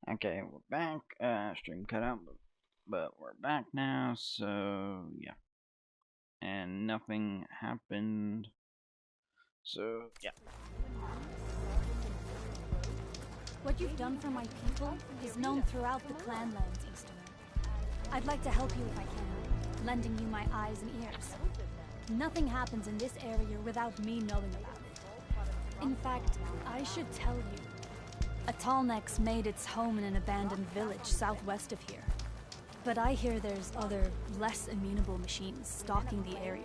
Okay, we're back. Stream cut out, but we're back now, so yeah. And nothing happened. So, yeah. What you've done for my people is known throughout the Clanlands, Easterner. I'd like to help you if I can, lending you my eyes and ears. Nothing happens in this area without me knowing about it. In fact, I should tell you. A Tallneck's made its home in an abandoned village southwest of here. But I hear there's other, less amenable machines stalking the area.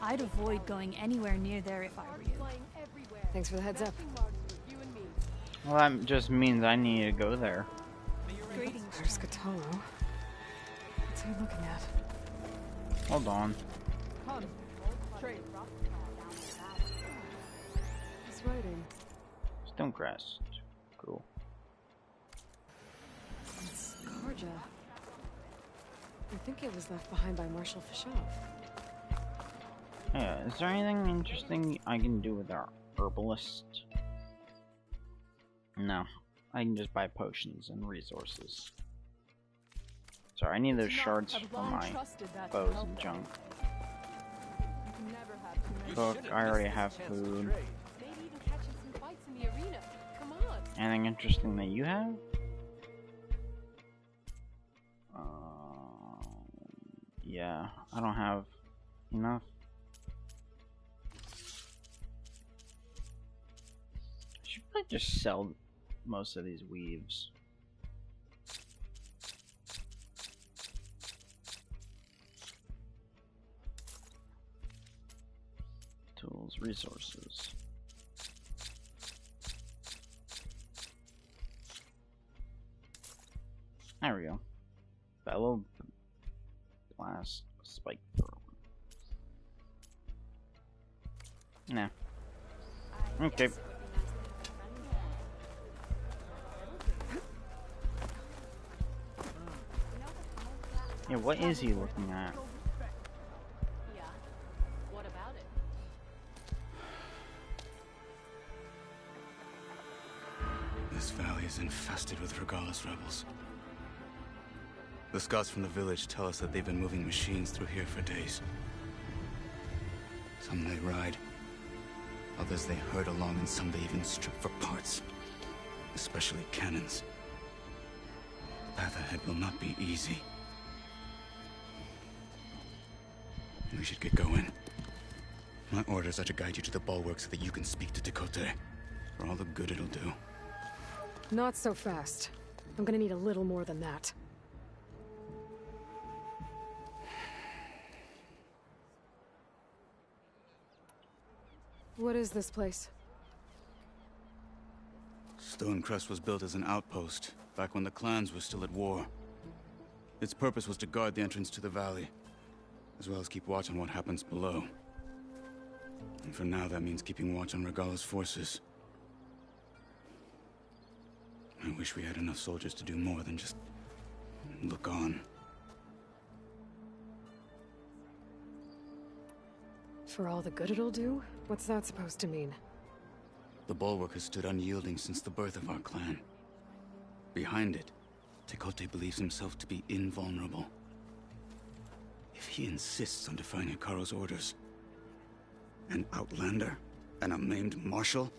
I'd avoid going anywhere near there if I were you. Thanks for the heads up. Well, that just means I need to go there. Greetings. There's Katolo. What's he looking at? Hold on. He's writing. Stonecrest. Cool. It's Karja. I think it was left behind by Marshal Fashov. Yeah, is there anything interesting I can do with our herbalist? No. I can just buy potions and resources. Sorry, I need those shards for my bows and junk. Cook, I already have food. Anything interesting that you have? Yeah, I don't have enough. I should probably just sell most of these weaves. Tools, resources. There we go. Bellow blast spike throw. Nah. Okay. Yeah, what is he looking at? Yeah. What about it? This valley is infested with Regalis rebels. The scouts from the village tell us that they've been moving machines through here for days. Some they ride, others they herd along, and some they even strip for parts. Especially cannons. The path ahead will not be easy. We should get going. My orders are to guide you to the bulwark so that you can speak to Tekote. For all the good it'll do. Not so fast. I'm gonna need a little more than that. What is this place? Stonecrest was built as an outpost, back when the clans were still at war. Its purpose was to guard the entrance to the valley, as well as keep watch on what happens below. And for now, that means keeping watch on Regala's forces. I wish we had enough soldiers to do more than just look on. For all the good it'll do? What's that supposed to mean? The bulwark has stood unyielding since the birth of our clan. Behind it, Tekote believes himself to be invulnerable. If he insists on defying Hikaru's orders, an outlander and a maimed marshal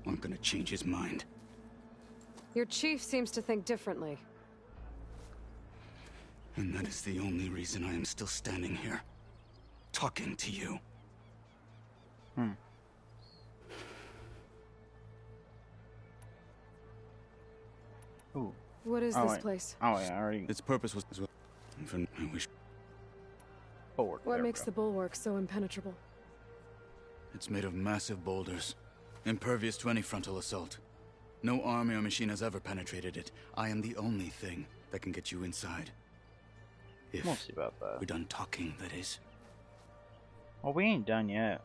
aren't gonna change his mind. Your chief seems to think differently. And that is the only reason I am still standing here, talking to you. Ooh. What is Oh, this wait. place? Oh yeah, I already. Its purpose was as well. I wish Forward. What There we makes go. the bulwark so impenetrable? it's made of massive boulders, impervious to any frontal assault. No army or machine has ever penetrated it. I am the only thing that can get you inside. If We'll see about that. we're done talking, that is. Well, we ain't done yet.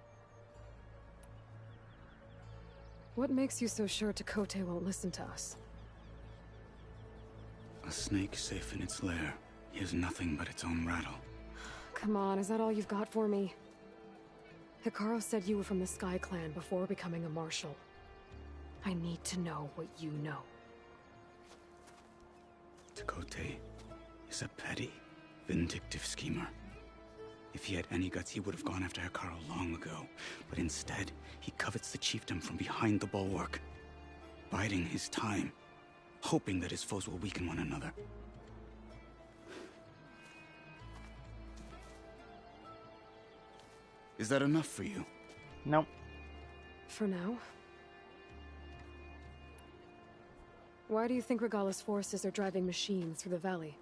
What makes you so sure Tekote won't listen to us? A snake safe in its lair hears nothing but its own rattle. Come on, is that all you've got for me? Hikaru said you were from the Sky Clan before becoming a marshal. I need to know what you know. Tekote is a petty, vindictive schemer. If he had any guts, he would have gone after Hikaru long ago. But instead, he covets the chiefdom from behind the bulwark, biding his time, hoping that his foes will weaken one another. Is that enough for you? Nope. For now. Why do you think Regala's forces are driving machines through the valley?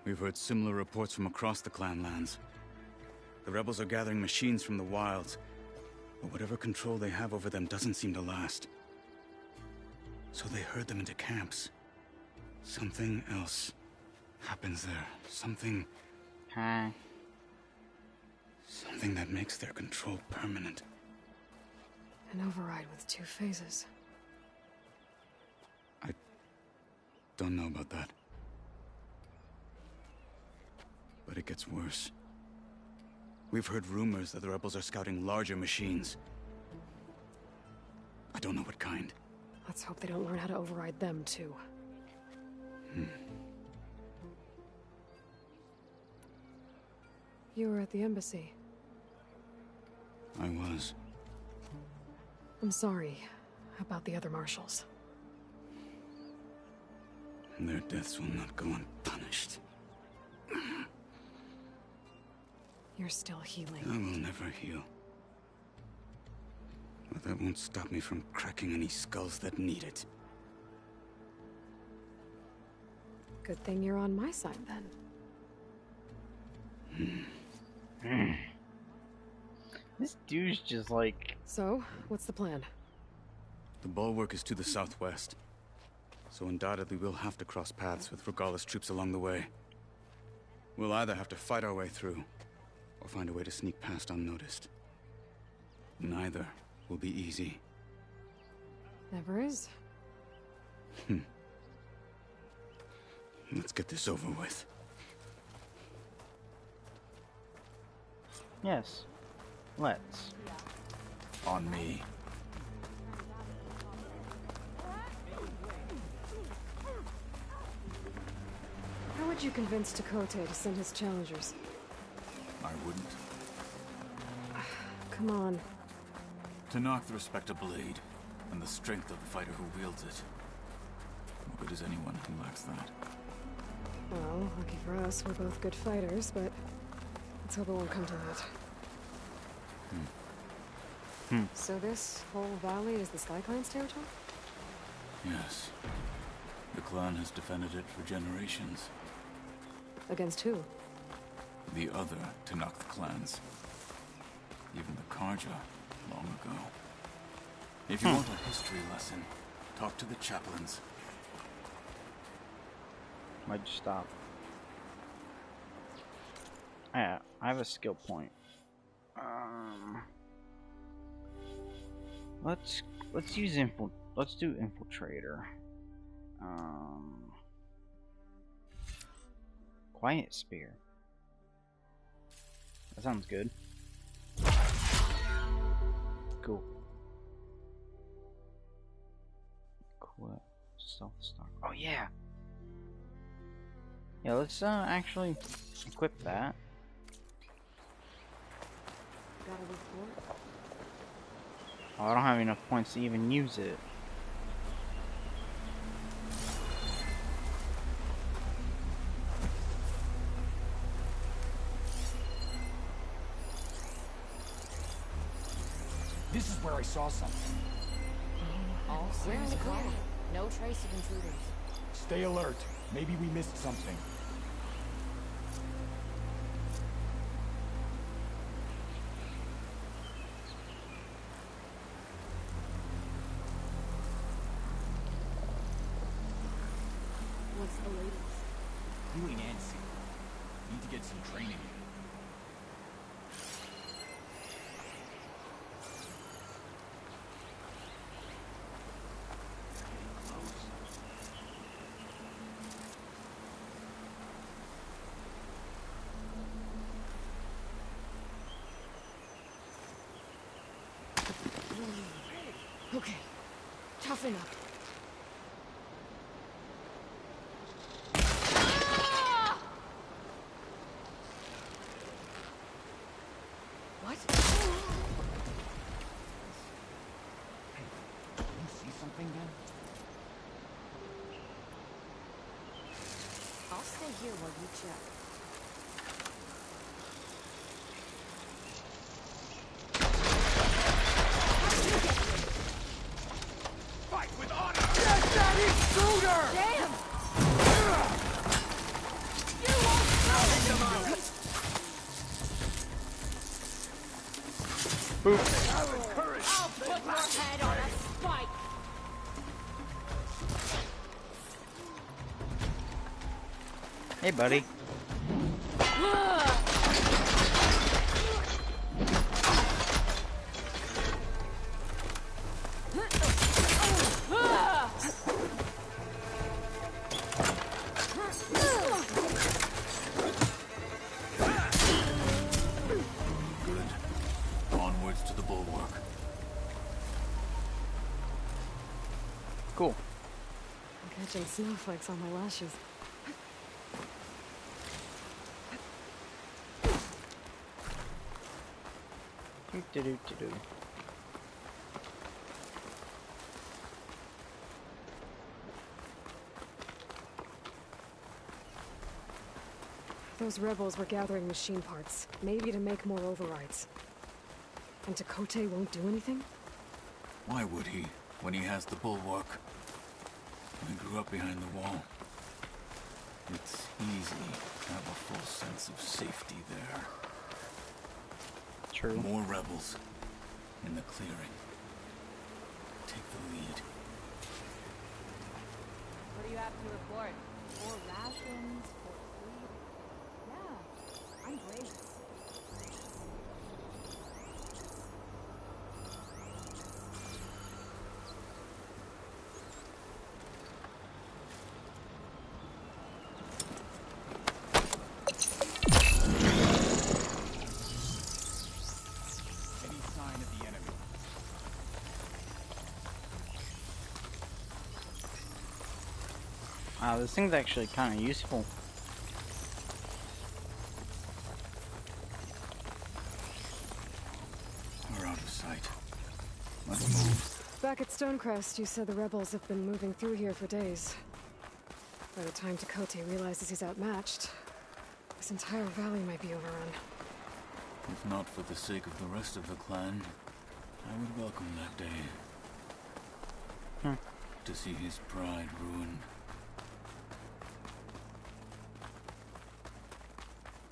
We've heard similar reports from across the clan lands. The rebels are gathering machines from the wilds, but whatever control they have over them doesn't seem to last. So they herd them into camps. Something else happens there. Something that makes their control permanent. An override with 2 phases. I don't know about that. But it gets worse. We've heard rumors that the rebels are scouting larger machines. I don't know what kind. Let's hope they don't learn how to override them, too. You were at the embassy. I was. I'm sorry about the other marshals. Their deaths will not go unpunished. You're still healing. I will never heal. But that won't stop me from cracking any skulls that need it. Good thing you're on my side, then. This dude's just like... So, what's the plan? The bulwark is to the southwest, so undoubtedly we'll have to cross paths with Regala's troops along the way. We'll either have to fight our way through, or find a way to sneak past unnoticed. Neither will be easy. Never is. Let's get this over with. Yes. Let's. On me. How would you convince Tekote to send his challengers? I wouldn't. Come on. To knock the respect of blade, and the strength of the fighter who wields it. What good is anyone who lacks that? Well, lucky for us, we're both good fighters, but let's hope it won't come to that. So this whole valley is the Sky Clan's territory? Yes. The clan has defended it for generations. Against who? The other to knock the clans. Even the Karja, long ago. If you want a history lesson, talk to the chaplains. Why'd you stop? Yeah, I have a skill point. Let's use let's do infiltrator. Quiet spear. That sounds good. Cool. Cool. Stealth stock. Oh yeah. Yeah, let's actually equip that. Got a report? Oh, I don't have enough points to even use it. This is where I saw something. All We're in the seems clear. calm. No trace of intruders. Stay alert. Maybe we missed something. What's the latest? Doing Nancy. Need to get some training. Okay. Toughen up. I'll stay here while you check. Fight with honor! Get that intruder! Damn! You won't stop it! Boop. I'll put your head on a spike! Hey, buddy. Good. Onwards to the bulwark. Cool. I'm catching snowflakes on my lashes. Do-do-do-do-do. Those rebels were gathering machine parts, maybe to make more overrides. And Chakotay won't do anything? Why would he, when he has the bulwark? I grew up behind the wall. It's easy to have a full sense of safety there. True. More rebels in the clearing. Take the lead. What do you have to report? More rations, more food? Yeah, I'm great. Any sign of the enemy? Wow, this thing's actually kind of useful. We're out of sight. Let's move. Back at Stonecrest, you said the rebels have been moving through here for days. By the time Chakotay realizes he's outmatched, this entire valley might be overrun. If not for the sake of the rest of the clan, I would welcome that day. To see his pride ruined.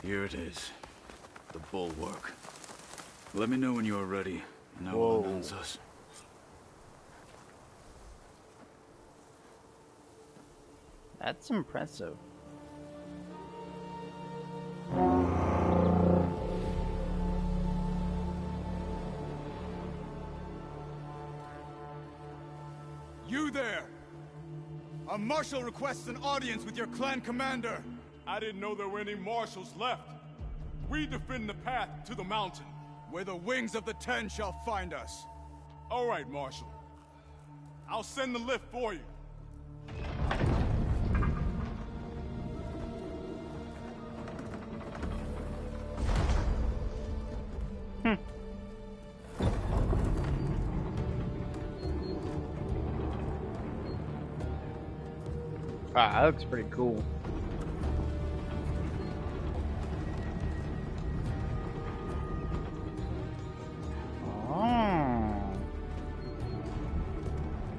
Here it is. The bulwark. Let me know when you are ready, and I will Whoa. announce us. That's impressive. You there! A marshal requests an audience with your clan commander. I didn't know there were any marshals left. We defend the path to the mountain. Where the wings of the Ten shall find us. All right, Marshal. I'll send the lift for you. Wow, that looks pretty cool. Oh.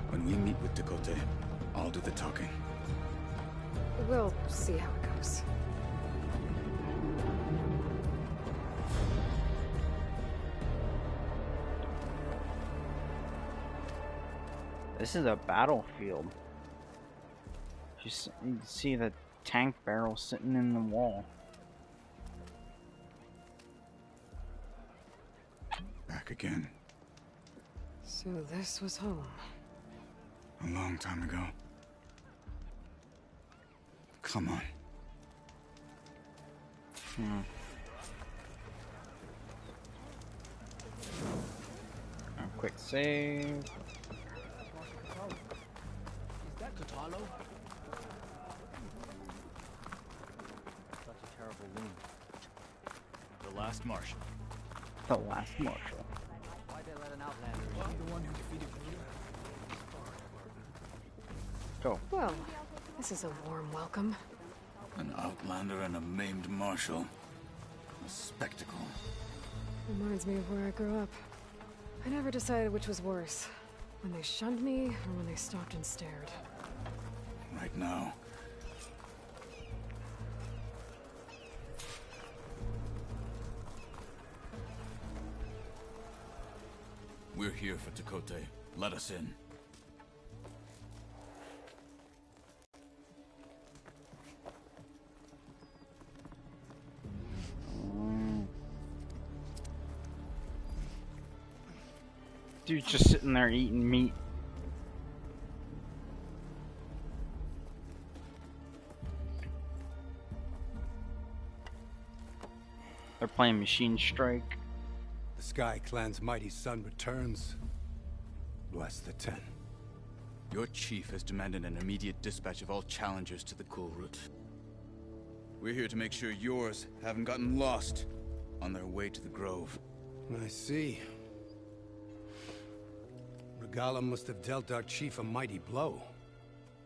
When we meet with Chakotay, I'll do the talking. We'll see how it goes. This is a battlefield. You can see the tank barrel sitting in the wall. Back again. So this was home. A long time ago. Come on. A quick save. Is that Katalo? Such a terrible wound. The last marshal. The last marshal. Why'd they let an outlander in? The one who defeated Go. Well, this is a warm welcome. An outlander and a maimed marshal. A spectacle. Reminds me of where I grew up. I never decided which was worse. When they shunned me, or when they stopped and stared. Right now. We're here for Tekote. Let us in. Dude's just sitting there eating meat. They're playing Machine Strike. The Sky Clan's mighty son returns. Bless the Ten. Your chief has demanded an immediate dispatch of all challengers to the Cool Route. We're here to make sure yours haven't gotten lost on their way to the Grove. I see. Regala must have dealt our chief a mighty blow,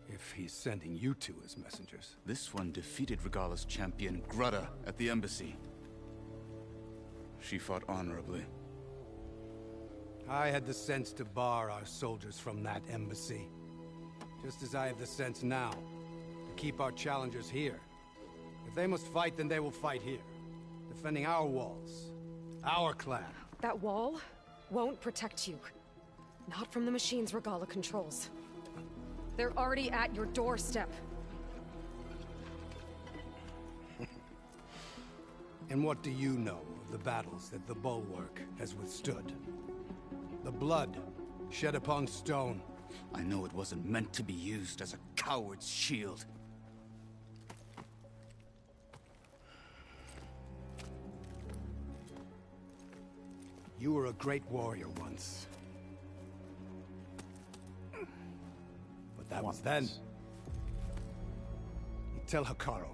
if he's sending you two as messengers. This one defeated Regala's champion, Grudda, at the embassy. She fought honorably. I had the sense to bar our soldiers from that embassy. Just as I have the sense now, to keep our challengers here. If they must fight, then they will fight here. Defending our walls. Our clan. That wall won't protect you. Not from the machines Regala controls. They're already at your doorstep. And what do you know of the battles that the Bulwark has withstood? The blood shed upon stone. I know it wasn't meant to be used as a coward's shield. You were a great warrior once. But that was then. You tell Hikaru,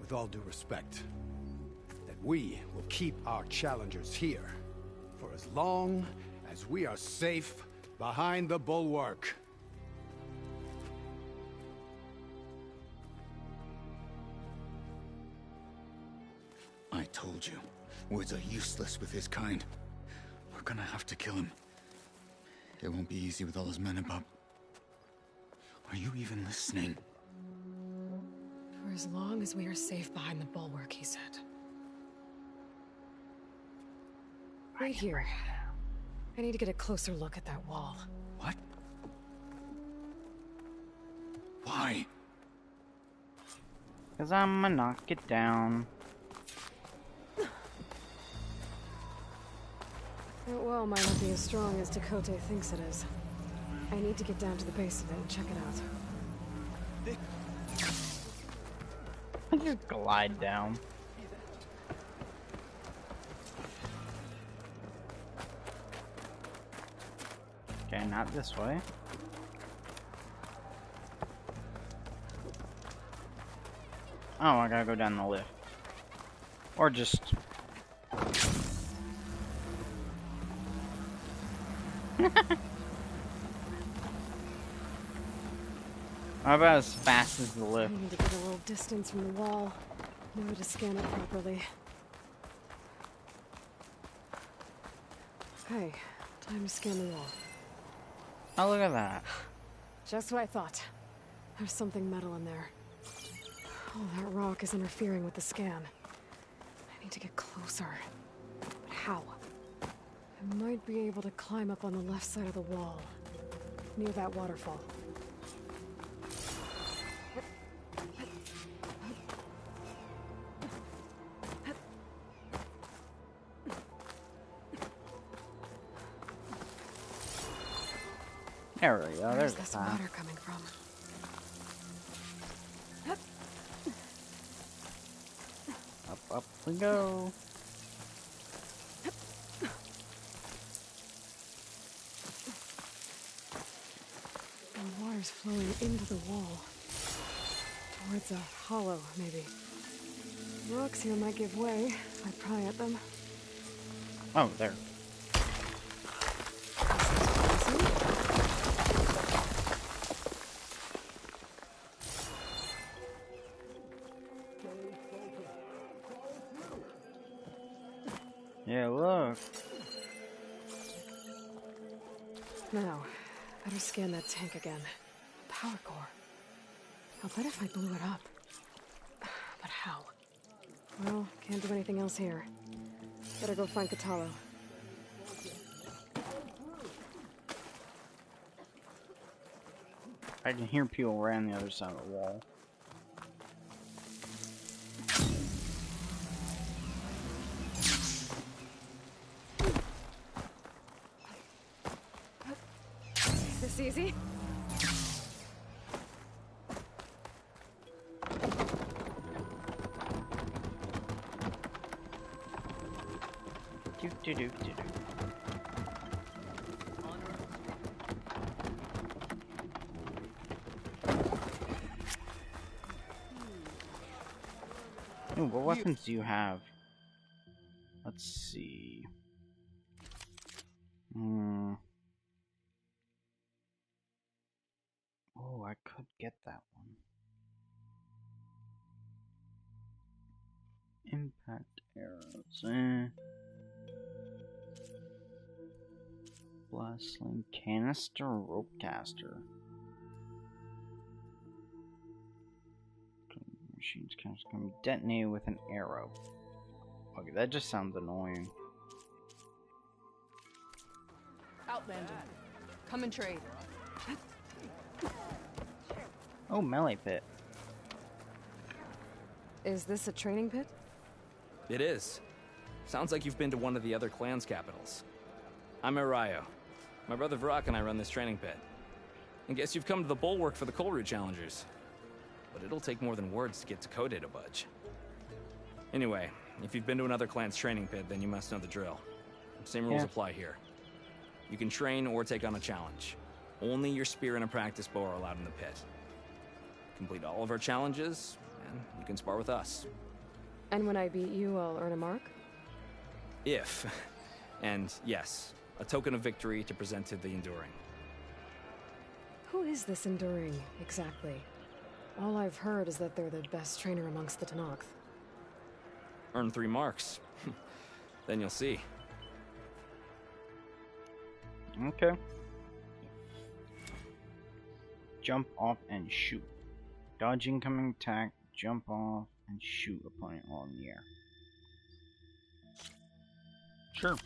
with all due respect, that we will keep our challengers here for as long as we are safe behind the Bulwark. I told you, words are useless with his kind. We're gonna have to kill him. It won't be easy with all his men above. Are you even listening? For as long as we are safe behind the Bulwark, he said. Wait here. I need to get a closer look at that wall. What? Why? Cause I'ma knock it down. That wall might not be as strong as Tekote thinks it is. I need to get down to the base of it and check it out. Just glide down. Okay, not this way. Oh, I gotta go down the lift. Or just... How about as fast as the I lift? need to get a little distance from the wall. Know to scan it properly. Hey, time to scan the wall. Oh, look at that. Just what I thought. There's something metal in there. Oh, that rock is interfering with the scan. I need to get closer. But how? I might be able to climb up on the left side of the wall, near that waterfall. There we go, Where's there's the this path. water coming from? Up we go. The water's flowing into the wall. Towards a hollow, maybe. Rocks here might give way if I pry at them. Oh, there. Yeah, look. Now, better scan that tank again. Power core. I'll bet if I blew it up. But how? Well, can't do anything else here. Better go find Katalo. I can hear people around the other side of the wall. Is this easy? Do. Ooh, what weapons do you have? Let's see. Oh, I could get that one. Impact arrows. Blast sling canister, rope caster. Machines can be detonated with an arrow. Okay, that just sounds annoying. Outlander, come and trade. Oh, melee pit. Is this a training pit? It is. Sounds like you've been to one of the other clan's capitals. I'm Arayo. My brother Vrak and I run this training pit. I guess you've come to the bulwark for the coal route challengers. But it'll take more than words to get Dakota to budge. Anyway, if you've been to another clan's training pit, then you must know the drill. Same rules apply here. You can train or take on a challenge. Only your spear and a practice bow are allowed in the pit. Complete all of our challenges, and you can spar with us. And when I beat you, I'll earn a mark? If. And yes, a token of victory to present to the Enduring. Who is this Enduring, exactly? All I've heard is that they're the best trainer amongst the Tenakth. Earn 3 marks. Then you'll see. Okay. Jump off and shoot. Dodge incoming attack, jump off, and shoot opponent while in the air. Sure.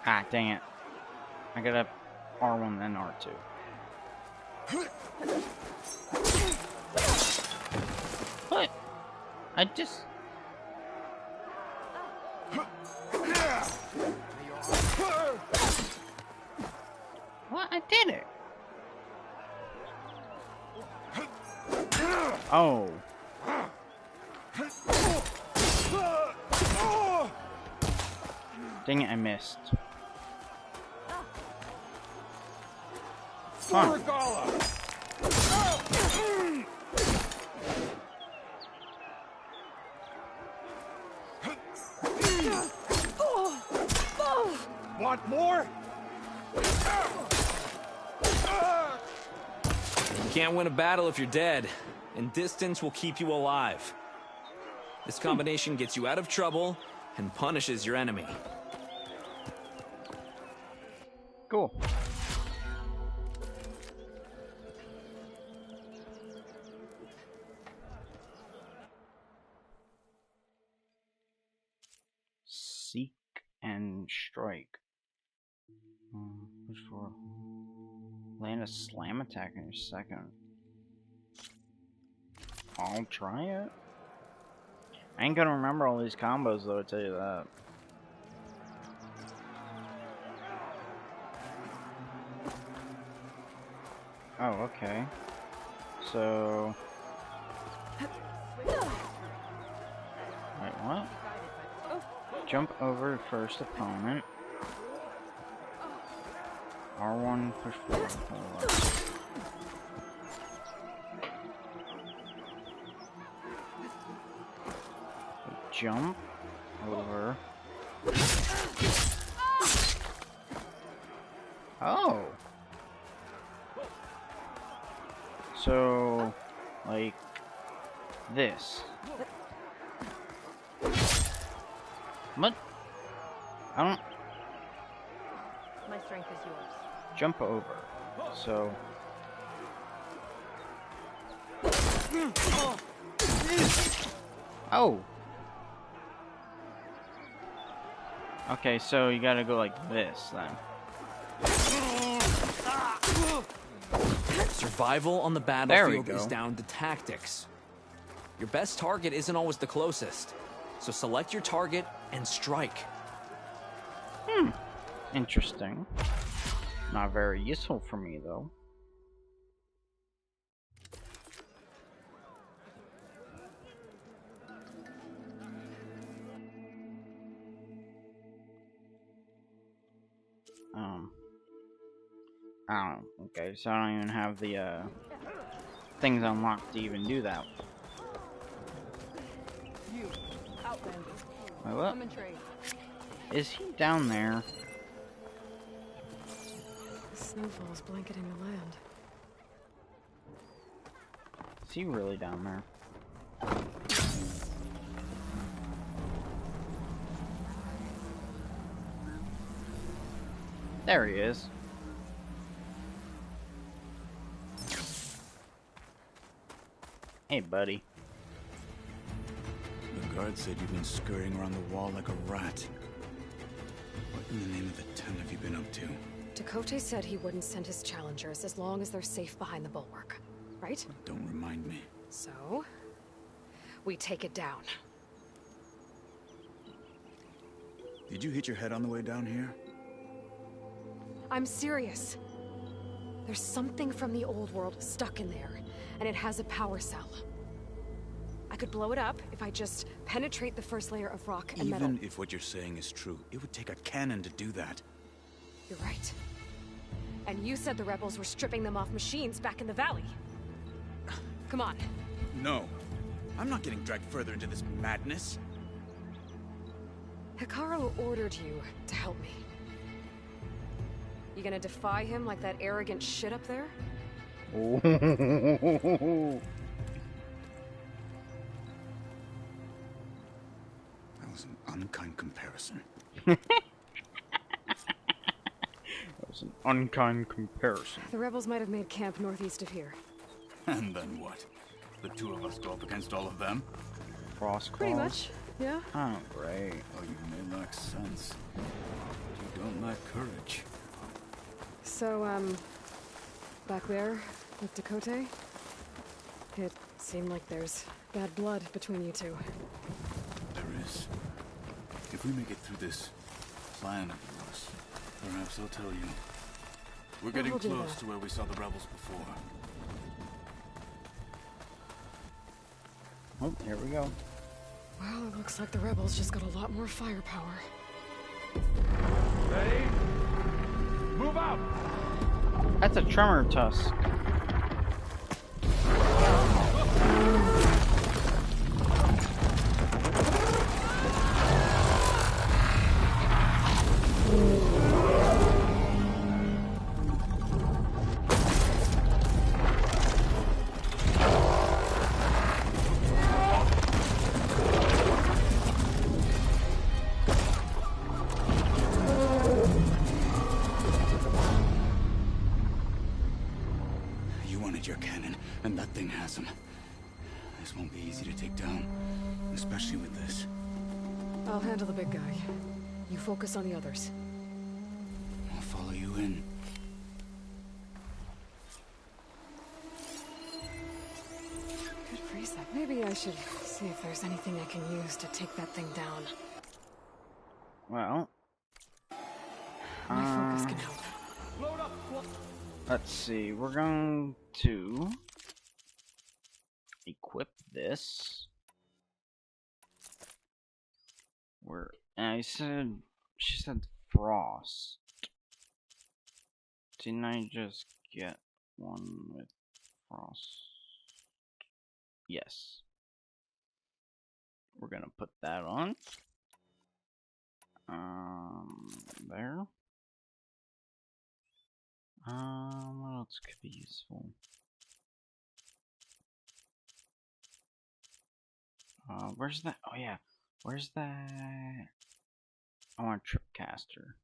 Ah, dang it. I got a R1 then R2. What? I just... What? I did it! Oh. Dang it, I missed. Fun. Want more? You can't win a battle if you're dead, and distance will keep you alive. This combination gets you out of trouble and punishes your enemy. Cool. Seek and strike. Push for land a slam attack in your second. I'll try it. I ain't gonna remember all these combos though, I'll tell you that. Oh, okay. So... Wait, what? Jump over first opponent. R1 push forward. Jump over. Oh. So, like, this. What? I don't... My strength is yours. Jump over. So... Oh! Okay, so you gotta go like this, then. Survival on the battlefield is down to tactics. Your best target isn't always the closest, so select your target and strike. Interesting. Not very useful for me, though. I don't know. Okay, so I don't even have the things unlocked to even do that. You, Outlander. Wait, what? Come and trade. Is he down there? The snowfall is blanketing the land. Is he really down there? There he is. Hey, buddy. The guard said you've been scurrying around the wall like a rat. What in the name of the ten have you been up to? Dakota said he wouldn't send his challengers as long as they're safe behind the bulwark, right? Don't remind me. So, we take it down. Did you hit your head on the way down here? I'm serious. There's something from the old world stuck in there, and it has a power cell. I could blow it up if I just penetrate the first layer of rock and metal. Even if what you're saying is true, it would take a cannon to do that. You're right. And you said the rebels were stripping them off machines back in the valley. Come on. No. I'm not getting dragged further into this madness. Hikaru ordered you to help me. You gonna defy him like that arrogant shit up there? Oh. That was an unkind comparison. That was an unkind comparison. The rebels might have made camp northeast of here. And then what? The two of us go up against all of them? Frost Pretty claws? much, yeah. Oh, great. Oh, you may lack sense, but you don't lack courage. So, back there with Dakota, it seemed like there's bad blood between you two. There is. If we make it through this plan of yours, perhaps I'll tell you. We're getting we'll do close that. to where we saw the rebels before. Oh, here we go. Well, it looks like the rebels just got a lot more firepower. Ready? Move out! That's a tremor tusk. You wanted your cannon, and that thing has him. This won't be easy to take down, especially with this. I'll handle the big guy. You focus on the others. I'll follow you in. Good preset. Maybe I should see if there's anything I can use to take that thing down. Well, My focus can help. let's see. We're going to equip this. Where she said frost. Didn't I just get one with frost? Yes. We're gonna put that on. There. What else could be useful? Where's that? Oh yeah, where's that? I want a tripcaster.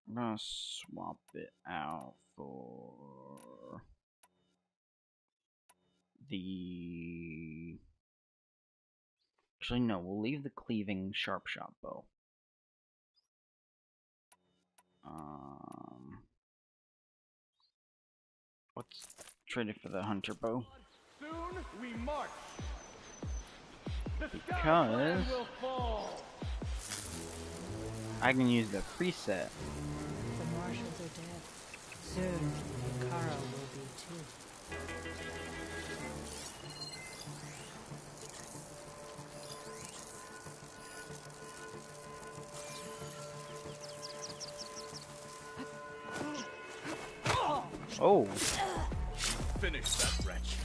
I'm gonna swap it out for the. Actually, no. We'll leave the cleaving sharp shot bow. Let's trade it for the hunter bow. Soon we march. Because I can use the preset. The marshals are dead. Soon, Kara will be too. Oh. Finish that wretch.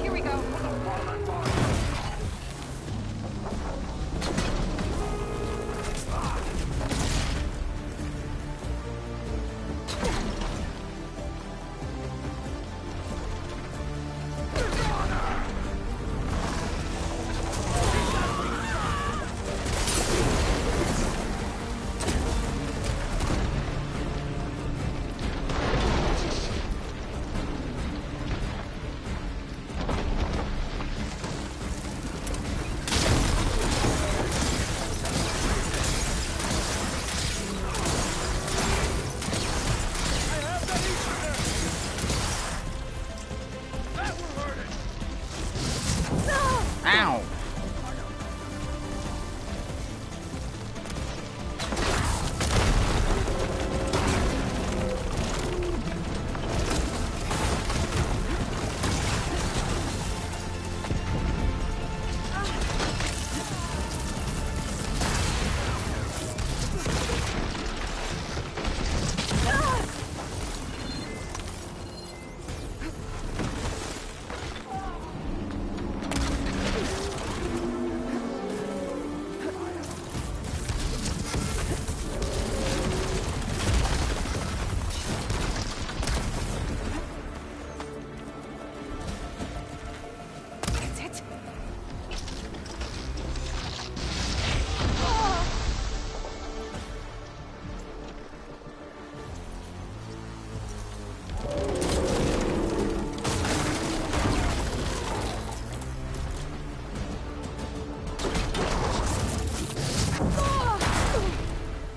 Here we go. Ow!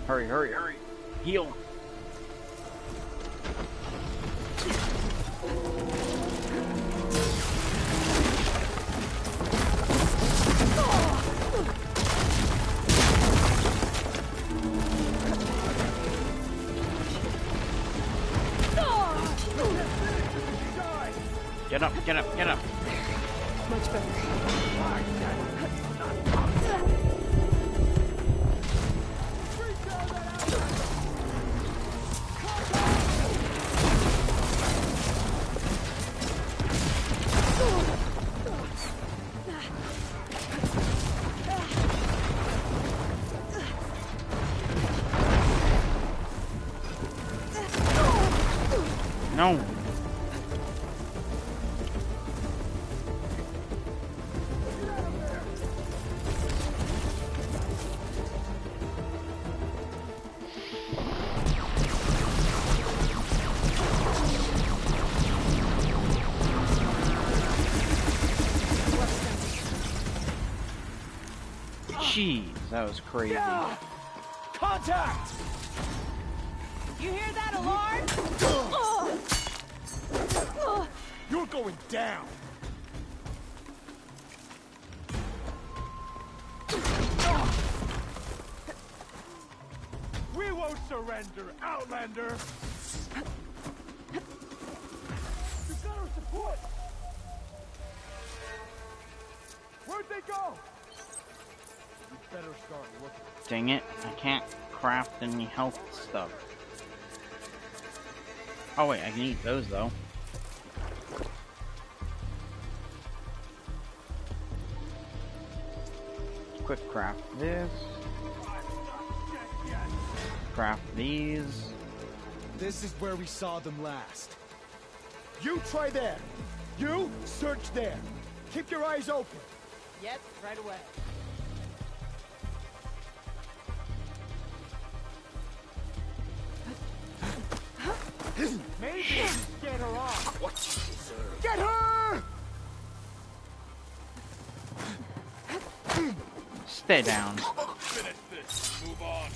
Hurry, hurry, hurry. Heal. Get up, get up, get up. Much better. No. Jeez, that was crazy. Yeah! Contact! You hear that alarm? You're going down! We won't surrender, Outlander! You got our support! Where'd they go? We better start looking. Dang it, I can't craft any health stuff. Oh wait, I can eat those though. quick craft this. Craft these. This is where we saw them last. You try there. You search there. Keep your eyes open. Yep, right away. Maybe just get her off. What you deserve. Get her! Stay down. Finish this. Move on.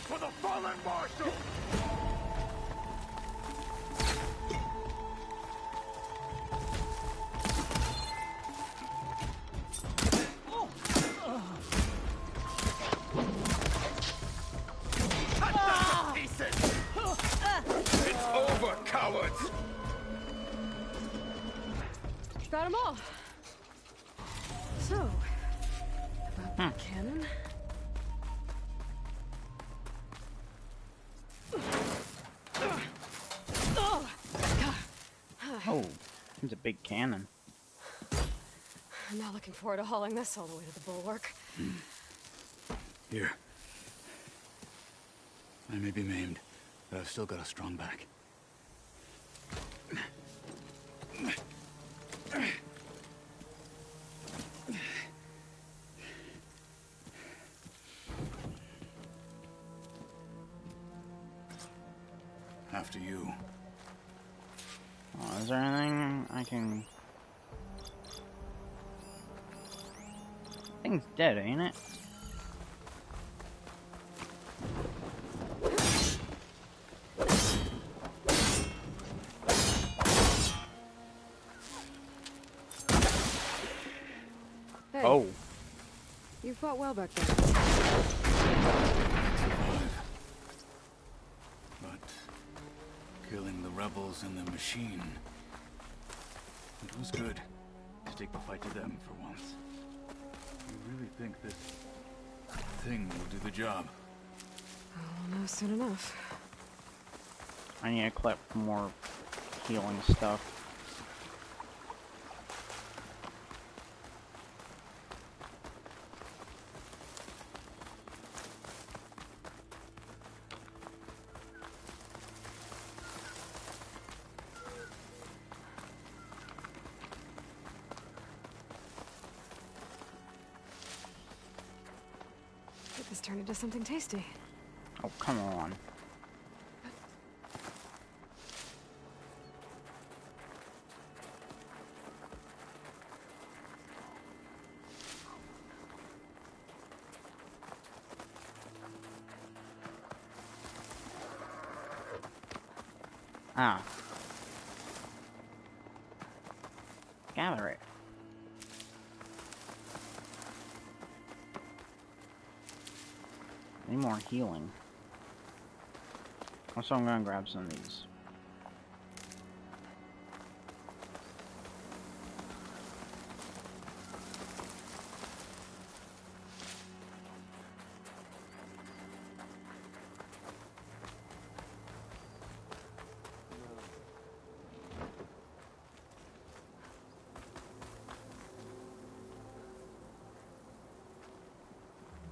For the fallen marshal! It's over, cowards! Got them all. So, about the cannon? Oh, it's a big cannon. I'm not looking forward to hauling this all the way to the bulwark. Here. I may be maimed, but I've still got a strong back. After you. Oh, is there anything I can... Thing's dead, ain't it? Hey, oh. You fought well back there. But killing the rebels and the machine, it was good to take the fight to them for once. You really think this thing will do the job? I'll know soon enough. I need to collect more healing stuff. Get this turned into something tasty. Oh, come on. Ah. Gather it. Need more healing. Also, I'm gonna grab some of these.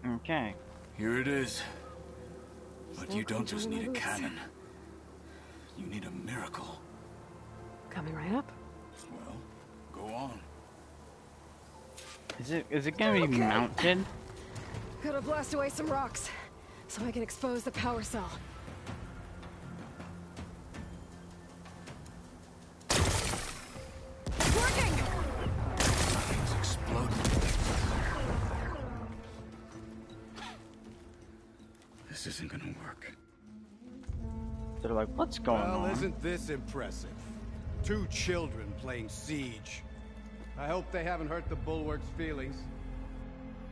Okay. Here it is. But Still you don't just controlling need a my boots. cannon. You need a miracle. Coming right up. Well, go on. Is it gonna be mounted? Gotta blast away some rocks, so I can expose the power cell. Working! Things exploding. This isn't gonna work. They're like, what's going Well, on? isn't this impressive? 2 children playing siege. I hope they haven't hurt the bulwark's feelings.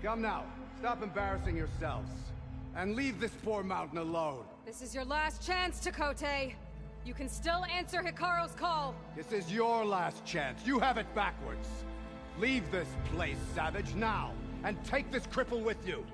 Come now, stop embarrassing yourselves. And leave this poor mountain alone. This is your last chance, Chakotay. You can still answer Hikaru's call. This is your last chance. You have it backwards. Leave this place, Savage, now. And take this cripple with you.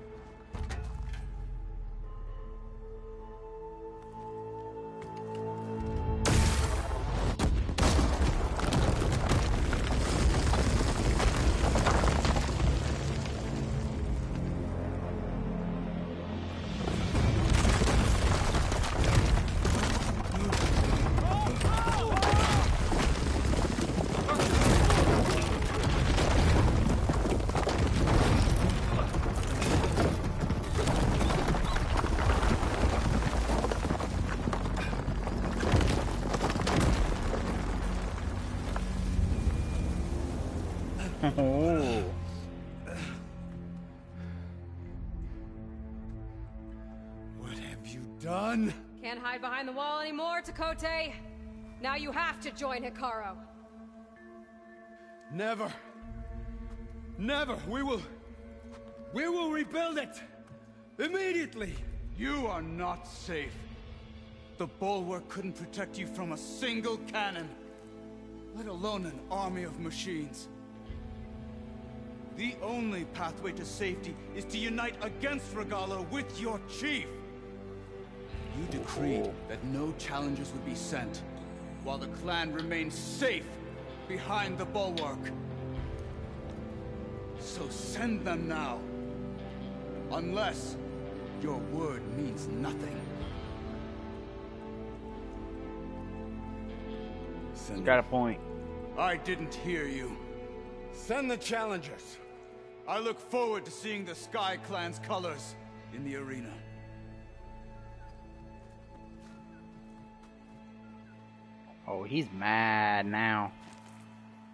Done? Can't hide behind the wall anymore, Takote. Now you have to join Hikaru. Never. Never. We will rebuild it. Immediately. You are not safe. The bulwark couldn't protect you from a single cannon, let alone an army of machines. The only pathway to safety is to unite against Regalo with your chief. You decreed that no challengers would be sent, while the clan remains safe behind the bulwark. So send them now. Unless your word means nothing. He's got a point. I didn't hear you. Send the challengers. I look forward to seeing the Sky Clan's colors in the arena. Oh, he's mad now.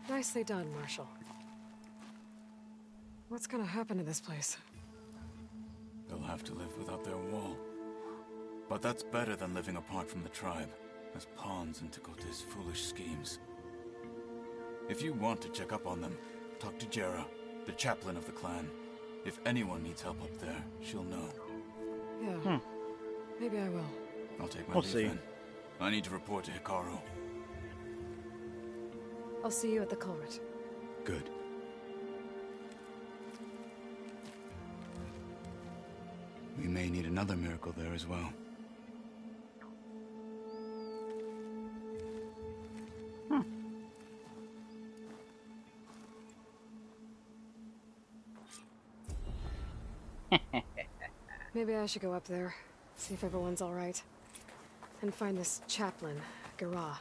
Nicely done, Marshal. What's gonna happen to this place? They'll have to live without their wall. But that's better than living apart from the tribe, as pawns in Takote's foolish schemes. If you want to check up on them, talk to Jera, the chaplain of the clan. If anyone needs help up there, she'll know. Yeah. Maybe I will. I'll take my We'll leave see. then. I need to report to Hikaru. I'll see you at the culvert. Good. We may need another miracle there as well. Maybe I should go up there, see if everyone's all right, and find this chaplain, Gara.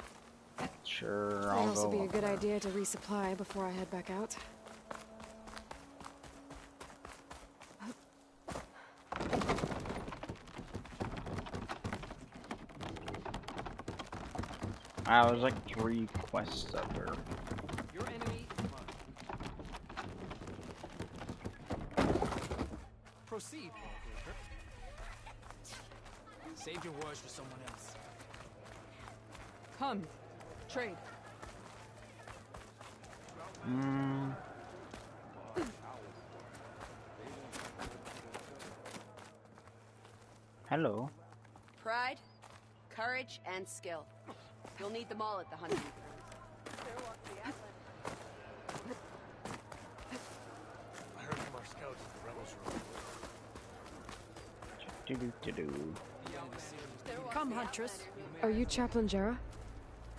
Sure, Might I'll also go. be a good idea to resupply before I head back out. Wow, there's like 3 quests up there. Your enemy. Proceed. Save your words for someone else. Come, trade. Hello. Pride, courage, and skill. You'll need them all at the hunting. I heard from our scouts that the rebels are over. Come, Huntress. Are you Chaplain Jera?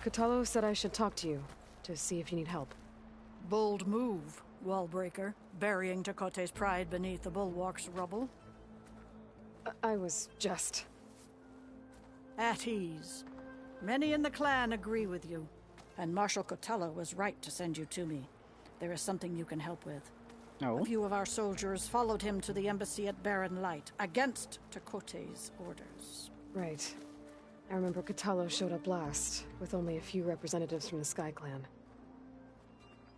Kutalo said I should talk to you, to see if you need help. Bold move, Wallbreaker, burying Takote's pride beneath the bulwark's rubble. I was just... At ease. Many in the clan agree with you, and Marshal Kutalo was right to send you to me. There is something you can help with. Oh. A few of our soldiers followed him to the embassy at Barren Light, against Takote's orders. Right. I remember Kutalo showed up last, with only a few representatives from the Sky Clan.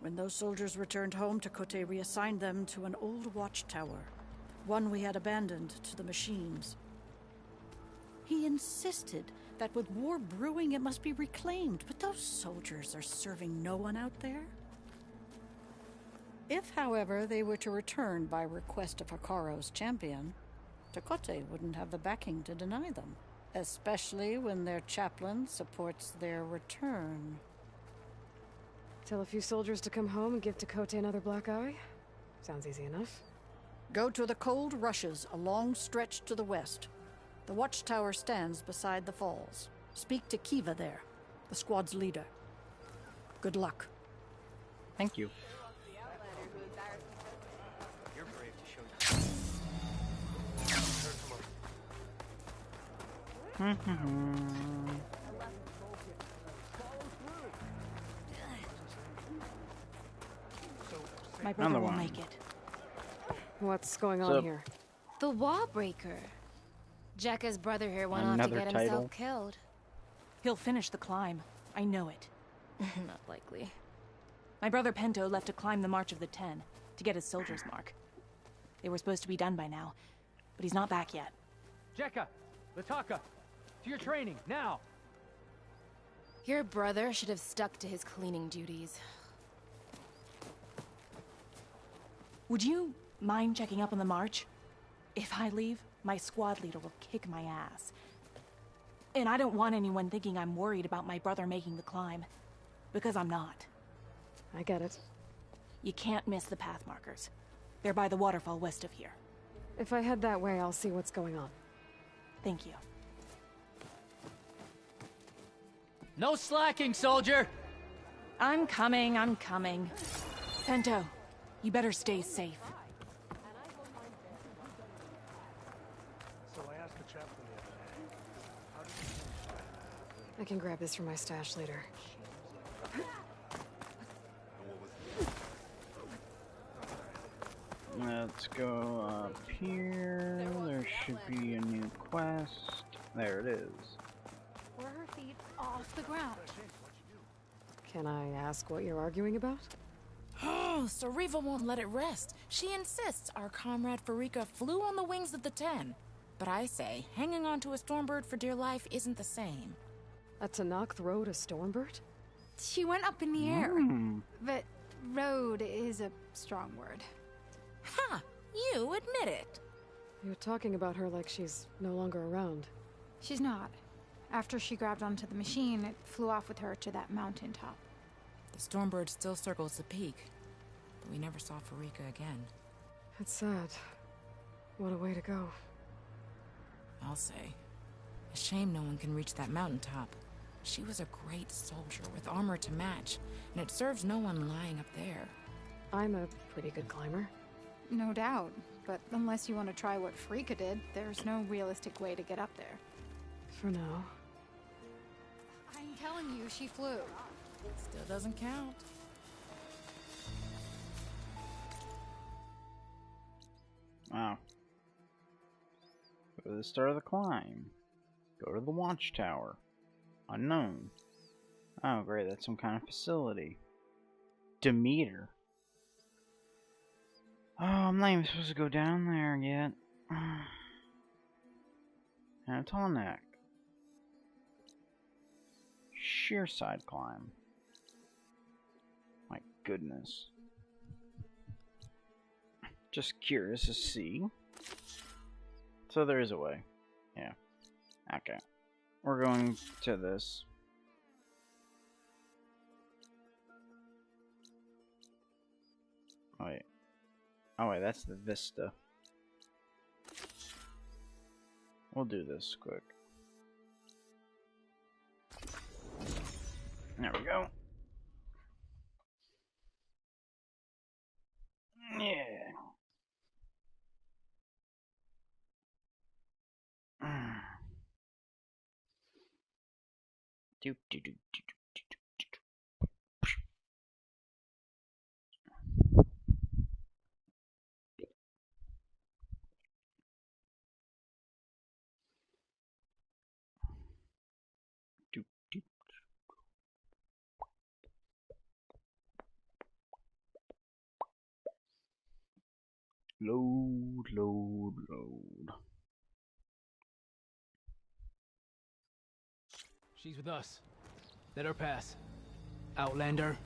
When those soldiers returned home, Takote reassigned them to an old watchtower, one we had abandoned to the machines. He insisted that with war brewing it must be reclaimed, but those soldiers are serving no one out there. If, however, they were to return by request of Hikaru's champion, Takote wouldn't have the backing to deny them, especially when their chaplain supports their return. Tell a few soldiers to come home and give Takote another black eye? Sounds easy enough. Go to the cold rushes, a long stretch to the west. The watchtower stands beside the falls. Speak to Kiva there, the squad's leader. Good luck. Thank you. You're brave to show My brother Another will one. make it. What's going So- on here? The Wallbreaker. Jekka's brother here went off to Another get title. himself killed. He'll finish the climb. I know it. Not likely. My brother Pento left to climb the March of the Ten, to get his soldier's mark. They were supposed to be done by now, but he's not back yet. Jekka! Lataka, to your training, now! Your brother should have stuck to his cleaning duties. Would you mind checking up on the march? If I leave, my squad leader will kick my ass. And I don't want anyone thinking I'm worried about my brother making the climb. Because I'm not. I get it. You can't miss the path markers. They're by the waterfall west of here. If I head that way, I'll see what's going on. Thank you. No slacking, soldier! I'm coming, I'm coming. Sento, you better stay safe. So I asked the chaplain the other day, how did you... I can grab this from my stash later. Let's go up here. There should be a new quest. There it is. Were her feet off the ground? Can I ask what you're arguing about? Oh, Sariva won't let it rest. She insists our comrade Farika flew on the wings of the 10. But I say, hanging on to a Stormbird for dear life isn't the same. A Tanakh rode a Stormbird? She went up in the air. But rode is a strong word. Ha! You admit it. You're talking about her like she's no longer around. She's not. After she grabbed onto the machine, it flew off with her to that mountaintop. The Stormbird still circles the peak, but we never saw Farika again. It's sad. What a way to go. I'll say. A shame no one can reach that mountaintop. She was a great soldier with armor to match, and it serves no one lying up there. I'm a pretty good climber. No doubt, but unless you want to try what Farika did, there's no realistic way to get up there. For now. I'm telling you, she flew. Still doesn't count. Wow. Go to the start of the climb. Go to the watchtower. Unknown. Oh, great, that's some kind of facility. Demeter. Oh, I'm not even supposed to go down there yet. Anatonek. Sheer side climb. My goodness. Just curious to see. So there is a way. Yeah. Okay. We're going to this. Wait. Oh wait, that's the Vista. We'll do this quick. There we go. Yeah. Do do do do do do do. Do do. Load, load, load. She's with us. Let her pass. Outlander,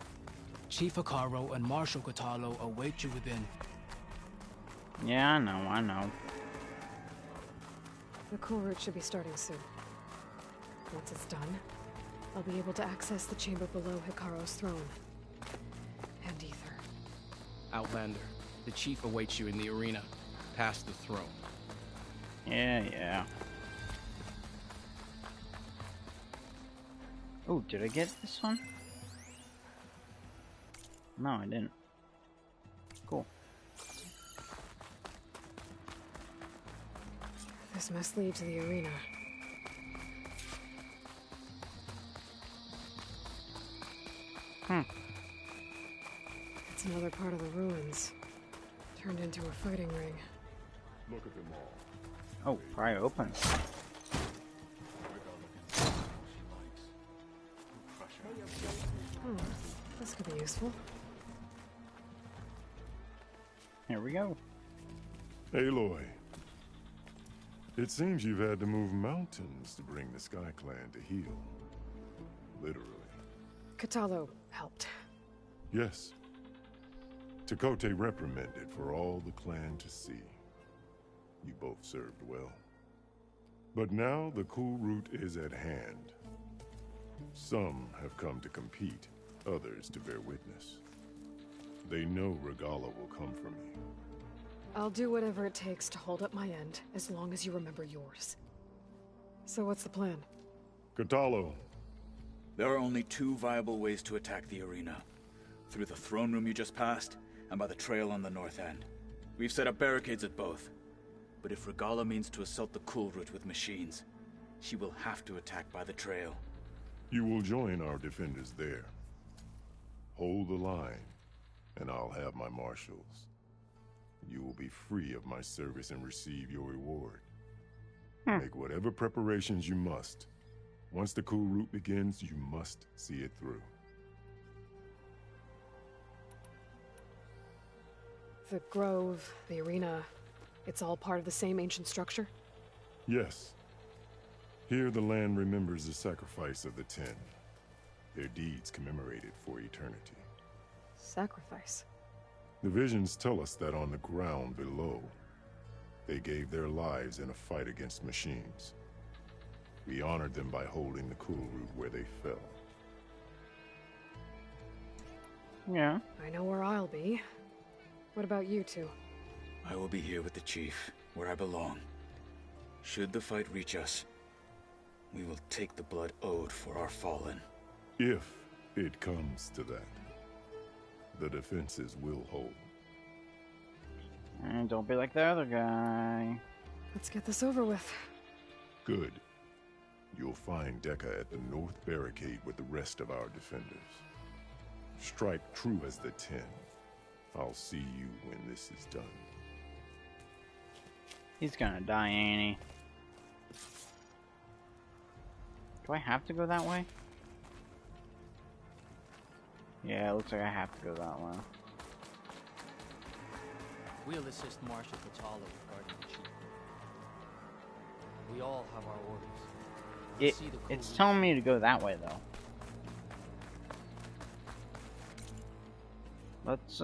Chief Akaro and Marshal Katalo await you within. Yeah, I know. The cool route should be starting soon. Once it's done, I'll be able to access the chamber below Hikaro's throne. And Ether. Outlander, the chief awaits you in the arena, past the throne. Yeah. Oh, did I get this one? No, I didn't. Cool. This must lead to the arena. It's another part of the ruins. Turned into a fighting ring. Look at them all. Oh, pry open. This could be useful. Here we go. Aloy. It seems you've had to move mountains to bring the Sky Clan to heel. Literally. Katalo helped. Yes. Tekote reprimanded for all the clan to see. You both served well. But now the cool route is at hand. Some have come to compete, others to bear witness. They know Regala will come for me. I'll do whatever it takes to hold up my end, as long as you remember yours. So what's the plan? Katalo. There are only two viable ways to attack the arena. Through the throne room you just passed, and by the trail on the north end. We've set up barricades at both. But if Regala means to assault the cool route with machines, she will have to attack by the trail. You will join our defenders there. Hold the line, and I'll have my marshals. You will be free of my service and receive your reward. Make whatever preparations you must. Once the cool route begins, you must see it through. The grove, the arena, it's all part of the same ancient structure? Yes. Here the land remembers the sacrifice of the 10. Their deeds commemorated for eternity. Sacrifice? The visions tell us that on the ground below, they gave their lives in a fight against machines. We honored them by holding the cool route where they fell. Yeah. I know where I'll be. What about you two? I will be here with the chief, where I belong. Should the fight reach us, we will take the blood owed for our fallen. If it comes to that, the defenses will hold. And don't be like the other guy. Let's get this over with. Good. You'll find Dekka at the north barricade with the rest of our defenders. Strike true as the 10. I'll see you when this is done. He's gonna die, ain't he? Do I have to go that way? Yeah, it looks like I have to go that way. We'll assist Marshal Katalo with guarding the chief. We all have our orders. It's telling me to go that way, though. Let's,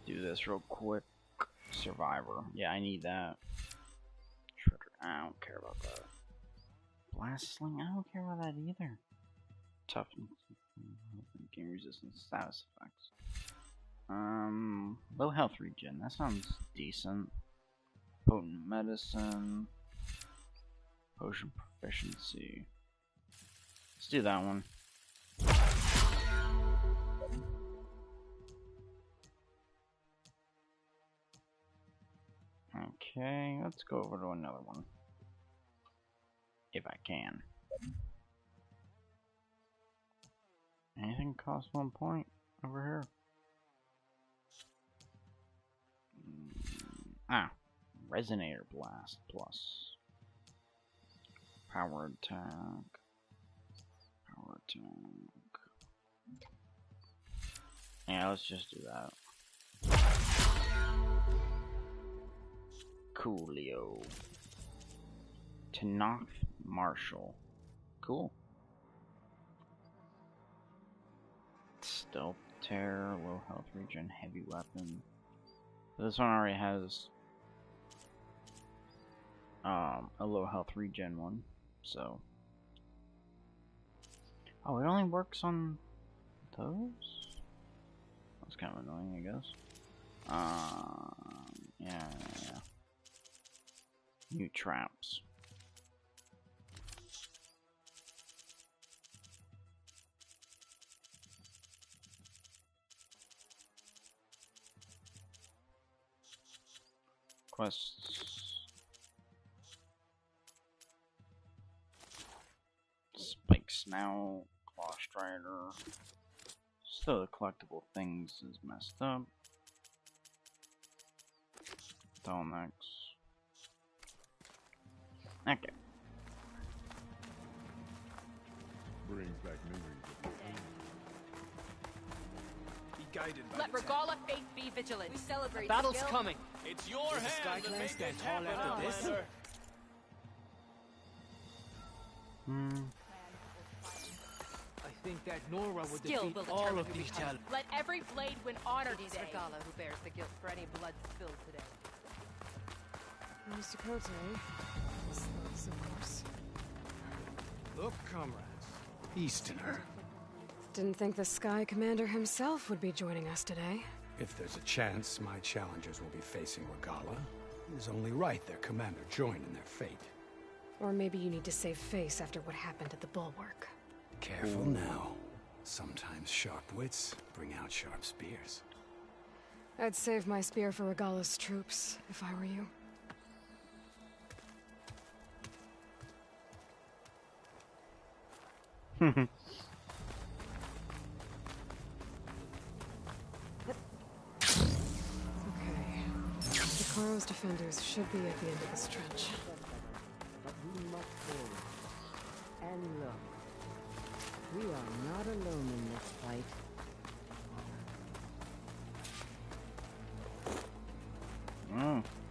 do this real quick. Survivor. Yeah, I need that. I don't care about that. Blast Sling, I don't care about that either. Toughness. Game resistance. Status effects. Low health regen. That sounds decent. Potent medicine. Potion proficiency. Let's do that one. Okay, let's go over to another one. If I can. Anything costs 1 point over here? Resonator Blast plus. Power attack. Power attack. Yeah, let's just do that. Coolio. Tanoth Marshall. Cool. Stealth Terror, low health regen, heavy weapon. This one already has a low health regen one, so. Oh, it only works on those? That's kind of annoying, I guess. Yeah. New traps. Quests. Spike Snout, Claw Strider. Still the collectible things is messed up. Thelmax. Okay. Brings back memories of your guided by Let the Regala faith be vigilant. We celebrate battle's skill. coming. It's your Will the hand Sky that Clan made stand this tall happen, after this? Outlander. I think that Nora would Skill defeat will all determine of who these becomes. challenges. Let every blade win honor It is today. Regala who bears the guilt for any blood spilled today. Mr. Cote. His thoughts, of course. Look, comrades. Easterner. Didn't think the Sky Commander himself would be joining us today. If there's a chance my challengers will be facing Regala, it is only right their commander join in their fate. Or maybe you need to save face after what happened at the Bulwark. Careful now. Sometimes sharp wits bring out sharp spears. I'd save my spear for Regala's troops, if I were you. Okay. Sakaro's defenders should be at the end of this trench. But we must forward. And look, we are not alone in this fight.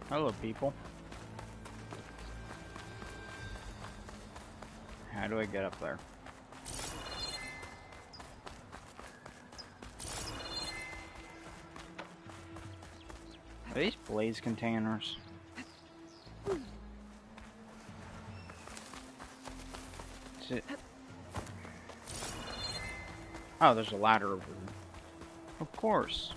Hello, people. How do I get up there? Are these blaze containers? Is it? Oh, there's a ladder over there. Of course.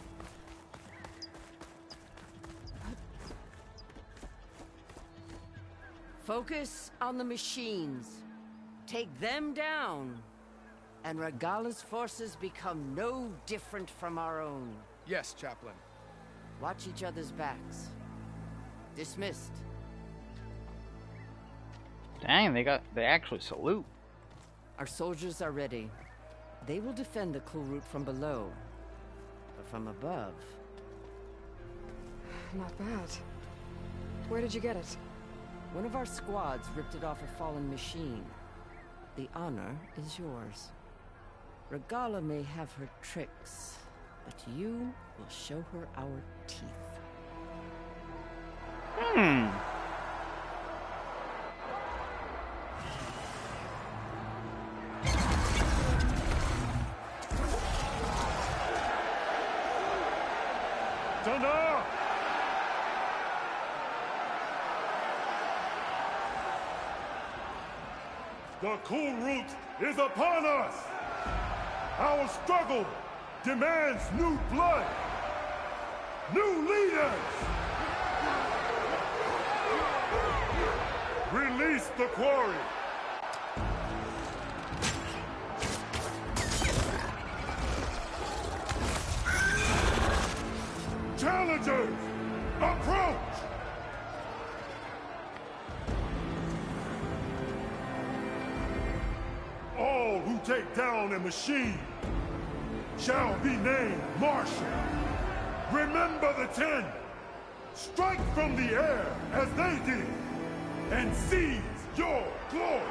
Focus on the machines. Take them down. And Regala's forces become no different from our own. Yes, Chaplain. Watch each other's backs. Dismissed. Dang, they actually salute. Our soldiers are ready. They will defend the cool route from below. But from above... Not bad. Where did you get it? One of our squads ripped it off a fallen machine. The honor is yours. Regala may have her tricks, but you will show her our teeth. Thunder! The cool route is upon us! Our struggle demands new blood! New leaders! Release the quarry! Challengers, approach! All who take down a machine shall be named Marshal. Remember the 10. Strike from the air as they did, and seize your glory.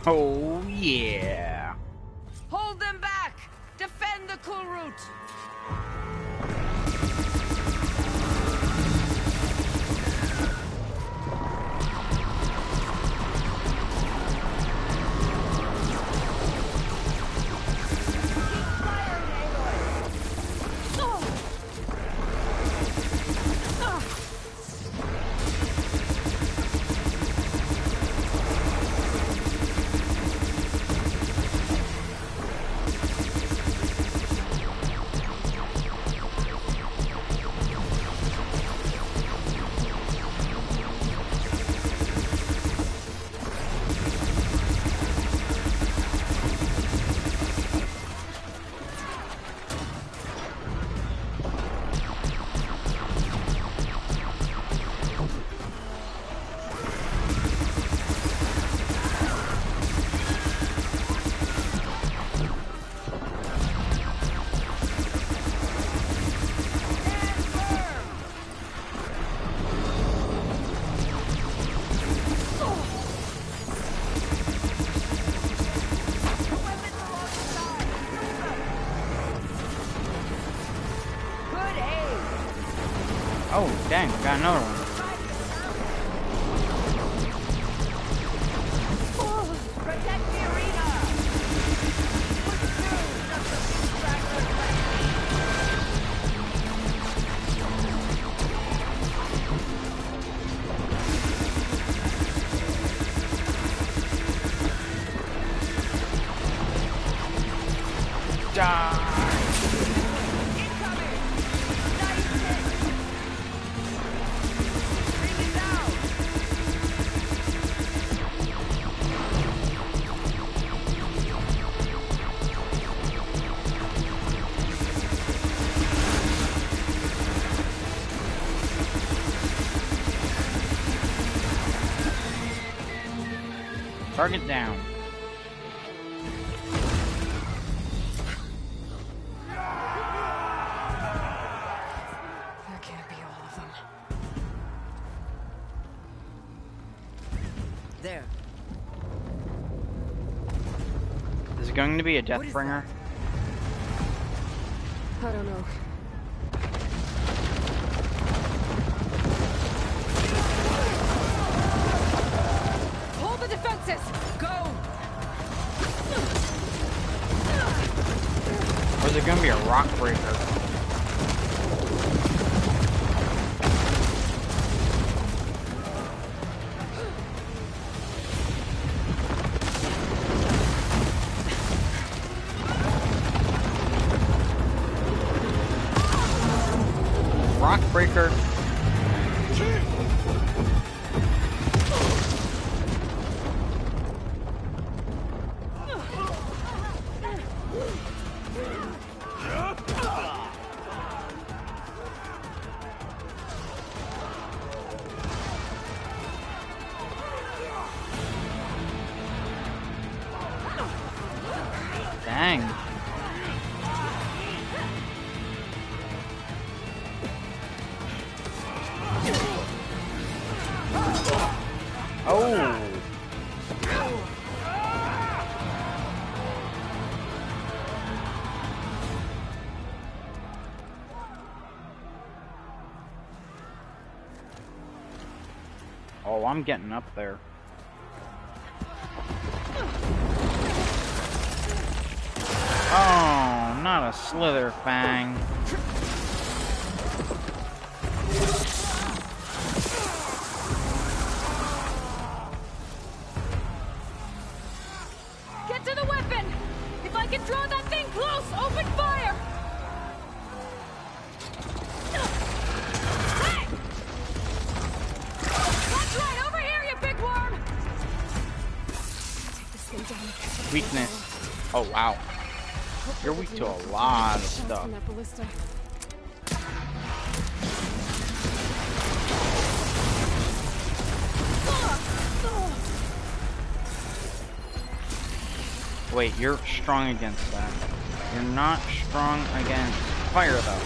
Oh, yeah. Hold them back! Defend the cool route! Oh, dang, I got another one. Protect the arena! Die! Target down. That can't be all of them. There. Is it going to be a Deathbringer? I don't know. Hold the defenses! Go! Or is it going to be a rock breaker? Rock breaker. Dang. Oh. Oh, I'm getting up there. Oh, not a slither fang. Get to the weapon! If I can draw that thing close, open fire! Hey! That's right, over here, you big worm! Take this thing down. Weakness. Oh, wow. You're weak to a lot of stuff. From that ballista. Wait, you're strong against that. You're not strong against fire, though.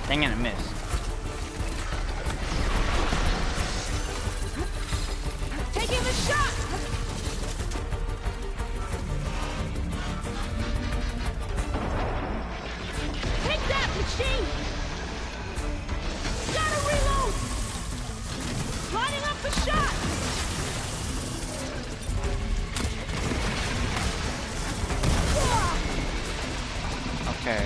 Dang it, I missed. Taking the shot! Take that, machine! Gotta reload! Lining up the shot! Okay.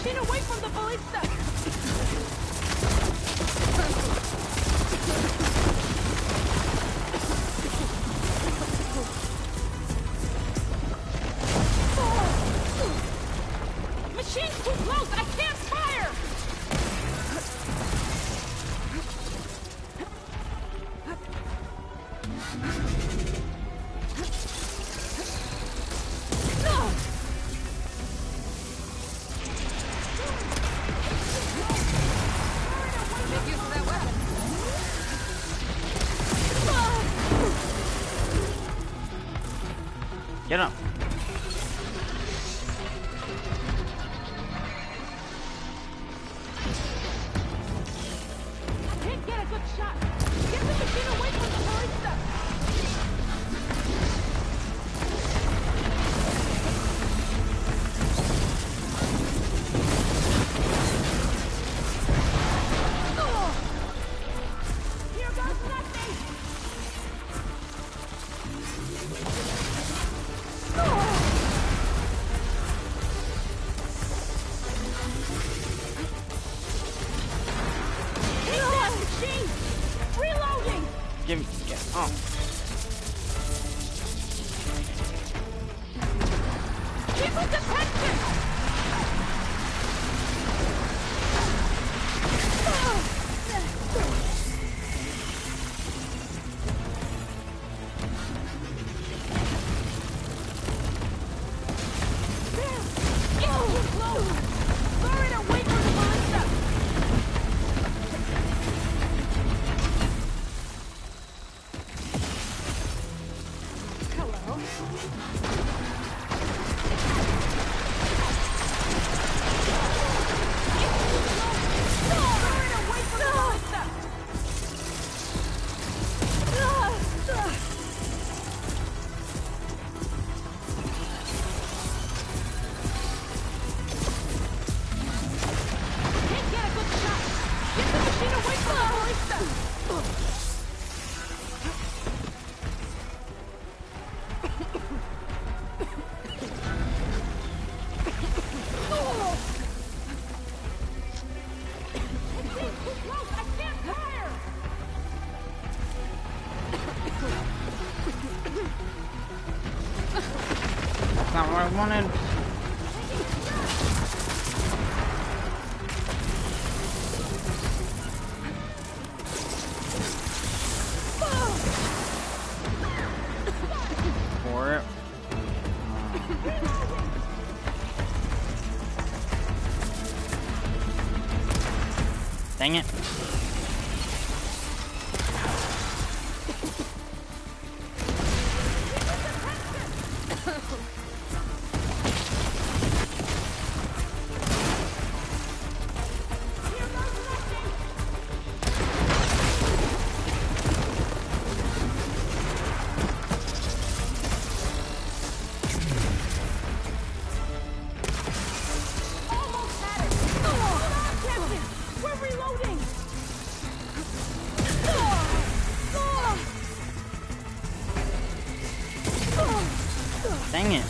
machine away from the ballista! Machine's too close! I can't fire! Make use of that weapon. Get up. I can't get a good shot! Get the machine away from the ballista! Here goes nothing! Take that machine! Reloading! Give me. Get. Oh. Keep his attention! That's not what I wanted. For it. Dang it. Dang it.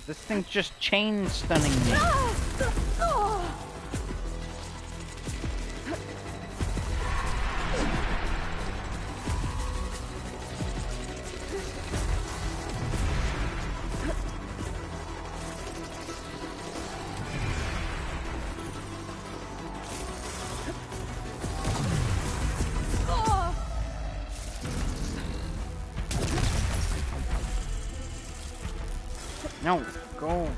This thing's just chain stunning me. No, go.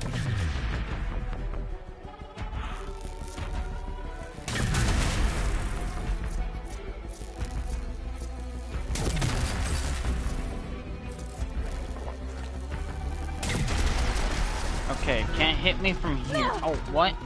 Okay, can't hit me from here. Oh, what?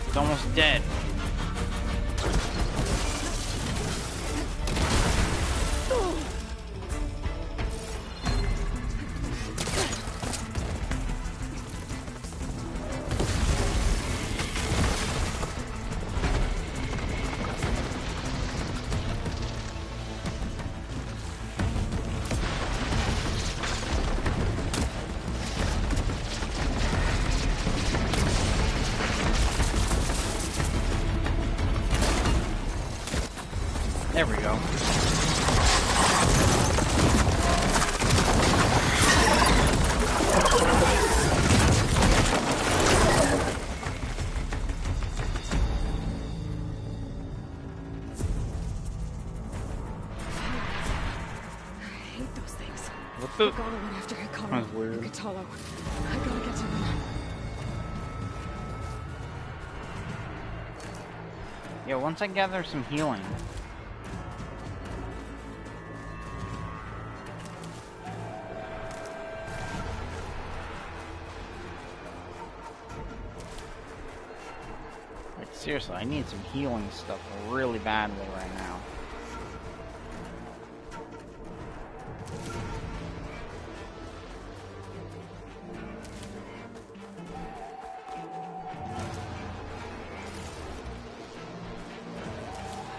It's almost dead. There we go. I hate those things. What the? Regala went after Hikaru That's weird. and Katalo. I gotta get to them. Yeah, once I gather some healing. Like, seriously, I need some healing stuff really badly right now.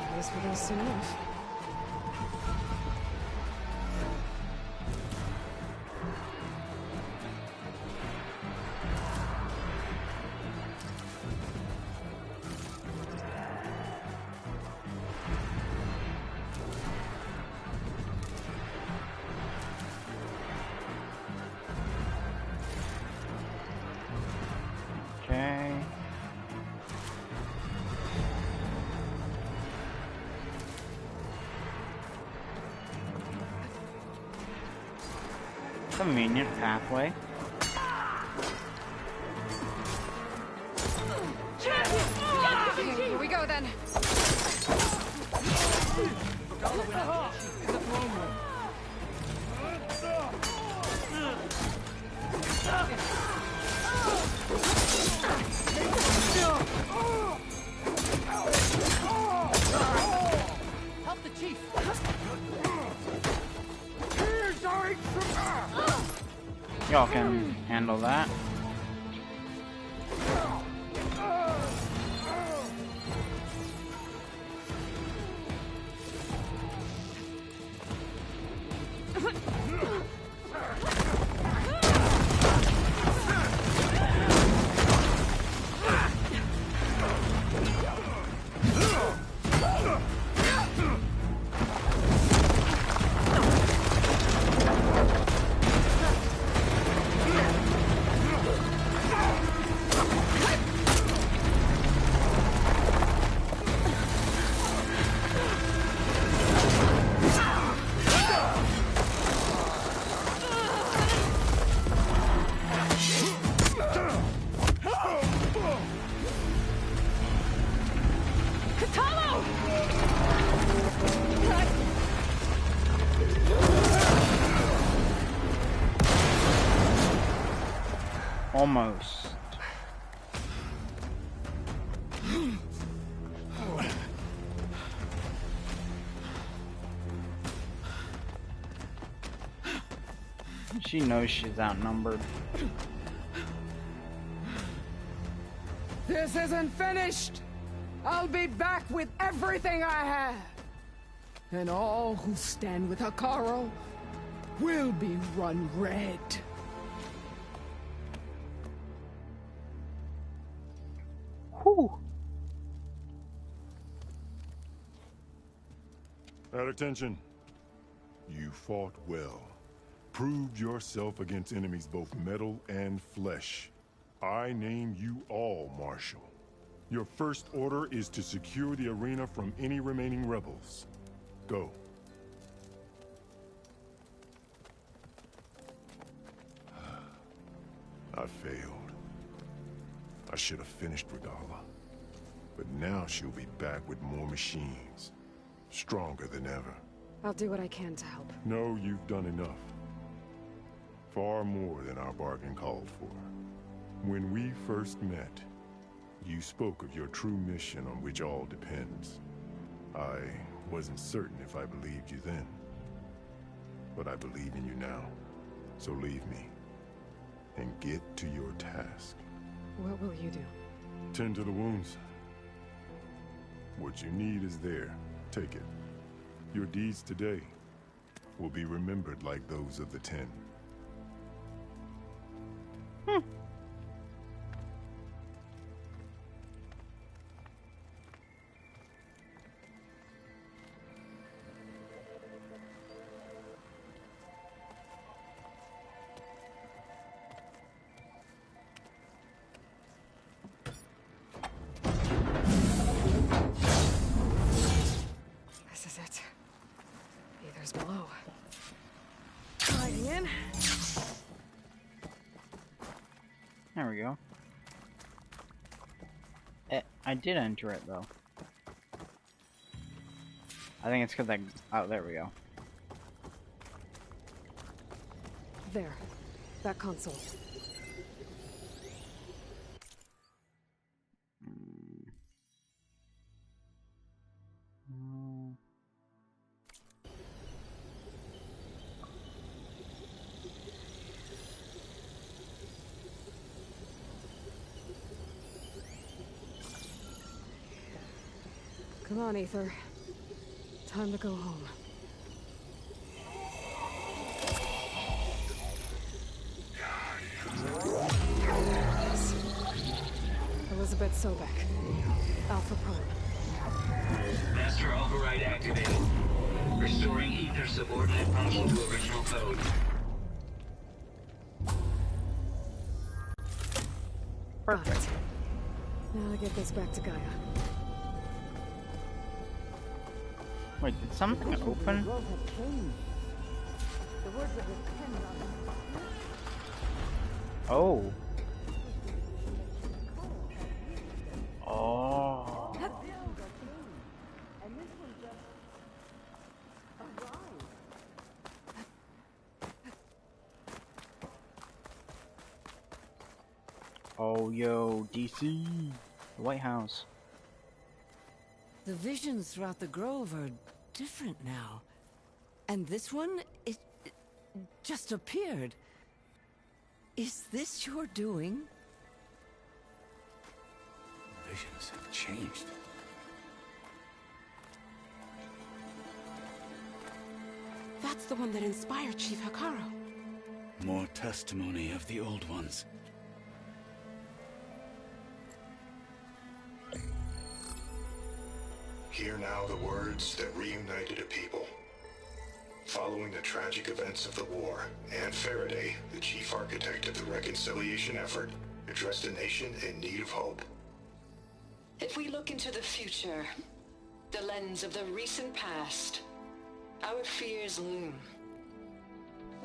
I guess we're gonna soon enough. Okay. Convenient pathway. Okay, here we go then. Help the chief! Y'all can handle that. Almost. She knows she's outnumbered. This isn't finished! I'll be back with everything I have! And all who stand with Hikaru will be run red. Whew. At attention. You fought well. Proved yourself against enemies both metal and flesh. I name you all Marshal. Your first order is to secure the arena from any remaining rebels. Go. I failed. I should have finished Regala. But now she'll be back with more machines. Stronger than ever. I'll do what I can to help. No, you've done enough. Far more than our bargain called for. When we first met, You spoke of your true mission on which all depends. I wasn't certain if I believed you then, but I believe in you now. So leave me, and get to your task. What will you do? Tend to the wounds. What you need is there. Take it. Your deeds today will be remembered like those of the 10. This is it. Either's below. Sliding in. There we go. I did enter it though. I think it's because oh, there we go. There. That console. Come on, Aether. Time to go home. Elizabeth Sobek. Alpha Prime. Master override activated. Restoring Ether subordinate function to original code. Perfect. Now to get this back to Gaia. Wait, did something open? Oh. Oh. Oh, yo, DC. The White House. The visions throughout the grove are different now. And this one, it just appeared. Is this your doing? Visions have changed. That's the one that inspired Chief Hikaru. More testimony of the old ones. Hear now the words that reunited a people. Following the tragic events of the war, Anne Faraday, the chief architect of the reconciliation effort, addressed a nation in need of hope. If we look into the future, the lens of the recent past, our fears loom.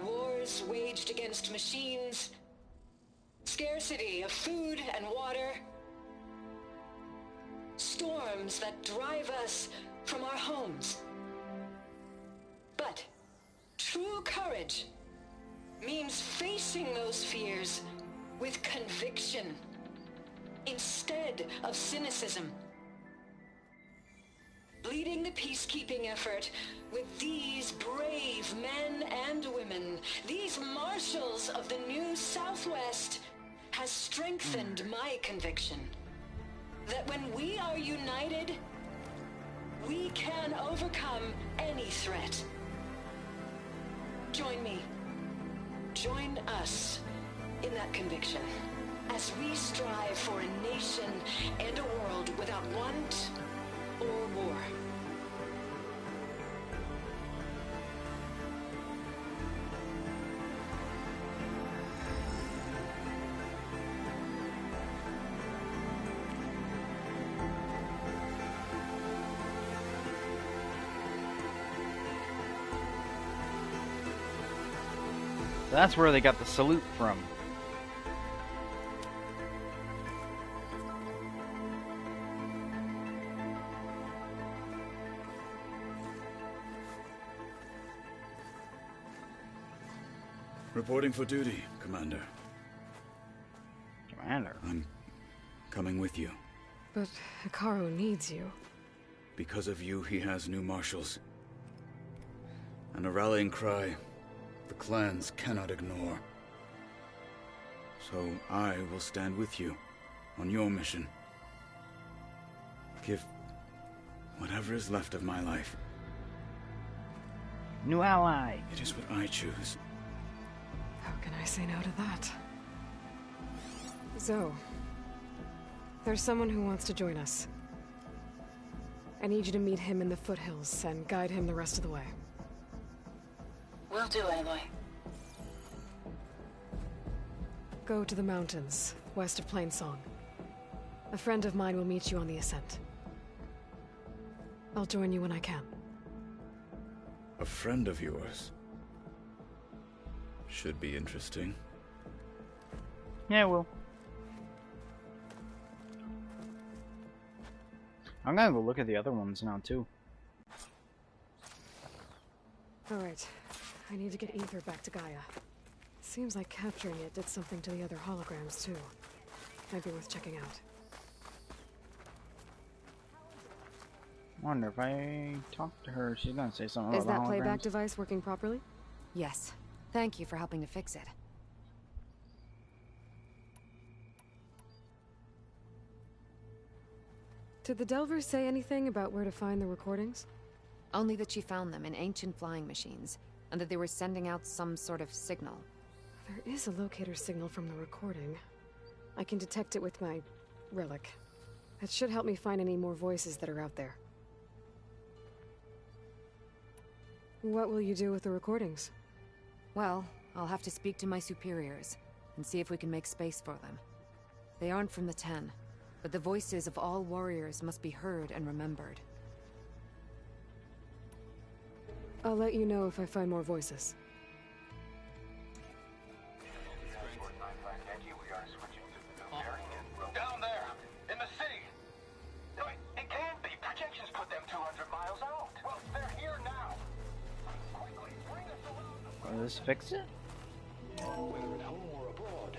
Wars waged against machines, scarcity of food and water, storms that drive us from our homes. But true courage means facing those fears with conviction instead of cynicism. Leading the peacekeeping effort with these brave men and women, these marshals of the new Southwest, has strengthened my conviction that when we are united, we can overcome any threat. Join me. Join us in that conviction as we strive for a nation and a world without want or war. That's where they got the salute from. Reporting for duty, Commander. Commander? I'm coming with you. But Hikaru needs you. Because of you, he has new marshals. And a rallying cry the clans cannot ignore. So I will stand with you on your mission. Give whatever is left of my life. New ally. It is what I choose. How can I say no to that? Zoe, there's someone who wants to join us. I need you to meet him in the foothills and guide him the rest of the way. Will do, Aloy. Go to the mountains, west of Plainsong. A friend of mine will meet you on the ascent. I'll join you when I can. A friend of yours? Should be interesting. Yeah, it will. I'm gonna go look at the other ones now, too. Alright. I need to get Ether back to Gaia. Seems like capturing it did something to the other holograms, too. Might be worth checking out. Wonder if I talk to her, she's gonna say something Is about that the playback holograms. device working properly? Yes. Thank you for helping to fix it. Did the Delvers say anything about where to find the recordings? Only that she found them in ancient flying machines, and that they were sending out some sort of signal. There is a locator signal from the recording. I can detect it with my relic. That should help me find any more voices that are out there. What will you do with the recordings? Well, I'll have to speak to my superiors, and see if we can make space for them. They aren't from the Ten, but the voices of all warriors must be heard and remembered. I'll let you know if I find more voices. Down there, in the city. No, it can't be. Projections put them 200 miles out. Well, they're here now. Quickly, bring us around. Will this fix it? Whether at home or abroad,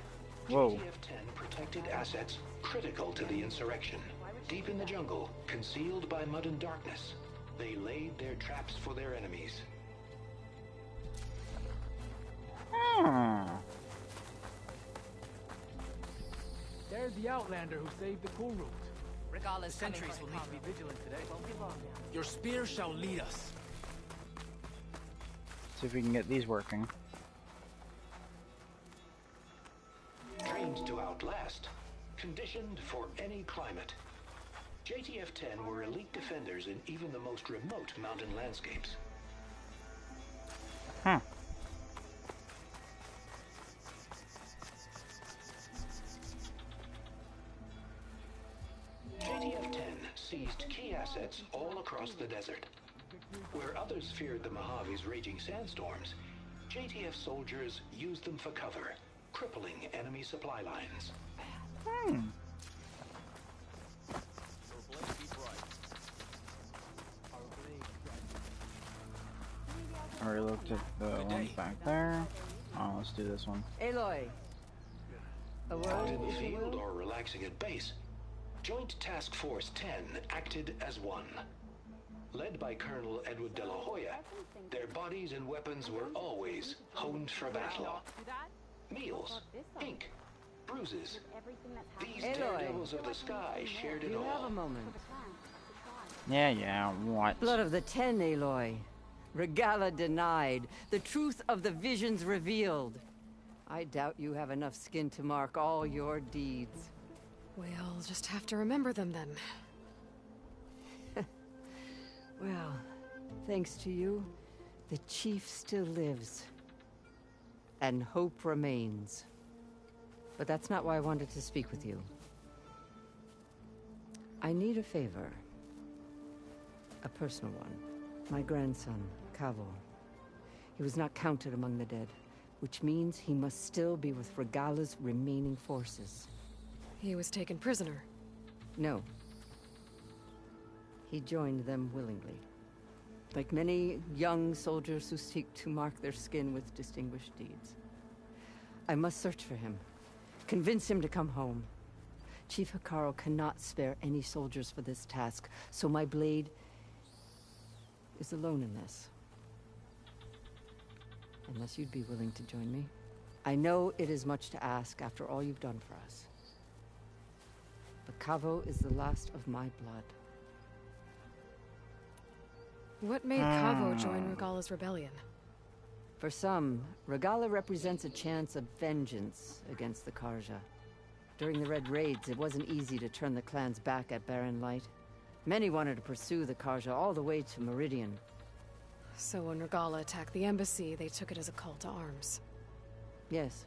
Whoa. JTF-10 protected assets critical to the insurrection. Deep in the jungle, concealed by mud and darkness, they laid their traps for their enemies. There's the Outlander who saved the cool route. Regala's Sentries will need to be vigilant today. Your spear shall lead us. See if we can get these working. Trained to outlast, conditioned for any climate. JTF-10 were elite defenders in even the most remote mountain landscapes. Huh. JTF-10 seized key assets all across the desert. Where others feared the Mojave's raging sandstorms, JTF soldiers used them for cover, crippling enemy supply lines. Already looked at the ones back there. Oh, let's do this one. Aloy. Out in the field or relaxing at base, Joint Task Force 10 acted as one. Led by Colonel Edward de la Hoya, their bodies and weapons were always honed for battle. Meals, ink, bruises. These daredevils of the sky shared it all. You have a moment. Yeah, what? Blood of the Ten, Aloy. Regala denied. The truth of the visions revealed. I doubt you have enough skin to mark all your deeds. We'll just have to remember them then. Well, thanks to you, the Chief still lives. And hope remains. But that's not why I wanted to speak with you. I need a favor. A personal one. My grandson, Cavo. He was not counted among the dead, which means he must still be with Regala's remaining forces. He was taken prisoner. No. He joined them willingly. Like many young soldiers who seek to mark their skin with distinguished deeds. I must search for him. Convince him to come home. Chief Hikaru cannot spare any soldiers for this task, so my blade is alone in this. Unless you'd be willing to join me. I know it is much to ask after all you've done for us. But Kavo is the last of my blood. What made Kavo join Regala's rebellion? For some, Regala represents a chance of vengeance against the Karja. During the Red Raids, it wasn't easy to turn the clan's back at Barren Light. Many wanted to pursue the Karja all the way to Meridian. So when Regala attacked the embassy, they took it as a call to arms. Yes.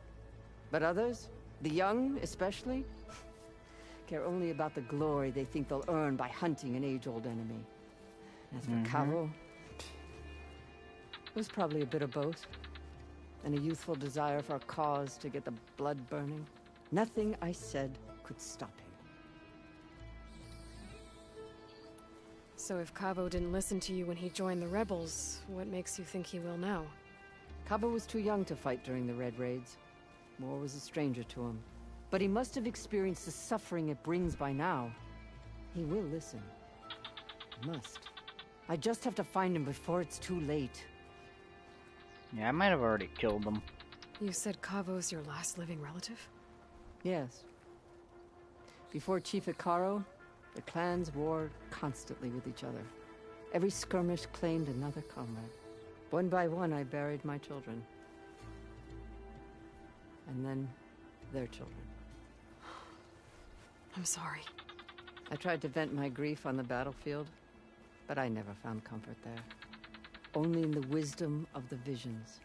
But others, the young especially, care only about the glory they think they'll earn by hunting an age-old enemy. As for Kavo, it was probably a bit of both. And a youthful desire for a cause to get the blood burning. Nothing I said could stop him. So if Kavo didn't listen to you when he joined the rebels, what makes you think he will now? Kavo was too young to fight during the Red Raids. War was a stranger to him. But he must have experienced the suffering it brings by now. He will listen. He must. I just have to find him before it's too late. Yeah, I might have already killed him. You said Kavo's your last living relative? Yes. Before Chief Hikaru, the clans warred constantly with each other. Every skirmish claimed another comrade. One by one, I buried my children. And then, their children. I'm sorry. I tried to vent my grief on the battlefield, but I never found comfort there. Only in the wisdom of the visions.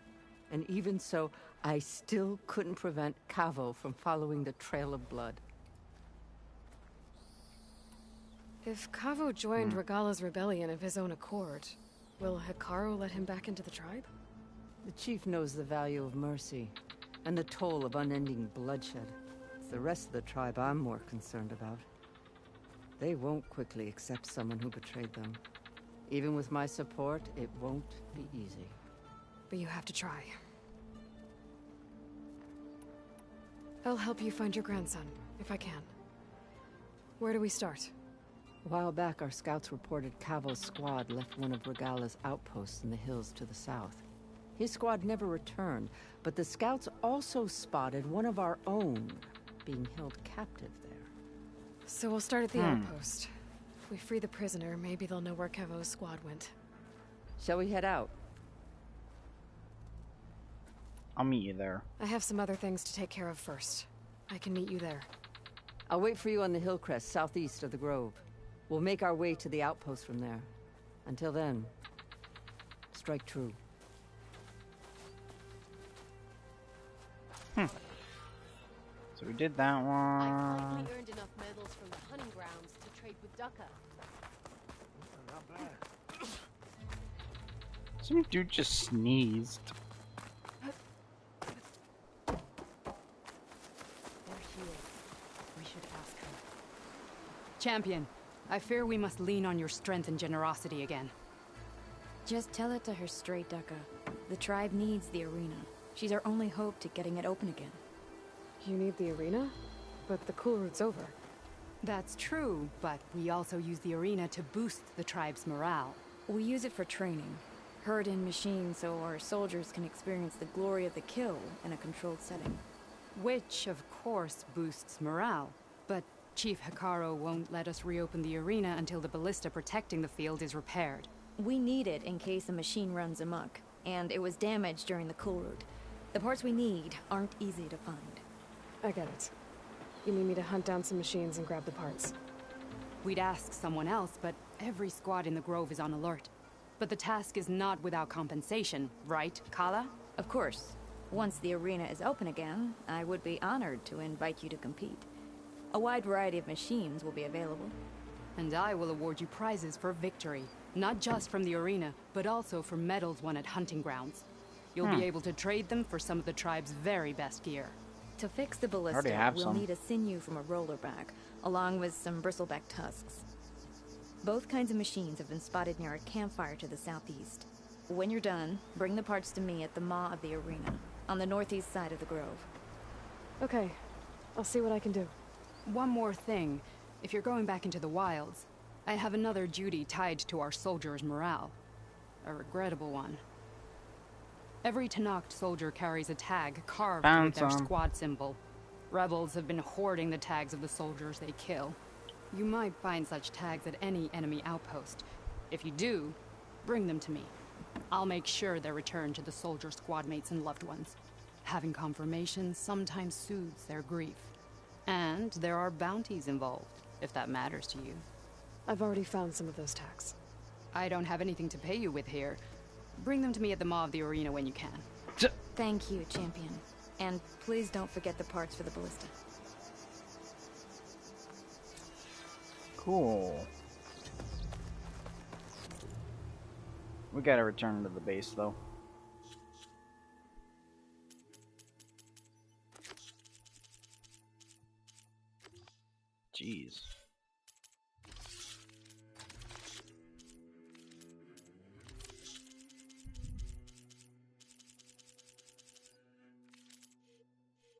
And even so, I still couldn't prevent Kavo from following the trail of blood. If Kavo joined Regala's rebellion of his own accord, will Hikaru let him back into the tribe? The chief knows the value of mercy, and the toll of unending bloodshed. It's the rest of the tribe I'm more concerned about. They won't quickly accept someone who betrayed them. Even with my support, it won't be easy. But you have to try. I'll help you find your grandson, if I can. Where do we start? A while back, our scouts reported Kavo's squad left one of Regala's outposts in the hills to the south. His squad never returned, but the scouts also spotted one of our own being held captive there. So we'll start at the outpost. If we free the prisoner, maybe they'll know where Kavo's squad went. Shall we head out? I'll meet you there. I have some other things to take care of first. I can meet you there. I'll wait for you on the hill crest southeast of the grove. We'll make our way to the outpost from there. Until then, strike true. So we did that I one. finally earned enough medals from the hunting grounds to trade with Ducka. Not bad. Some dude just sneezed. There she is. We should ask her. Champion, I fear we must lean on your strength and generosity again. Just tell it to her straight, Ducka. The tribe needs the arena. She's our only hope to getting it open again. You need the arena? But the cool route's over. That's true, but we also use the arena to boost the tribe's morale. We use it for training. Herd in machines so our soldiers can experience the glory of the kill in a controlled setting. Which, of course, boosts morale. But Chief Hikaru won't let us reopen the arena until the ballista protecting the field is repaired. We need it in case a machine runs amok, and it was damaged during the cool route. The parts we need aren't easy to find. I get it. You need me to hunt down some machines and grab the parts. We'd ask someone else, but every squad in the Grove is on alert. But the task is not without compensation, right, Kala? Of course. Once the arena is open again, I would be honored to invite you to compete. A wide variety of machines will be available. And I will award you prizes for victory. Not just from the arena, but also for medals won at hunting grounds. You'll be able to trade them for some of the tribe's very best gear. To fix the ballista, we'll need a sinew from a rollerback, along with some bristleback tusks. Both kinds of machines have been spotted near a campfire to the southeast. When you're done, bring the parts to me at the maw of the arena, on the northeast side of the grove. Okay. I'll see what I can do. one more thing. If you're going back into the wilds, I have another duty tied to our soldiers' morale. A regrettable one. Every Tenakth soldier carries a tag carved with their squad symbol. Rebels have been hoarding the tags of the soldiers they kill. You might find such tags at any enemy outpost. If you do, bring them to me. I'll make sure they're returned to the soldier squad mates and loved ones. Having confirmation sometimes soothes their grief. And there are bounties involved, if that matters to you. I've already found some of those tags. I don't have anything to pay you with here. Bring them to me at the Maw of the Arena when you can. Thank you, champion. And please don't forget the parts for the Ballista. Cool. We gotta return to the base, though. Jeez.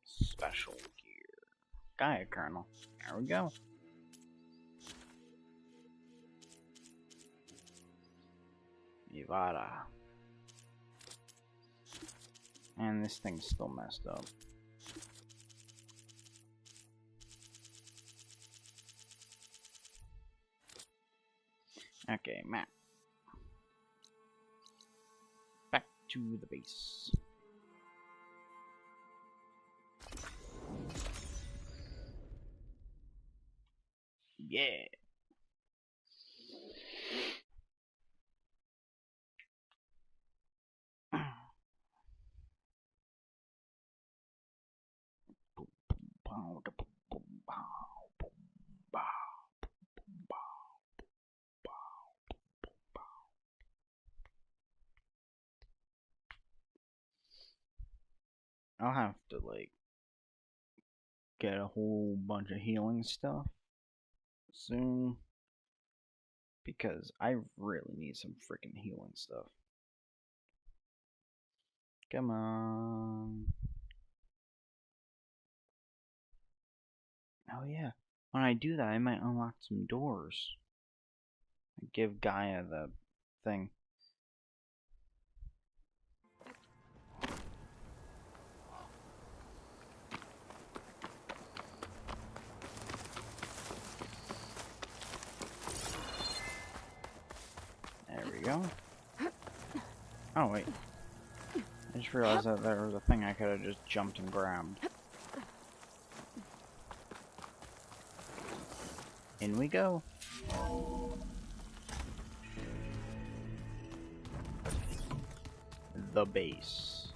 Special gear. Gaia kernel. There we go. Ivara. And this thing's still messed up. Okay, map. Back to the base. Yeah. I'll have to, like, get a whole bunch of healing stuff soon, because I really need some freaking healing stuff. Come on. Oh yeah, when I do that, I might unlock some doors. Give Gaia the thing. There we go. Oh wait. I just realized that there was a thing I could have just jumped and grabbed. In we go. The base.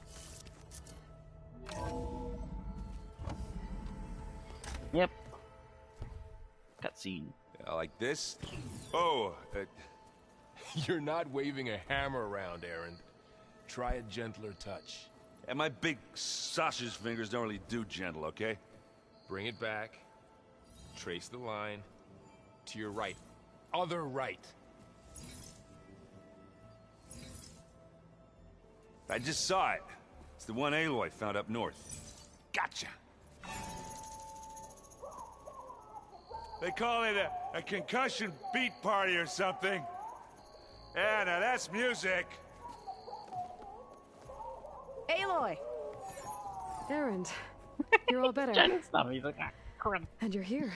Yep. Cutscene. Like this? Oh, you're not waving a hammer around, Aaron. Try a gentler touch. And my big sausage fingers don't really do gentle, okay? Bring it back. Trace the line. To your right. Other right. I just saw it. It's the one Aloy found up north. Gotcha! They call it a concussion beat party or something. Yeah, now that's music. Aloy! Aaron, you're all better. And you're here.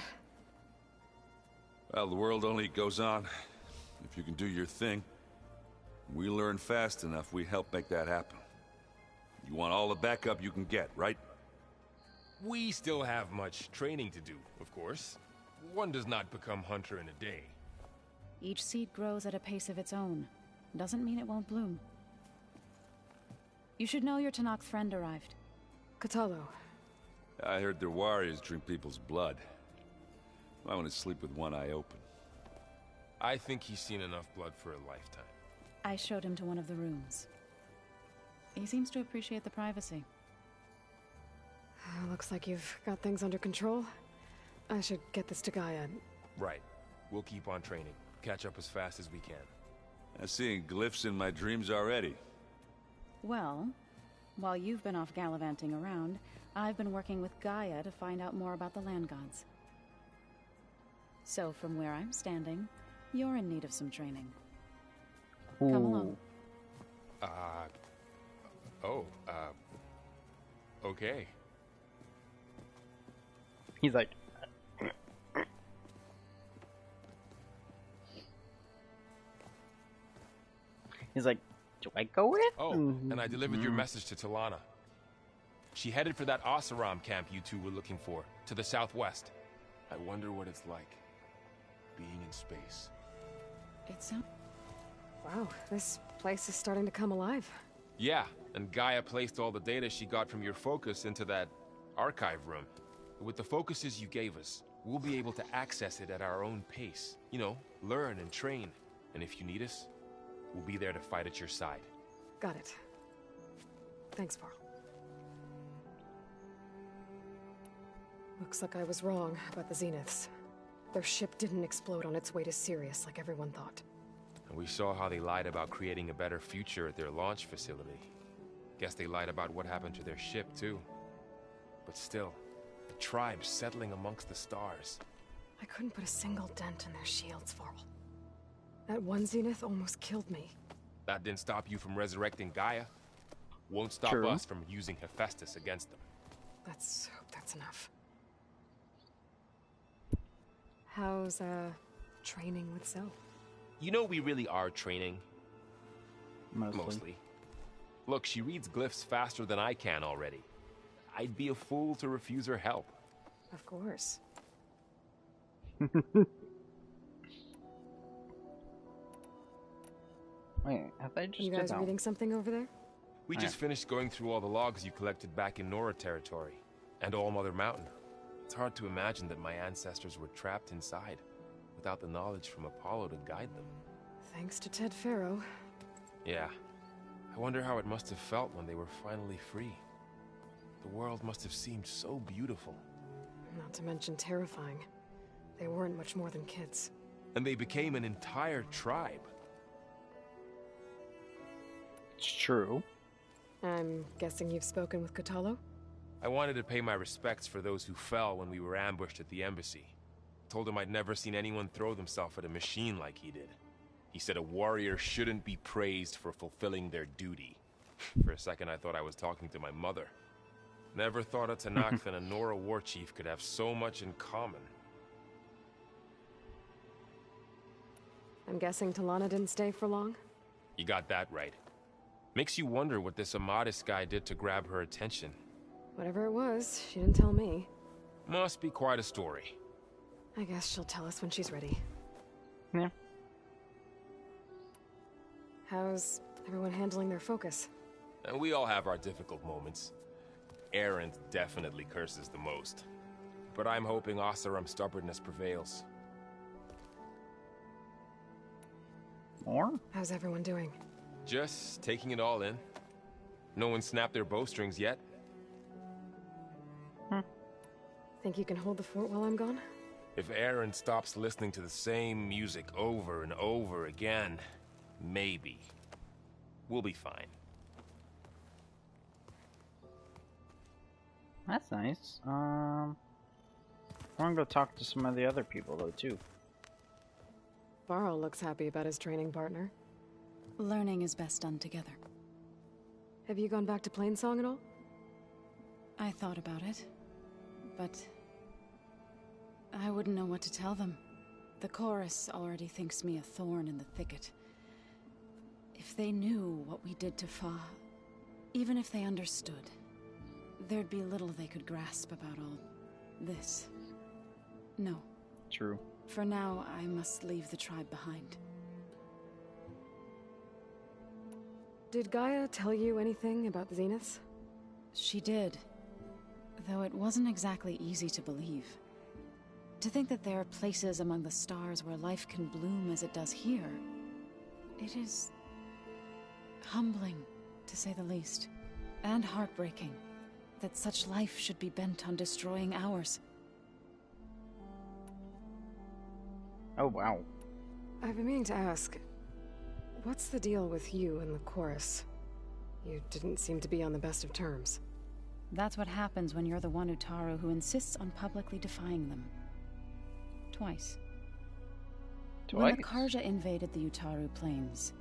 Well, the world only goes on if you can do your thing. We learn fast enough, we help make that happen. You want all the backup you can get, right? We still have much training to do, of course. One does not become hunter in a day. Each seed grows at a pace of its own. Doesn't mean it won't bloom. You should know your Tenakth friend arrived. Kotallo. I heard their warriors drink people's blood. I want to sleep with one eye open. I think he's seen enough blood for a lifetime. I showed him to one of the rooms. He seems to appreciate the privacy. Looks like you've got things under control. I should get this to Gaia. Right. We'll keep on training. Catch up as fast as we can. I'm seeing glyphs in my dreams already. Well, while you've been off gallivanting around, I've been working with Gaia to find out more about the land gods. So from where I'm standing, you're in need of some training. Come along. Okay. He's like... He's like, do I go with? Oh, and I delivered your message to Talana. She headed for that Oseram camp you two were looking for, to the southwest. I wonder what it's like, being in space. It's Wow, this place is starting to come alive. Yeah, and Gaia placed all the data she got from your focus into that archive room. With the focuses you gave us, we'll be able to access it at our own pace. You know, learn and train. And if you need us, we'll be there to fight at your side. Got it. Thanks, Varl. Looks like I was wrong about the Zeniths. Their ship didn't explode on its way to Sirius like everyone thought. And we saw how they lied about creating a better future at their launch facility. Guess they lied about what happened to their ship, too. But still, the tribe settling amongst the stars. I couldn't put a single dent in their shields, Varl. That one Zenith almost killed me. That didn't stop you from resurrecting Gaia. Won't stop us from using Hephaestus against them. Let's hope that's enough. How's, training with Zell? You know we really are training. Mostly. Look, she reads glyphs faster than I can already. I'd be a fool to refuse her help. Of course. Wait, have they just You guys reading something over there? We just finished going through all the logs you collected back in Nora territory, and All Mother Mountain. It's hard to imagine that my ancestors were trapped inside, without the knowledge from Apollo to guide them. Thanks to Ted Faro. Yeah. I wonder how it must have felt when they were finally free. The world must have seemed so beautiful. Not to mention terrifying. They weren't much more than kids. And they became an entire tribe. It's true. I'm guessing you've spoken with Kotallo? I wanted to pay my respects for those who fell when we were ambushed at the embassy. Told him I'd never seen anyone throw themselves at a machine like he did. He said a warrior shouldn't be praised for fulfilling their duty. For a second I thought I was talking to my mother. Never thought a Tanakh and a Nora war chief could have so much in common. I'm guessing Talana didn't stay for long? You got that right. Makes you wonder what this Amadis guy did to grab her attention. Whatever it was, she didn't tell me. Must be quite a story. I guess she'll tell us when she's ready. Yeah. How's everyone handling their focus? And we all have our difficult moments. Erend definitely curses the most. But I'm hoping Oseram's stubbornness prevails. More? How's everyone doing? Just taking it all in. No one snapped their bowstrings yet. Think you can hold the fort while I'm gone? If Erend stops listening to the same music over and over again, maybe. We'll be fine. That's nice. I want to go talk to some of the other people, though, too. Varl looks happy about his training partner. Learning is best done together. Have you gone back to Plainsong at all? I thought about it, but I wouldn't know what to tell them. The chorus already thinks me a thorn in the thicket. If they knew what we did to Fa, even if they understood, there'd be little they could grasp about all this. No. True. For now, I must leave the tribe behind. Did Gaia tell you anything about the Zeniths? She did. Though it wasn't exactly easy to believe. To think that there are places among the stars where life can bloom as it does here. It is humbling, to say the least. And heartbreaking that such life should be bent on destroying ours. Oh, wow. I've been meaning to ask, what's the deal with you and the chorus? You didn't seem to be on the best of terms. That's what happens when you're the one Utaru who insists on publicly defying them. Twice. When the Karja invaded the Utaru Plains,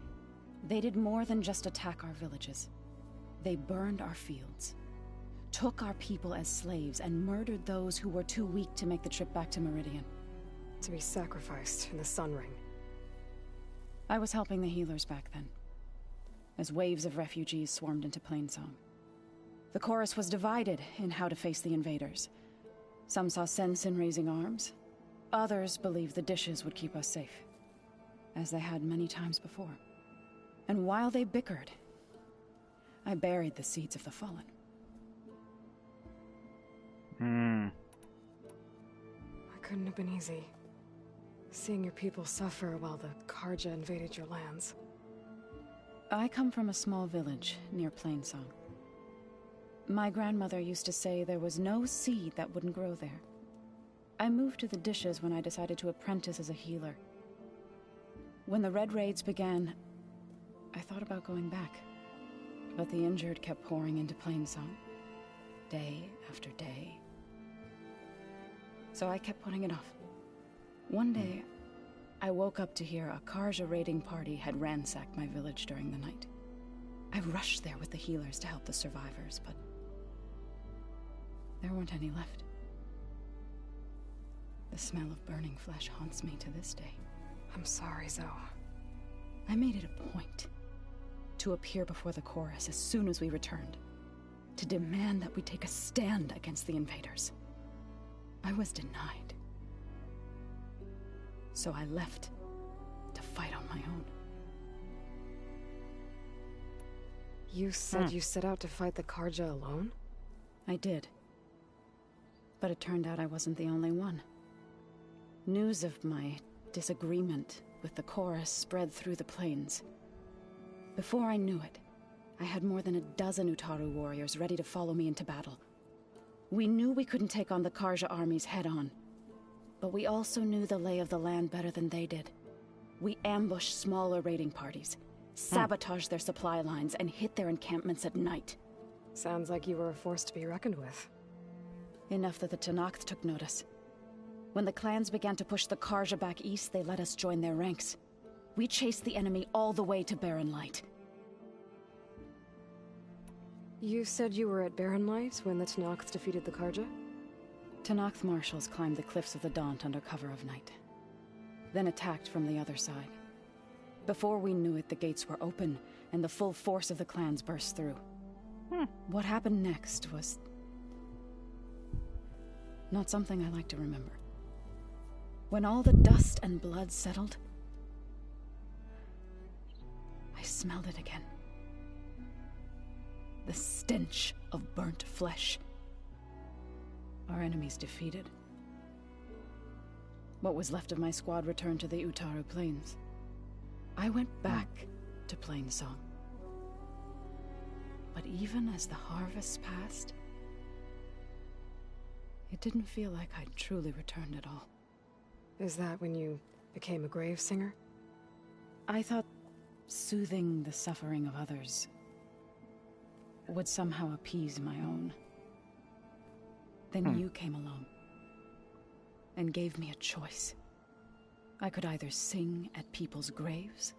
they did more than just attack our villages. They burned our fields, took our people as slaves, and murdered those who were too weak to make the trip back to Meridian. To be sacrificed in the Sun Ring. I was helping the healers back then, as waves of refugees swarmed into Plainsong. The chorus was divided in how to face the invaders. Some saw sense in raising arms. Others believed the dishes would keep us safe, as they had many times before. And while they bickered, I buried the seeds of the fallen. That couldn't have been easy. Seeing your people suffer while the Karja invaded your lands. I come from a small village near Plainsong. My grandmother used to say there was no seed that wouldn't grow there. I moved to the dishes when I decided to apprentice as a healer. When the Red Raids began, I thought about going back. But the injured kept pouring into Plainsong, day after day. So I kept putting it off. One day, I woke up to hear a Karja raiding party had ransacked my village during the night. I rushed there with the healers to help the survivors, but there weren't any left. The smell of burning flesh haunts me to this day. I'm sorry, Zoe. I made it a point to appear before the chorus as soon as we returned, to demand that we take a stand against the invaders. I was denied. So I left to fight on my own. You said you set out to fight the Karja alone? I did. But it turned out I wasn't the only one. News of my disagreement with the chorus spread through the plains. Before I knew it, I had more than a dozen Utaru warriors ready to follow me into battle. We knew we couldn't take on the Karja armies head-on, but we also knew the lay of the land better than they did. We ambushed smaller raiding parties, sabotaged their supply lines, and hit their encampments at night. Sounds like you were a force to be reckoned with. Enough that the Tenakth took notice. When the clans began to push the Karja back east, they let us join their ranks. We chased the enemy all the way to Barren Light. You said you were at Barren Light when the Tenakth defeated the Karja? Tenakth marshals climbed the cliffs of the Daunt under cover of night, then attacked from the other side. Before we knew it, the gates were open, and the full force of the clans burst through. What happened next was not something I like to remember. When all the dust and blood settled, I smelled it again. The stench of burnt flesh. Our enemies defeated. What was left of my squad returned to the Utaru Plains. I went back to Plainsong. But even as the harvests passed, it didn't feel like I'd truly returned at all. Is that when you became a grave singer? I thought soothing the suffering of others would somehow appease my own. Then you came along and gave me a choice. I could either sing at people's graves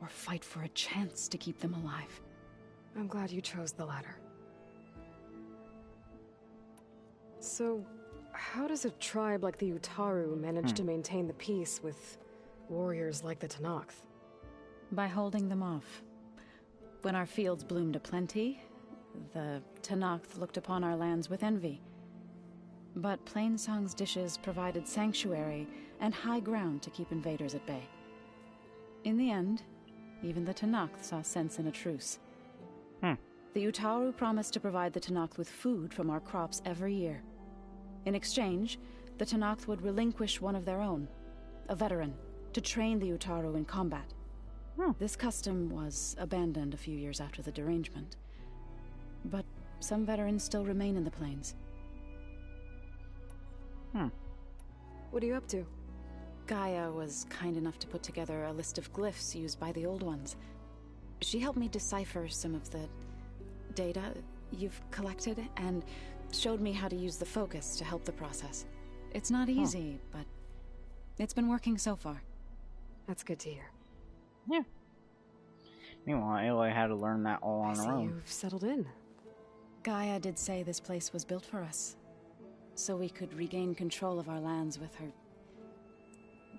or fight for a chance to keep them alive. I'm glad you chose the latter. So, how does a tribe like the Utaru manage to maintain the peace with warriors like the Tenakth? By holding them off. When our fields bloomed aplenty, the Tenakth looked upon our lands with envy. But Plainsong's dishes provided sanctuary and high ground to keep invaders at bay. In the end, even the Tenakth saw sense in a truce. The Utaru promised to provide the Tenakth with food from our crops every year. In exchange, the Tenakth would relinquish one of their own, a veteran, to train the Utaru in combat. This custom was abandoned a few years after the derangement, but some veterans still remain in the plains. What are you up to? Gaia was kind enough to put together a list of glyphs used by the old ones. She helped me decipher some of the data you've collected and showed me how to use the focus to help the process. It's not easy, but It's been working so far. That's good to hear. Yeah. Meanwhile, Aloy had to learn that all on her own. You've settled in. Gaia did say this place was built for us, so we could regain control of our lands with her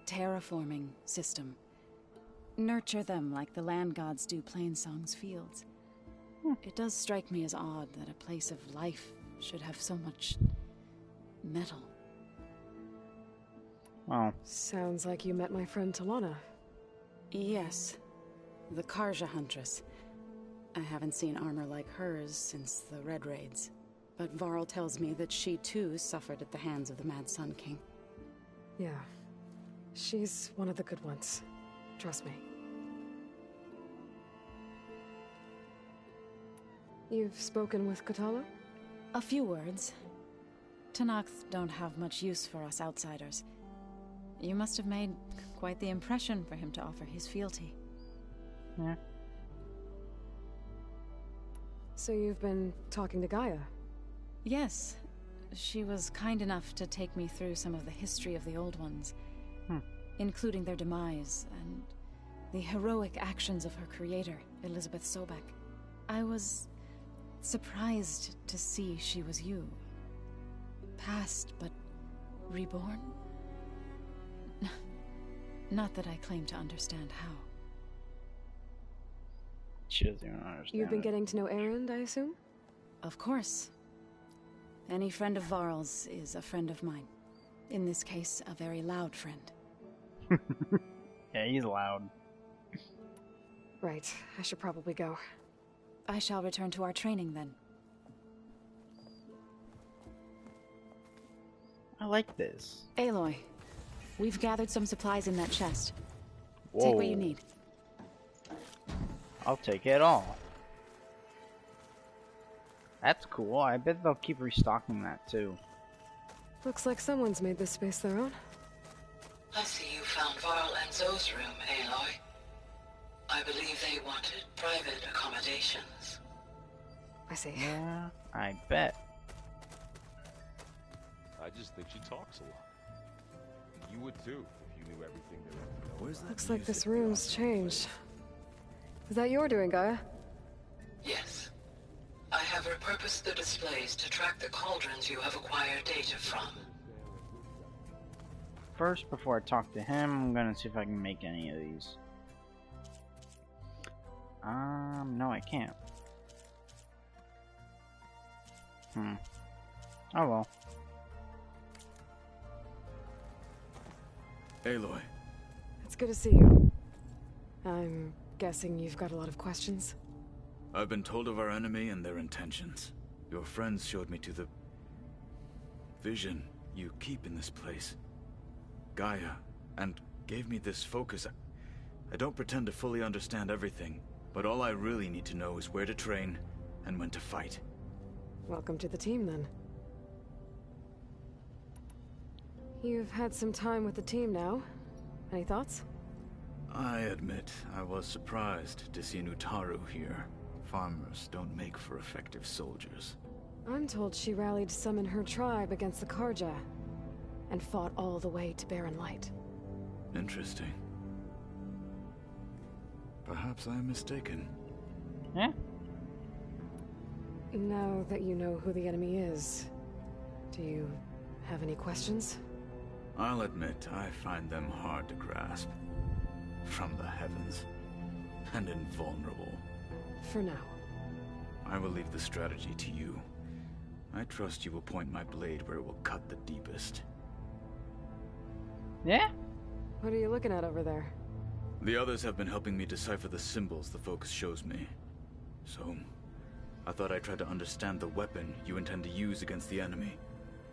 terraforming system. Nurture them like the land gods do Plainsong's fields. It does strike me as odd that a place of life should have so much metal. Wow. Sounds like you met my friend Talana. Yes. The Karja Huntress. I haven't seen armor like hers since the Red Raids. But Varl tells me that she too suffered at the hands of the Mad Sun King. Yeah. She's one of the good ones. Trust me. You've spoken with Kotallo? A few words. Tenakth don't have much use for us outsiders. You must have made quite the impression for him to offer his fealty. Yeah. So you've been talking to Gaia? Yes. She was kind enough to take me through some of the history of the Old Ones, including their demise and the heroic actions of her creator, Elizabeth Sobek. I was surprised to see she was you. Past, but reborn? Not that I claim to understand how. She doesn't even understand. You've been getting to know Erend, I assume? Of course. Any friend of Varl's is a friend of mine. In this case, a very loud friend. Yeah, he's loud. Right, I should probably go. I shall return to our training then. I like this. Aloy, we've gathered some supplies in that chest. Whoa. Take what you need. I'll take it all. That's cool. I bet they'll keep restocking that too. Looks like someone's made this space their own. I see you found Varl and Zoe's room, Aloy. I believe they wanted private accommodations. I see. Yeah, I bet. I just think she talks a lot. You would too, if you knew everything there was to know. Where's that Looks like this room's changed. Is that your doing, Gaia? Yes. I have repurposed the displays to track the cauldrons you have acquired data from. First, before I talk to him, I'm gonna see if I can make any of these. No, I can't. Oh well. Aloy. It's good to see you. I'm guessing you've got a lot of questions? I've been told of our enemy and their intentions. Your friends showed me to the vision you keep in this place. Gaia, and gave me this focus. I don't pretend to fully understand everything, but all I really need to know is where to train and when to fight. Welcome to the team, then. You've had some time with the team now. Any thoughts? I admit, I was surprised to see Nutaru here. Farmers don't make for effective soldiers. I'm told she rallied some in her tribe against the Karja, and fought all the way to Barren Light. Interesting. Perhaps I am mistaken. Yeah? Now that you know who the enemy is, do you have any questions? I'll admit, I find them hard to grasp. From the heavens. And invulnerable. For now. I will leave the strategy to you. I trust you will point my blade where it will cut the deepest. Yeah? What are you looking at over there? The others have been helping me decipher the symbols the focus shows me. So, I thought I'd try to understand the weapon you intend to use against the enemy.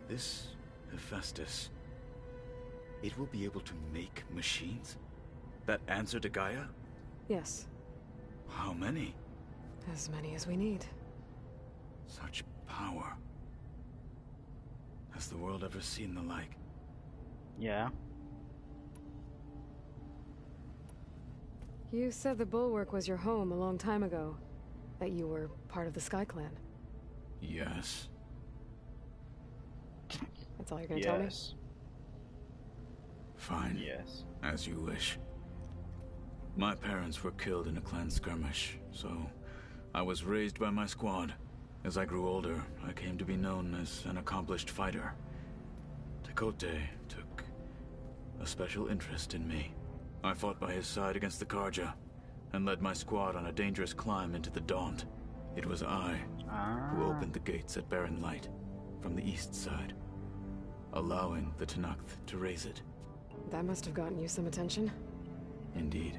This Hephaestus, it will be able to make machines? That answer to Gaia? Yes. How many? As many as we need. Such power. Has the world ever seen the like? Yeah. You said the Bulwark was your home a long time ago. That you were part of the Sky Clan. Yes. That's all you're gonna tell me? Fine. Yes. As you wish. My parents were killed in a clan skirmish, so I was raised by my squad. As I grew older, I came to be known as an accomplished fighter. Tekote took a special interest in me. I fought by his side against the Karja, and led my squad on a dangerous climb into the Daunt. It was I who opened the gates at Barren Light from the east side, allowing the Tenakth to raise it. That must have gotten you some attention. Indeed.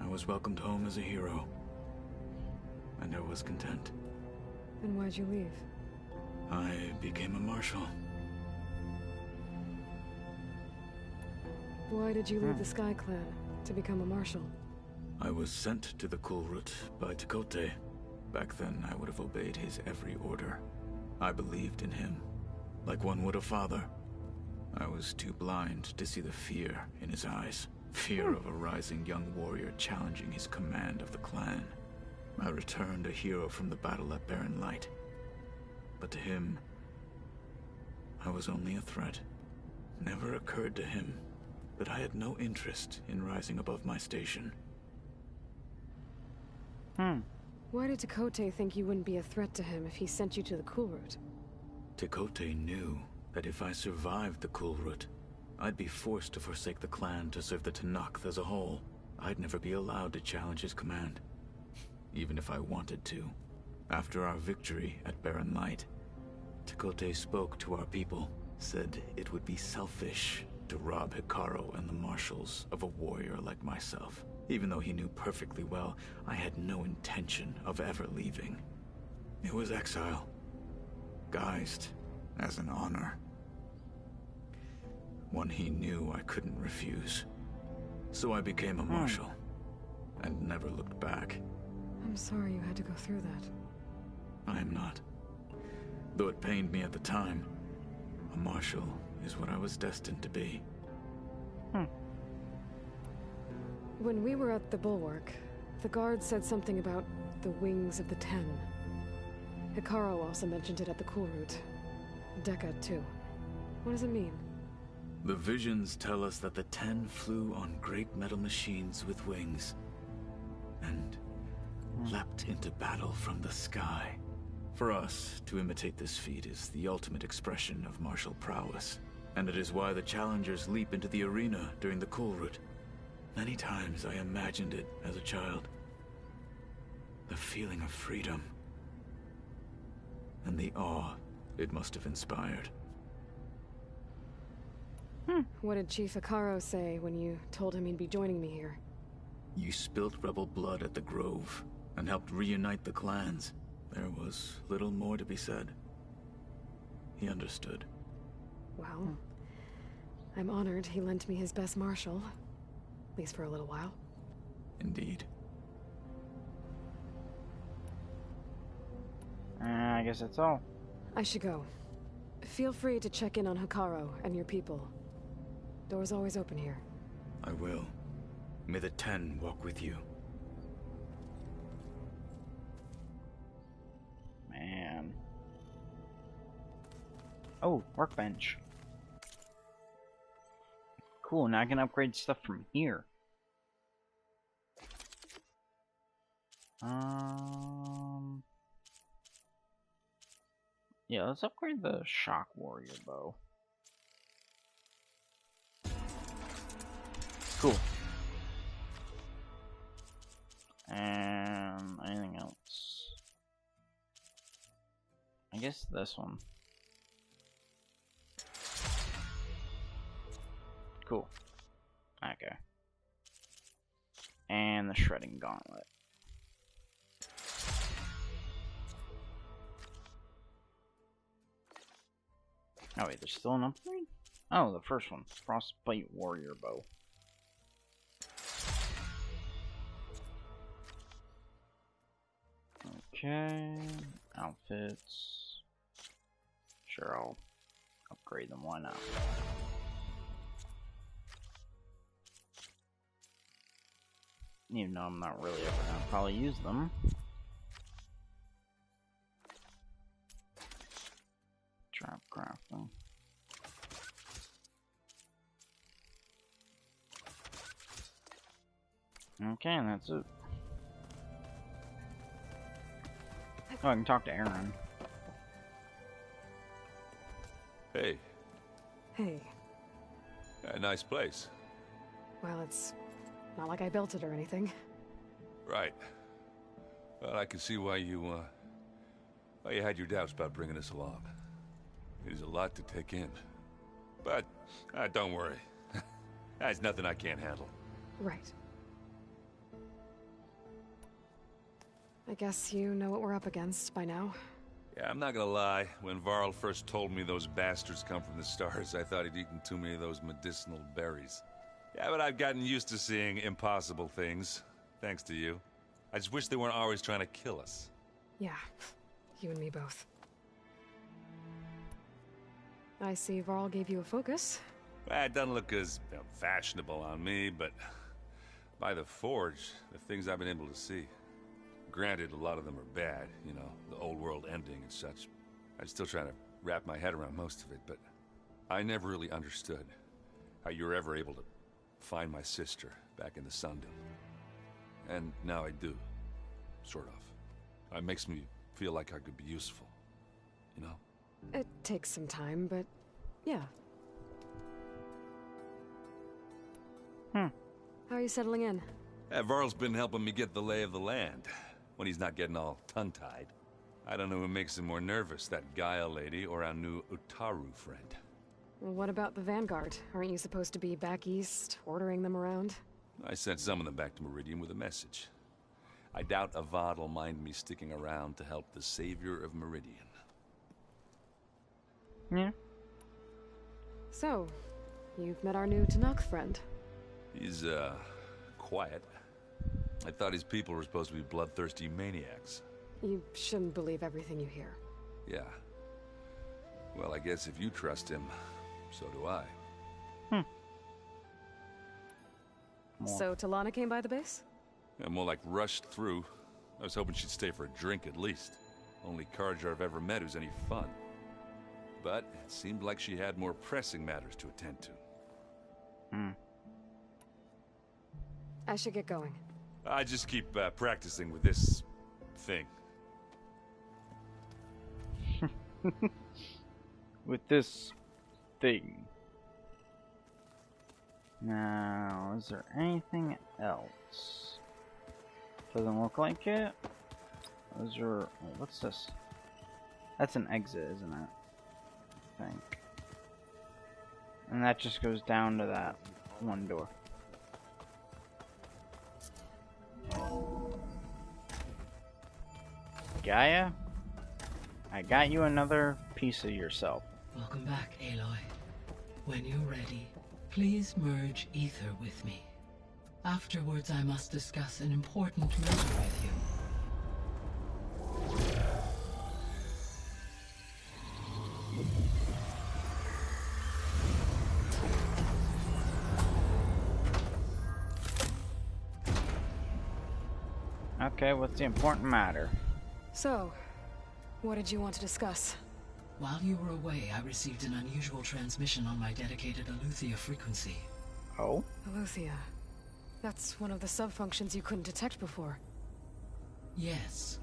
I was welcomed home as a hero, and I was content. Then why'd you leave? I became a marshal. Why did you leave the Sky Clan to become a marshal? I was sent to the Kulrut by Tekote. Back then, I would have obeyed his every order. I believed in him, like one would a father. I was too blind to see the fear in his eyes. Fear of a rising young warrior challenging his command of the clan. I returned a hero from the battle at Barren Light. But to him, I was only a threat. Never occurred to him that I had no interest in rising above my station. Why did Tekote think you wouldn't be a threat to him if he sent you to the Kulrut? Tekote knew that if I survived the Kulrut, I'd be forced to forsake the clan to serve the Tenakth as a whole. I'd never be allowed to challenge his command, even if I wanted to. After our victory at Barren Light, Tekote spoke to our people, said it would be selfish to rob Hikaru and the marshals of a warrior like myself. Even though he knew perfectly well I had no intention of ever leaving. It was exile, guised as an honor. One he knew I couldn't refuse. So I became a marshal, and never looked back. I'm sorry you had to go through that. I am not. Though it pained me at the time, a marshal is what I was destined to be. When we were at the Bulwark, the guard said something about the Wings of the Ten. Hikaru also mentioned it at the Kulrut. Dekka, too. What does it mean? The visions tell us that the Ten flew on great metal machines with wings, and leapt into battle from the sky. For us, to imitate this feat is the ultimate expression of martial prowess, and it is why the challengers leap into the arena during the Kulrut. Many times I imagined it as a child. The feeling of freedom, and the awe it must have inspired. What did Chief Hikaru say when you told him he'd be joining me here? You spilt rebel blood at the Grove, and helped reunite the clans. There was little more to be said. He understood. Well, I'm honored he lent me his best marshal. At least for a little while. Indeed. I guess that's all. I should go. Feel free to check in on Hikaru and your people. Door's always open here. I will. May the Ten walk with you. Man. Oh, workbench. Cool, now I can upgrade stuff from here. Yeah, let's upgrade the Shock Warrior Bow. Cool. And anything else? I guess this one. Cool. Okay. And the Shredding Gauntlet. Oh wait, there's still an upgrade? Oh, the first one. Frostbite Warrior Bow. Okay. Outfits. Sure, I'll upgrade them. Why not? Even though I'm not really ever gonna probably use them. Trap crafting. Okay, and that's it. Oh, I can talk to Aaron. Hey. Hey. A nice place. Well, it's not like I built it or anything. Right. Well, I can see why you had your doubts about bringing us along. It is a lot to take in. But, don't worry. That's nothing I can't handle. Right. I guess you know what we're up against by now. Yeah, I'm not gonna lie. When Varl first told me those bastards come from the stars, I thought he'd eaten too many of those medicinal berries. Yeah, but I've gotten used to seeing impossible things, thanks to you. I just wish they weren't always trying to kill us. Yeah, you and me both. I see Varl gave you a focus. Well, it doesn't look as fashionable on me, but by the Forge, the things I've been able to see. Granted, a lot of them are bad, you know, the old world ending and such. I'm still trying to wrap my head around most of it, but I never really understood how you were ever able to find my sister back in the Sundom. And now I do, sort of. It makes me feel like I could be useful, you know? It takes some time, but yeah. How are you settling in? Varl's been helping me get the lay of the land, when he's not getting all tongue-tied. I don't know who makes him more nervous, that Gaia lady or our new Utaru friend. Well, what about the Vanguard? Aren't you supposed to be back east, ordering them around? I sent some of them back to Meridian with a message. I doubt Avad will mind me sticking around to help the savior of Meridian. Yeah. So, you've met our new Tanakh friend. He's, quiet. I thought his people were supposed to be bloodthirsty maniacs. You shouldn't believe everything you hear. Yeah. Well, I guess if you trust him, so do I. So Talana came by the base? Yeah, more like rushed through. I was hoping she'd stay for a drink at least. Only Carja I've ever met who's any fun. But it seemed like she had more pressing matters to attend to. I should get going. I just keep practicing with this thing. With this thing. Now, is there anything else? Doesn't look like it. Is there... Wait, what's this? That's an exit, isn't it? I think. And that just goes down to that one door. Gaia? I got you another piece of yourself. Welcome back, Aloy. When you're ready, please merge ether with me. Afterwards, I must discuss an important matter with you. Okay, what's the important matter? So, what did you want to discuss? While you were away, I received an unusual transmission on my dedicated Aletheia frequency. Oh? Aletheia. That's one of the sub-functions you couldn't detect before. Yes.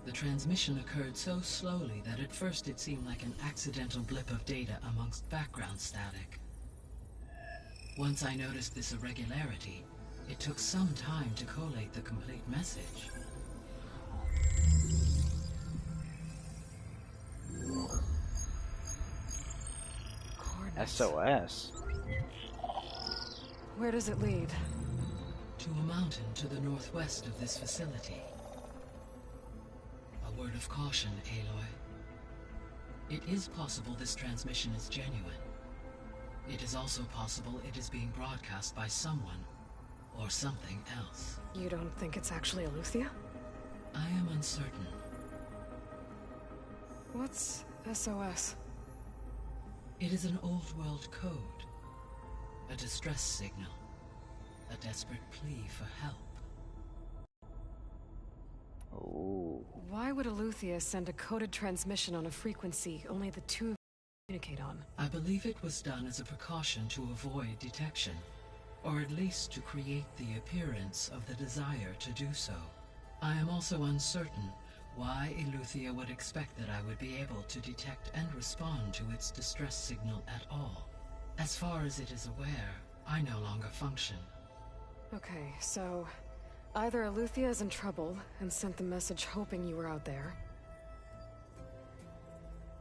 The transmission occurred so slowly that at first it seemed like an accidental blip of data amongst background static. Once I noticed this irregularity, it took some time to collate the complete message. SOS. Where does it lead? To a mountain to the northwest of this facility. A word of caution, Aloy. It is possible this transmission is genuine. It is also possible it is being broadcast by someone or something else. You don't think it's actually Aletheia? I am uncertain. What's SOS? It is an old-world code. A distress signal. A desperate plea for help. Oh. Why would Aletheia send a coded transmission on a frequency only the two communicate on? I believe it was done as a precaution to avoid detection. or at least to create the appearance of the desire to do so. I am also uncertain why Eleuthia would expect that I would be able to detect and respond to its distress signal at all. As far as it is aware, I no longer function. Okay, so either Eleuthia is in trouble and sent the message hoping you were out there,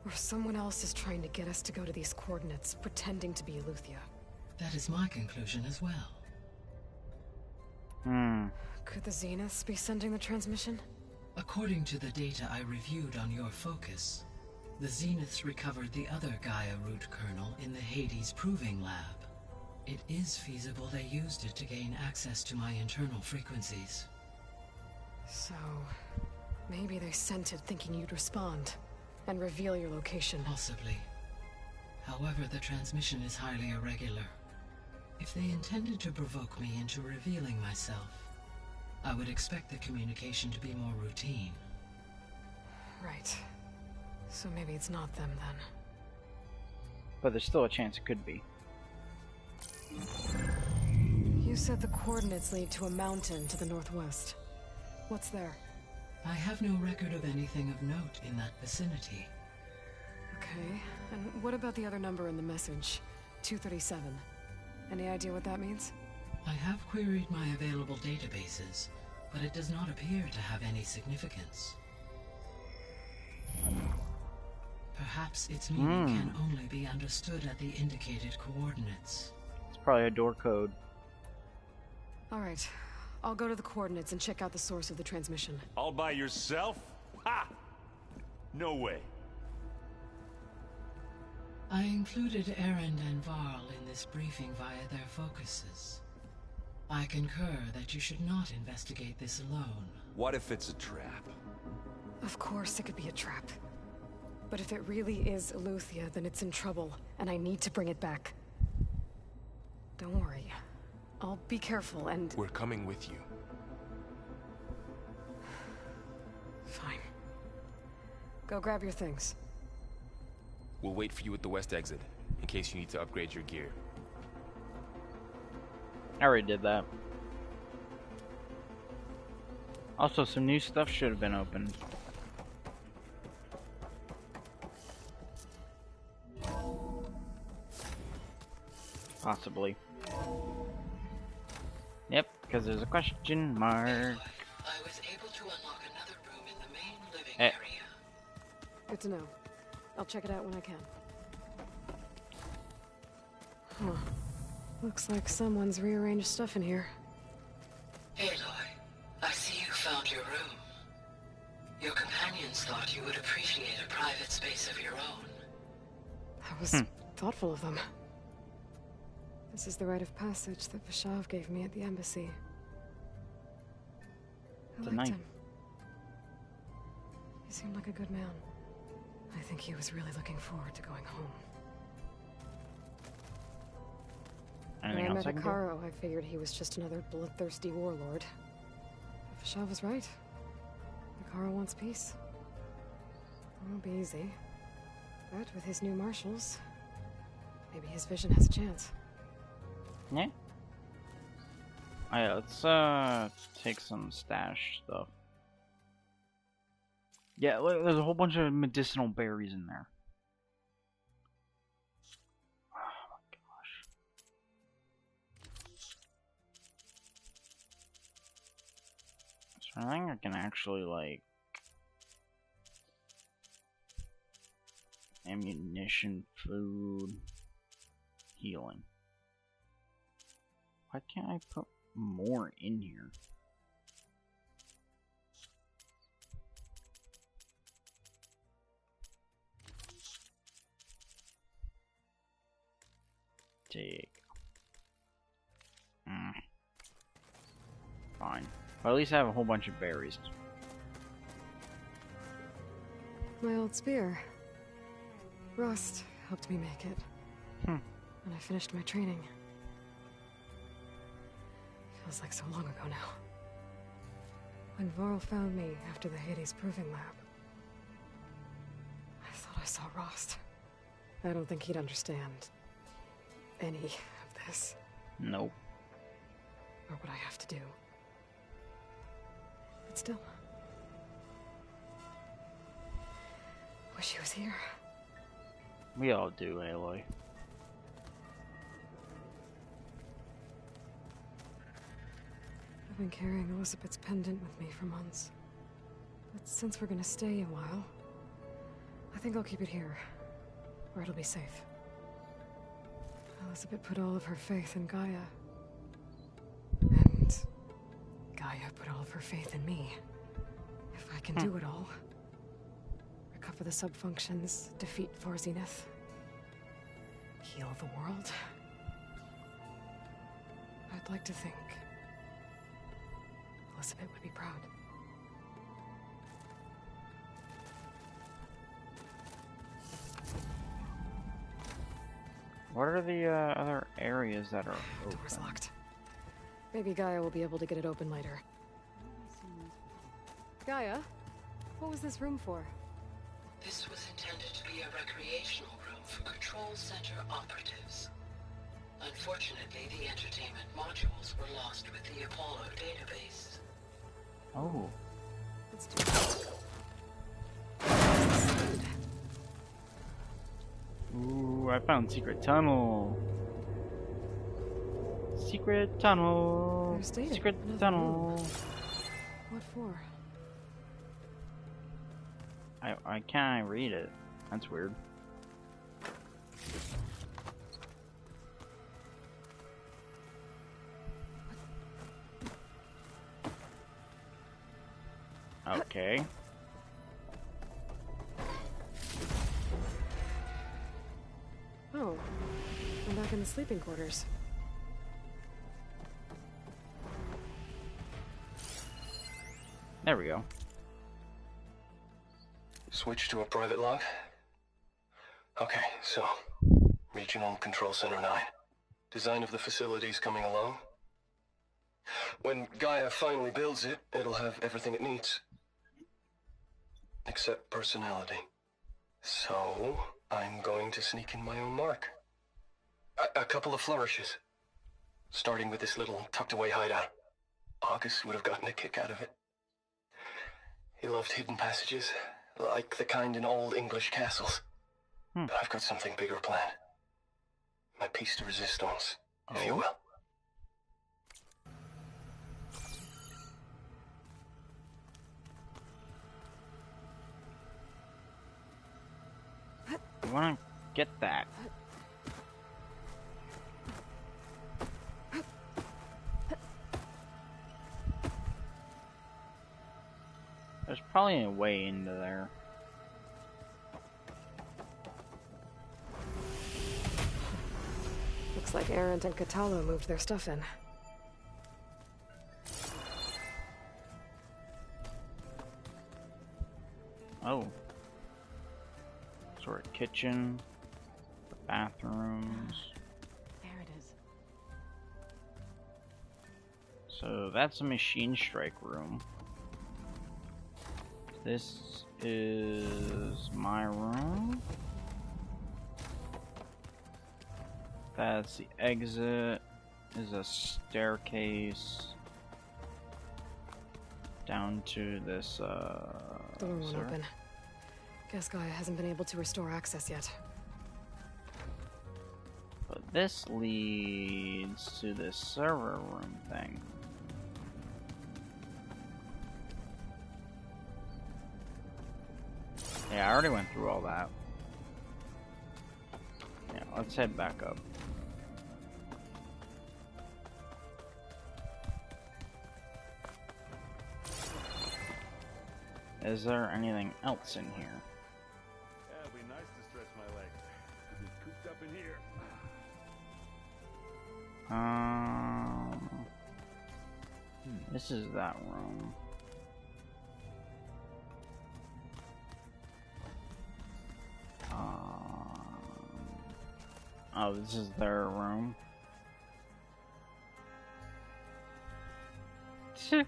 or someone else is trying to get us to go to these coordinates, pretending to be Eleuthia. That is my conclusion as well. Could the Zeniths be sending the transmission? According to the data I reviewed on your focus, the Zeniths recovered the other Gaia root kernel in the Hades Proving Lab. It is feasible they used it to gain access to my internal frequencies. So, maybe they sent it thinking you'd respond and reveal your location. Possibly. However, the transmission is highly irregular. If they intended to provoke me into revealing myself, I would expect the communication to be more routine. Right. So maybe it's not them then. But there's still a chance it could be. You said the coordinates lead to a mountain to the northwest. What's there? I have no record of anything of note in that vicinity. Okay, and what about the other number in the message? 237. Any idea what that means? I have queried my available databases, but it does not appear to have any significance. Perhaps its meaning can only be understood at the indicated coordinates. It's probably a door code. Alright, I'll go to the coordinates and check out the source of the transmission. All by yourself? Ha! No way. I included Erend and Varl in this briefing via their focuses. I concur that you should not investigate this alone. What if it's a trap? Of course it could be a trap. But if it really is Eleuthia, then it's in trouble, and I need to bring it back. Don't worry. I'll be careful and... We're coming with you. Fine. Go grab your things. We'll wait for you at the west exit, in case you need to upgrade your gear. I already did that. Also, some new stuff should have been opened. Possibly. Yep, because there's a question mark. I was able to unlock another room in the main living area. Good to know. I'll check it out when I can. Huh. Looks like someone's rearranged stuff in here. Aloy, I see you found your room. Your companions thought you would appreciate a private space of your own. That was thoughtful of them. This is the rite of passage that Vashav gave me at the embassy. I liked him. He seemed like a good man. I think he was really looking forward to going home. Anything when I else met I can do? Hekarro, I figured he was just another bloodthirsty warlord. But Vashav was right. Hekarro wants peace. It won't be easy. But with his new marshals, maybe his vision has a chance. Yeah. Alright, let's take some stash stuff. Yeah, look, there's a whole bunch of medicinal berries in there. Oh my gosh. So I think I can actually, like, ammunition, food, healing. Why can't I put more in here? Take. Fine. Well, at least I have a whole bunch of berries. My old spear. Rust helped me make it. When I finished my training. Feels like so long ago now. When Varl found me after the Hades Proving Lab, I thought I saw Rost. I don't think he'd understand any of this. Nope. or what I have to do. But still, wish he was here. We all do, Aloy. I've been carrying Elizabeth's pendant with me for months. But since we're gonna stay a while, I think I'll keep it here, where it'll be safe. Elizabeth put all of her faith in Gaia. And Gaia put all of her faith in me. If I can do it all, recover the subfunctions, defeat Zenith, heal the world, I'd like to think Elizabeth would be proud. What are the other areas that are open? Door's locked. Maybe Gaia will be able to get it open later. Gaia, what was this room for? This was intended to be a recreational room for Control Center operatives. Unfortunately, the entertainment modules were lost with the Apollo database. Oh. Let's do it. Ooh, I found secret tunnel. Secret tunnel. Secret tunnel. What for? I can't read it. That's weird. Okay. Oh, I'm back in the sleeping quarters. There we go. Switch to a private log? Okay, so, Regional Control Center 9. Design of the facility's coming along. When Gaia finally builds it, it'll have everything it needs. Except personality. So, I'm going to sneak in my own mark. A couple of flourishes. Starting with this little tucked-away hideout. August would have gotten a kick out of it. He loved hidden passages, like the kind in old English castles. But I've got something bigger planned. My piece de resistance, if you will. I wanna get that. There's probably a way into there. Looks like Arendt and Catalo moved their stuff in. Oh. Sort of kitchen, bathrooms. There it is. So that's a machine strike room. This is my room. That's the exit. Is a staircase down to this Door won't open. Guess Gaia hasn't been able to restore access yet. But this leads to this server room thing. Yeah, I already went through all that. Yeah, let's head back up. Is there anything else in here? Yeah, it'd be nice to stretch my legs. I've been cooped up in here. This is that room. Oh, this is their room. The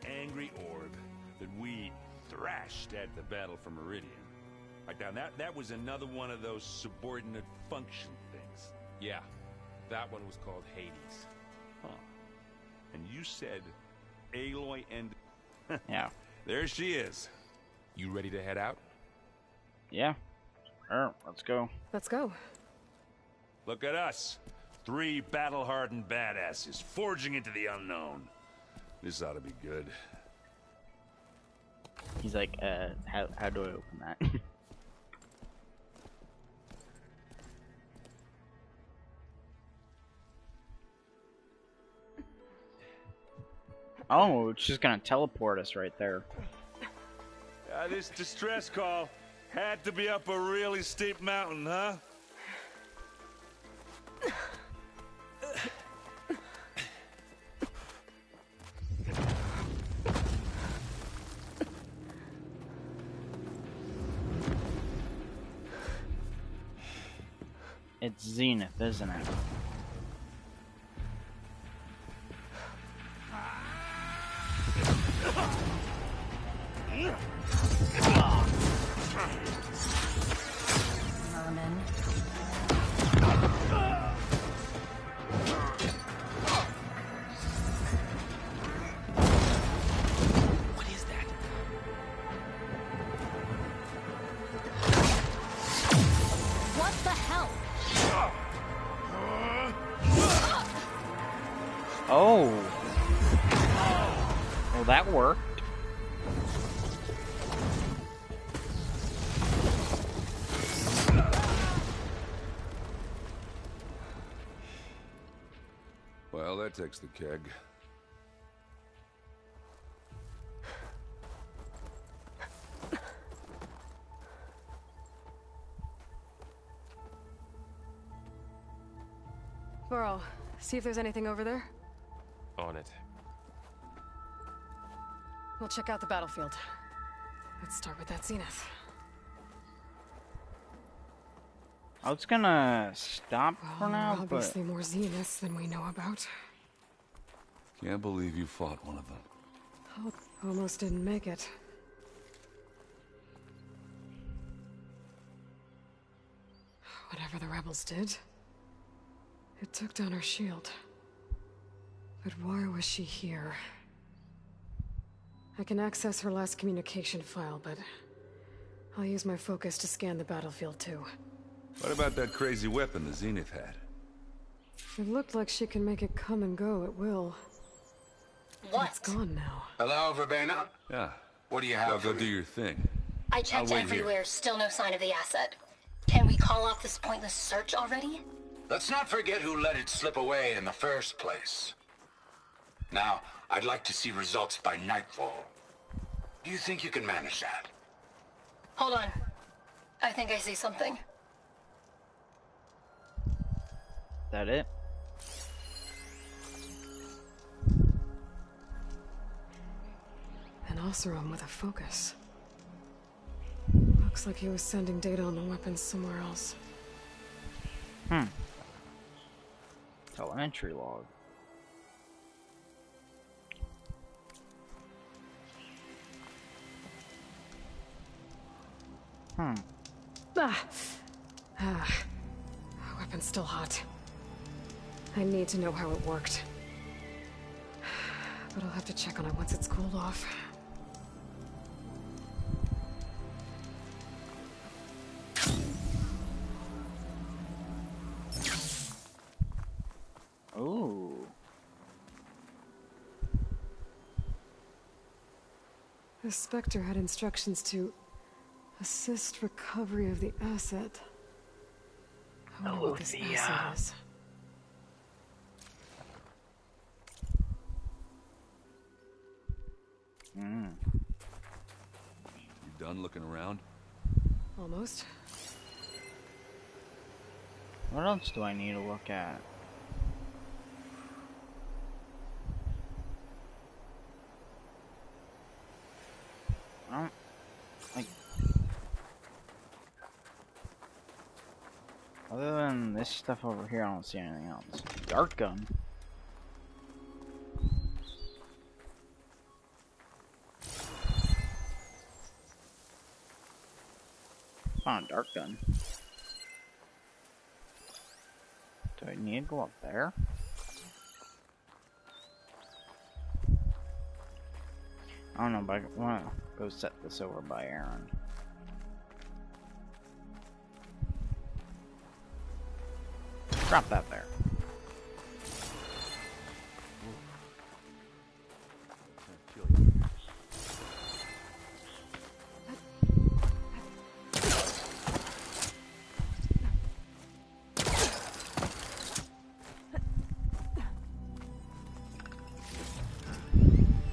angry orb that we thrashed at the battle for Meridian. Right now, that was another one of those subordinate function things. Yeah, That one was called Hades. Huh. And you said Aloy and... Yeah. There she is. You ready to head out? Yeah. Alright, let's go. Let's go. Look at us. 3 battle-hardened badasses forging into the unknown. This ought to be good. He's like, how do I open that? Oh, it's just gonna teleport us right there. This distress call had to be up a really steep mountain, huh? It's Zenith, isn't it? Merman. What is that? What the hell? Oh. Well, that worked. Well, that takes the keg. Burrow, see if there's anything over there. On it. We'll check out the battlefield. Let's start with that Zenith. I was gonna stop for now, Obviously more Zeniths than we know about. Can't believe you fought one of them. Almost didn't make it. Whatever the rebels did, it took down her shield. But why was she here? I can access her last communication file, but I'll use my focus to scan the battlefield too. What about that crazy weapon the Zenith had? It looked like she can make it come and go at will. What? It's gone now. Hello, Verbena? Yeah. What do you have Well, for go me? do your thing. I checked I'll wait everywhere, here. still no sign of the asset. Can we call off this pointless search already? Let's not forget who let it slip away in the first place. Now, I'd like to see results by nightfall. Do you think you can manage that? Hold on. I think I see something. that it? An Oseram with a focus. Looks like he was sending data on the weapons somewhere else. Telemetry log. Weapon's still hot. I need to know how it worked. But I'll have to check on it once it's cooled off. Ooh. The Spectre had instructions to assist recovery of the asset. I wonder what this asset is. You done looking around? Almost. What else do I need to look at? I don't, like, other than this stuff over here, I don't see anything else. Dart gun. Found a dart gun. Do I need to go up there? I don't know, but I want to go set this over by Aaron. Drop that there.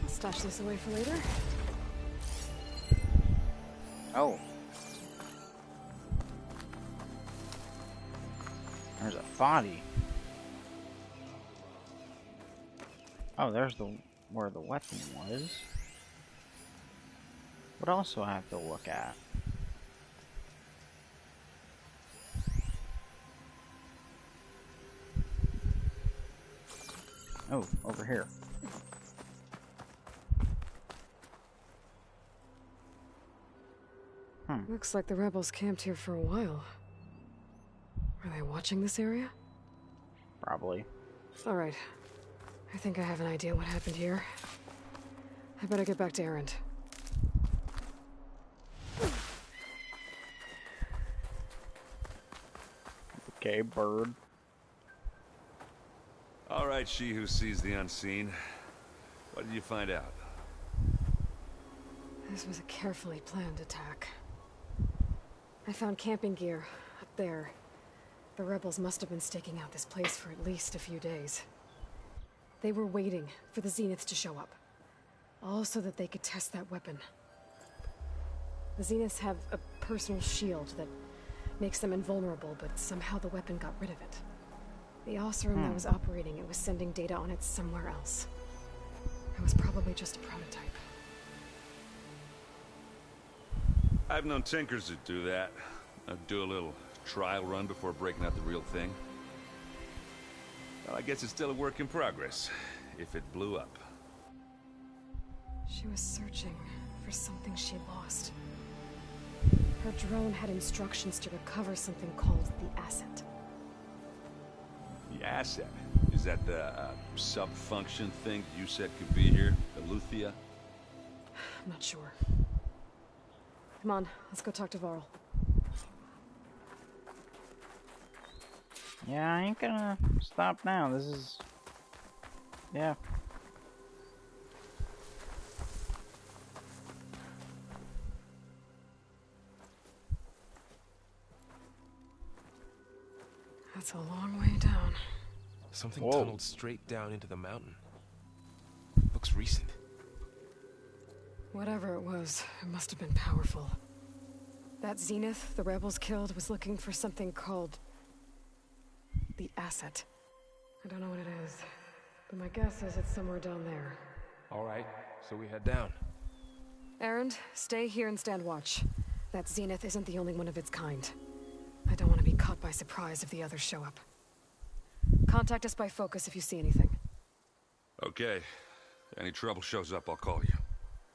Stash this away for later. Oh. There's a body. Oh, there's the where the weapon was. What else do I have to look at? Oh, over here. Looks like the rebels camped here for a while. Are they watching this area? Probably. Alright. I think I have an idea what happened here. I better get back to Erend. Okay, bird. All right, she who sees the unseen. What did you find out? This was a carefully planned attack. I found camping gear up there. The rebels must have been staking out this place for at least a few days. They were waiting for the Zeniths to show up. All so that they could test that weapon. The Zeniths have a personal shield that makes them invulnerable, but somehow the weapon got rid of it. The Osserum that was operating it was sending data on it somewhere else. It was probably just a prototype. I've known tinkers that do that. I'd do a little trial run before breaking out the real thing. Well, I guess it's still a work in progress, if it blew up. She was searching for something she lost. Her drone had instructions to recover something called the asset. The asset? Is that the sub-function thing you said could be here? The Luthia? I'm not sure. Come on, let's go talk to Varl. Yeah, I ain't gonna stop now. This is... yeah. That's a long way down. Something tunneled straight down into the mountain. Looks recent. Whatever it was, it must have been powerful. That Zenith the rebels killed was looking for something called... the asset. I don't know what it is, but my guess is it's somewhere down there. Alright, so we head down. Erend, stay here and stand watch. That Zenith isn't the only one of its kind. I don't want to be caught by surprise if the others show up. Contact us by focus if you see anything. Okay. If any trouble shows up, I'll call you.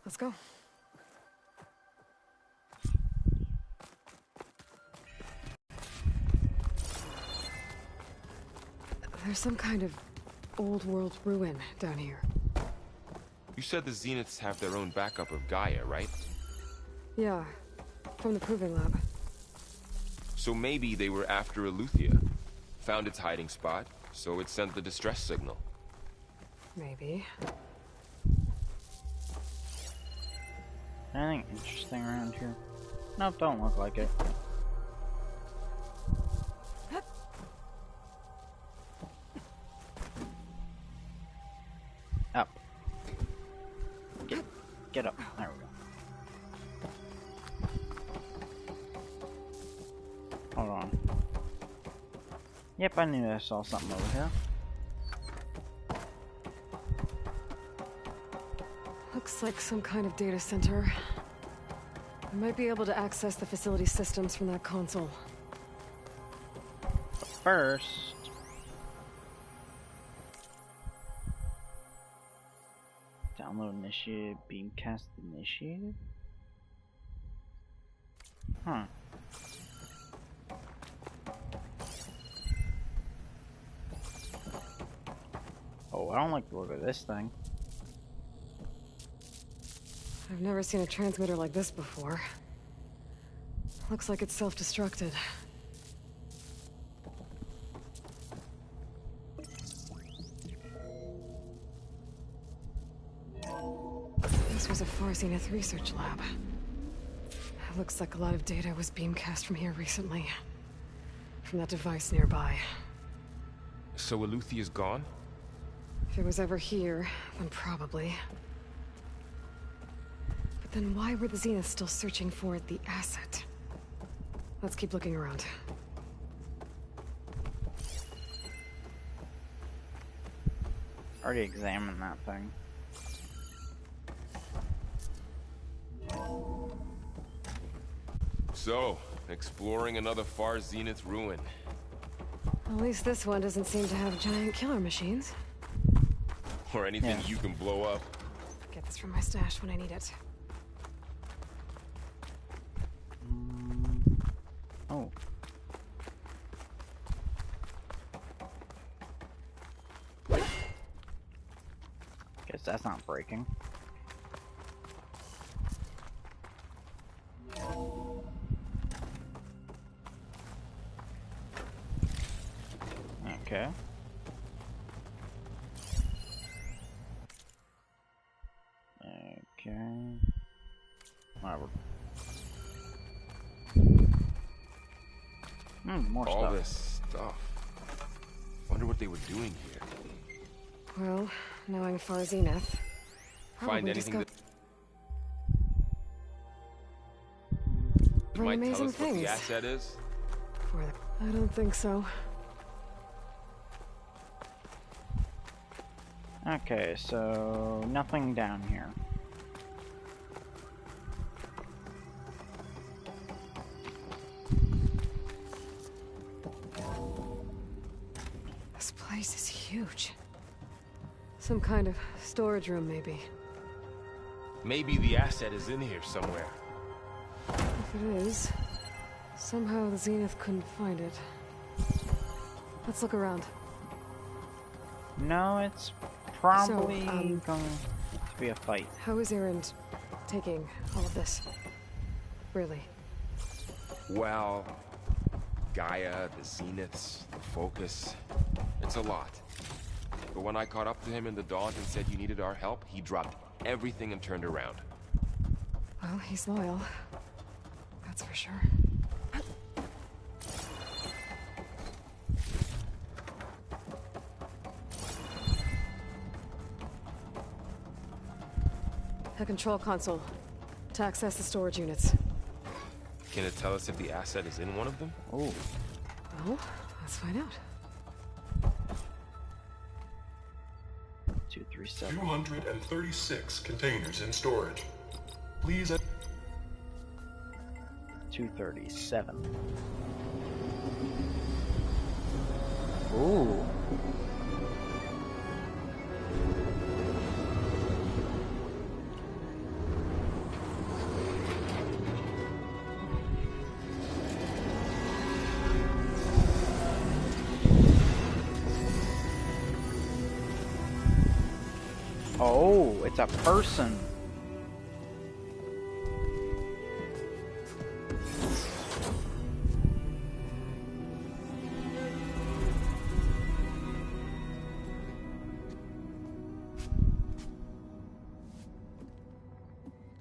Let's go. There's some kind of old world ruin down here. You said the Zeniths have their own backup of Gaia, right? Yeah, from the proving lab. So maybe they were after Eleuthia. Found its hiding spot, so it sent the distress signal. Maybe. Anything interesting around here? Nope, don't look like it. Up. Get up. There we go. Hold on. Yep, I knew I saw something over here. Looks like some kind of data center. I might be able to access the facility systems from that console. But first... download initiative, beamcast initiative? Huh. I don't like the look of this thing. I've never seen a transmitter like this before. Looks like it's self-destructed. This was a Far Zenith research lab. It looks like a lot of data was beamcast from here recently. From that device nearby. So Eleuthea's gone? If it was ever here, then probably. But then why were the Zeniths still searching for the asset? Let's keep looking around. Already examined that thing. So, exploring another Far Zenith ruin. At least this one doesn't seem to have giant killer machines. Or anything you can blow up. Get this from my stash when I need it. Oh. Guess that's not breaking. Okay. Okay. Whatever. More All stuff. this stuff. Wonder what they were doing here. Well, knowing Far Zenith, Find anything that Very might tell amazing us what things. the asset is? I don't think so. Okay, so nothing down here. This place is huge. Some kind of storage room, maybe. Maybe the asset is in here somewhere. If it is, somehow the Zenith couldn't find it. Let's look around. No, it's probably So, going to be a fight. How is Erend taking all of this? Really? Well, Gaia, the Zeniths, the Focus. It's a lot. But when I caught up to him in the Daunt and said you needed our help, he dropped everything and turned around. Well, he's loyal. That's for sure. A control console to access the storage units. Can it tell us if the asset is in one of them? Oh. Well, let's find out. 237. 236 containers in storage. Please. 237. Ooh. Oh, it's a person.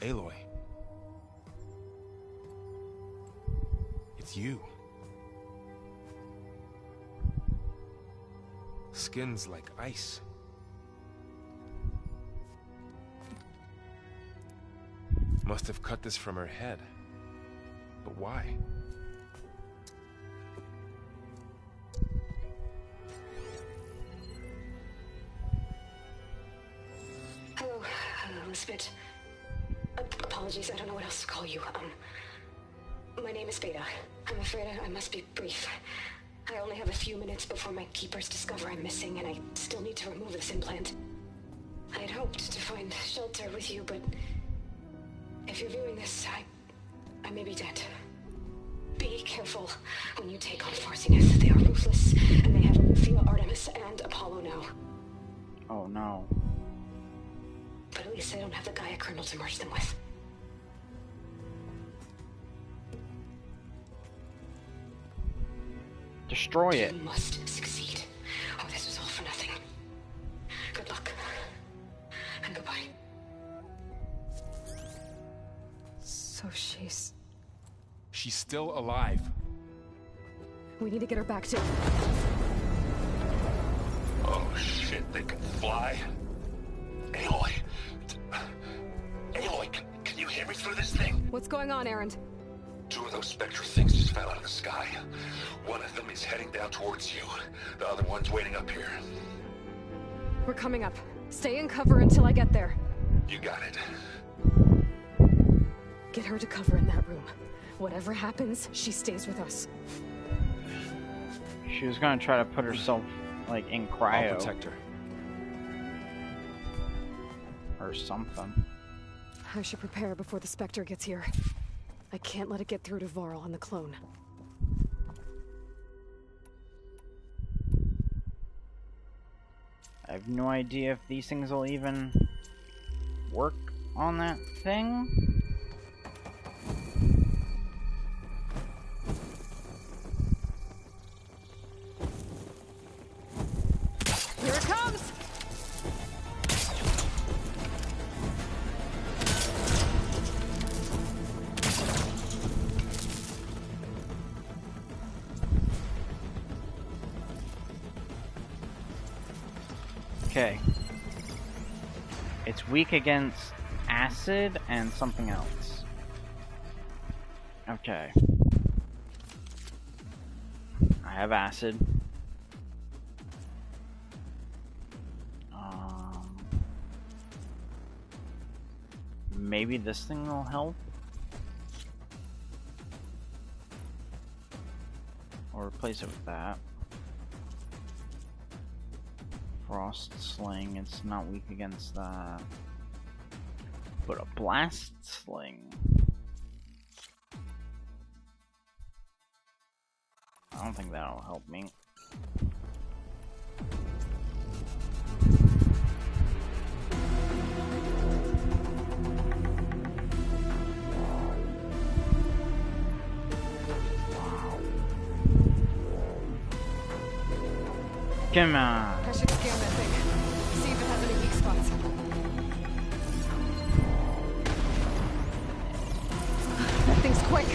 Aloy. It's you. Skin's like ice. Must have cut this from her head. But why? Hello, Elizabeth. Apologies, I don't know what else to call you. My name is Beta. I'm afraid I must be brief. I only have a few minutes before my keepers discover I'm missing, and I still need to remove this implant. I had hoped to find shelter with you, but if you're viewing this, I may be dead. Be careful when you take on Far Zenith. They are ruthless, and they have Eleuthia, Artemis, and Apollo now. Oh Oh no. But at least I don't have the Gaia kernel to merge them with. Destroy it. You must succeed. Oh, this was all for nothing. Good luck. And goodbye. So she's... She's still alive. We need to get her back to... Oh shit, they can fly? Aloy! Aloy, can you hear me through this thing? What's going on, Erend? 2 of those Spectre things just fell out of the sky. One of them is heading down towards you. The other one's waiting up here. We're coming up. Stay in cover until I get there. You got it. Get her to cover in that room. Whatever happens, she stays with us. She was gonna try to put herself, like, in cryo. I'll protect her. Or something. I should prepare before the Spectre gets here. I can't let it get through to Varl and the clone. I have no idea if these things will even work on that thing. Here it comes! Okay. It's weak against acid and something else. Okay. I have acid. Maybe this thing will help? Or replace it with that. Frost Sling, it's not weak against that. But a Blast Sling. I don't think that'll help me. Come on. I should scan that thing. See if it has any weak spots. That thing's quick.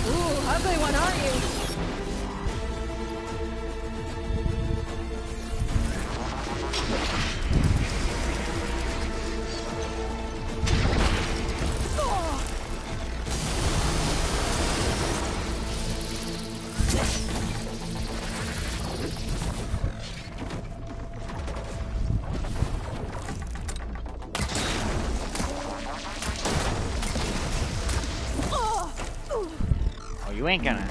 Ooh, ugly one, aren't you? You ain't gonna.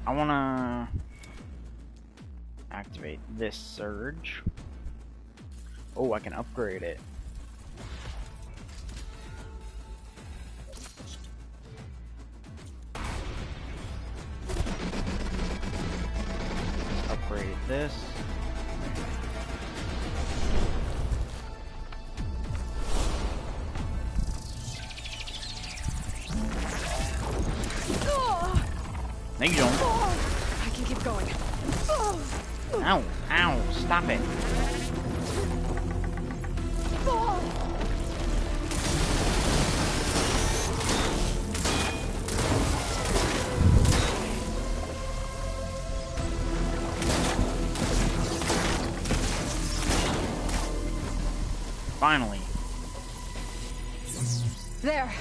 I wanna activate this surge. Oh, I can upgrade it. Upgrade this. No, you don't. I can keep going. Ow, ow, stop it. Finally. There.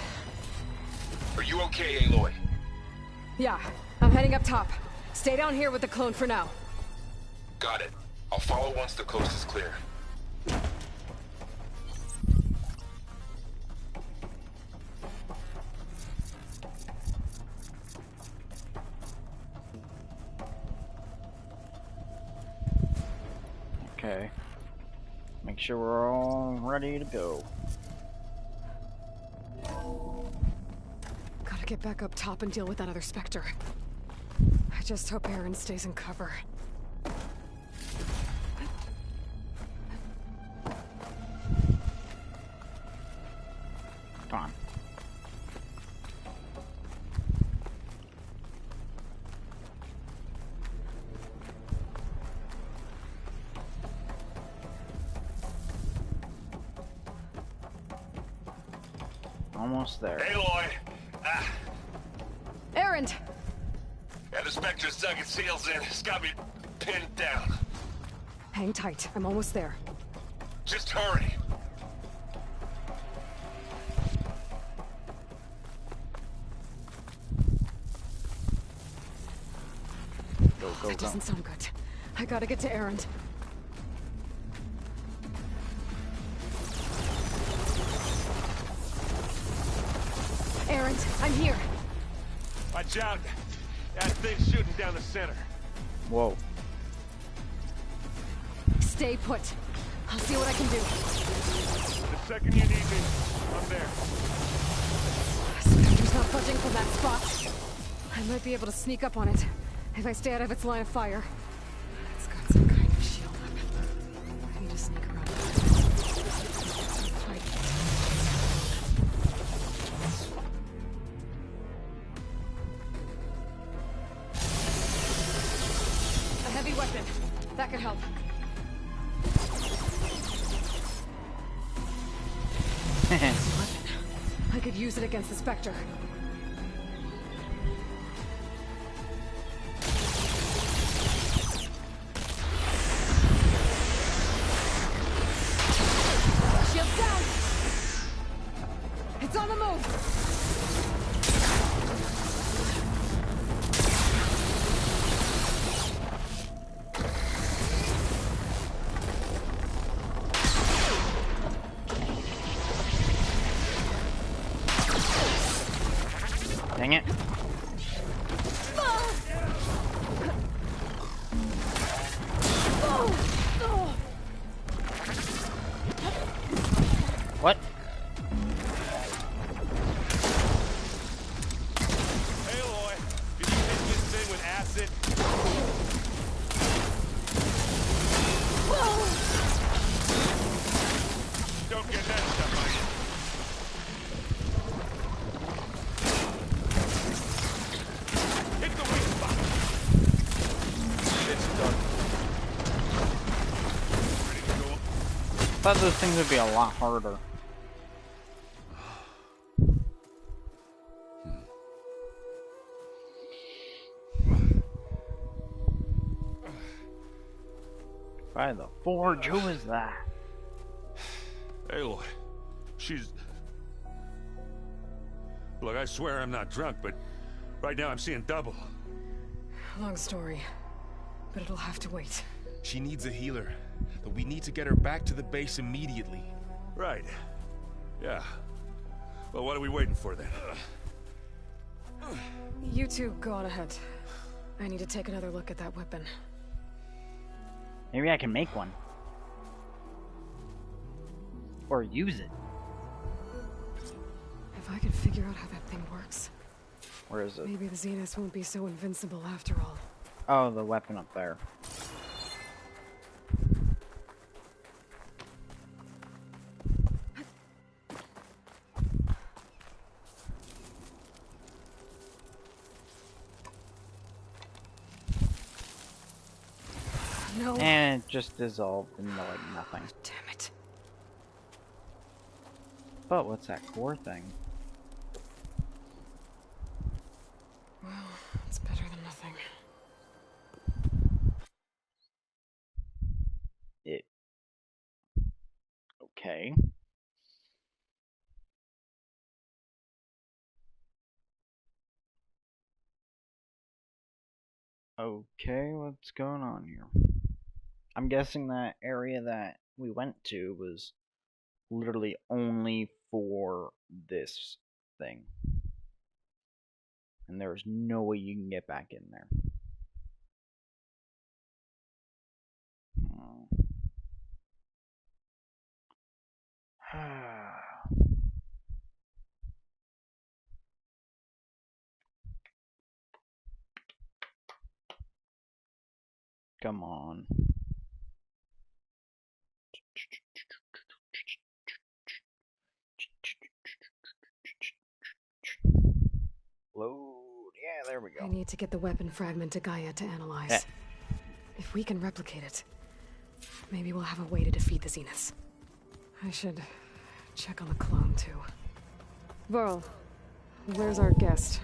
Are you okay, Aloy? Yeah, I'm heading up top. Stay down here with the clone for now. Got it. I'll follow once the coast is clear. Okay. Make sure we're all ready to go. Gotta get back up top and deal with that other Spectre. I just hope Aaron stays in cover. Come on. Almost there. Aloy! Aaron! Yeah, the Spectre's dug its heels in. It's got me pinned down. Hang tight. I'm almost there. Just hurry. Go, that doesn't sound good. I gotta get to Aaron. Aaron, I'm here. Watch out. That thing's shooting down the center. Whoa. Stay put. I'll see what I can do. The second you need me, I'm there. Spectre's not budging from that spot. I might be able to sneak up on it if I stay out of its line of fire. It's got some kind of shield weapon. I need to sneak around. A heavy weapon. That could help. I could use it against the Spectre. Shield down! It's on the move! Dang it. What? Aloy, did you hit this thing with acid? Don't get that stuff on you. Hit the weak spot. It's done. Ready to go? I thought those things would be a lot harder. By the forge, who is that? Aloy, she's... Look, I swear I'm not drunk, but right now I'm seeing double. Long story, but it'll have to wait. She needs a healer, but we need to get her back to the base immediately. Right. Yeah. Well, what are we waiting for then? You two go on ahead. I need to take another look at that weapon. Maybe I can make one. Or use it. If I can figure out how that thing works. Where is it? Maybe the Zeniths won't be so invincible after all. Oh, the weapon up there. No. And it just dissolved into like nothing. Damn it. But what's that core thing? Well, it's better than nothing. It. Okay. Okay, what's going on here? I'm guessing that area that we went to was literally only for this thing. And there's no way you can get back in there. Come on. Load. Yeah, there we go. I need to get the weapon fragment to Gaia to analyze. Yeah. If we can replicate it, maybe we'll have a way to defeat the Zeniths. I should check on the clone, too. Varl, where's our guest?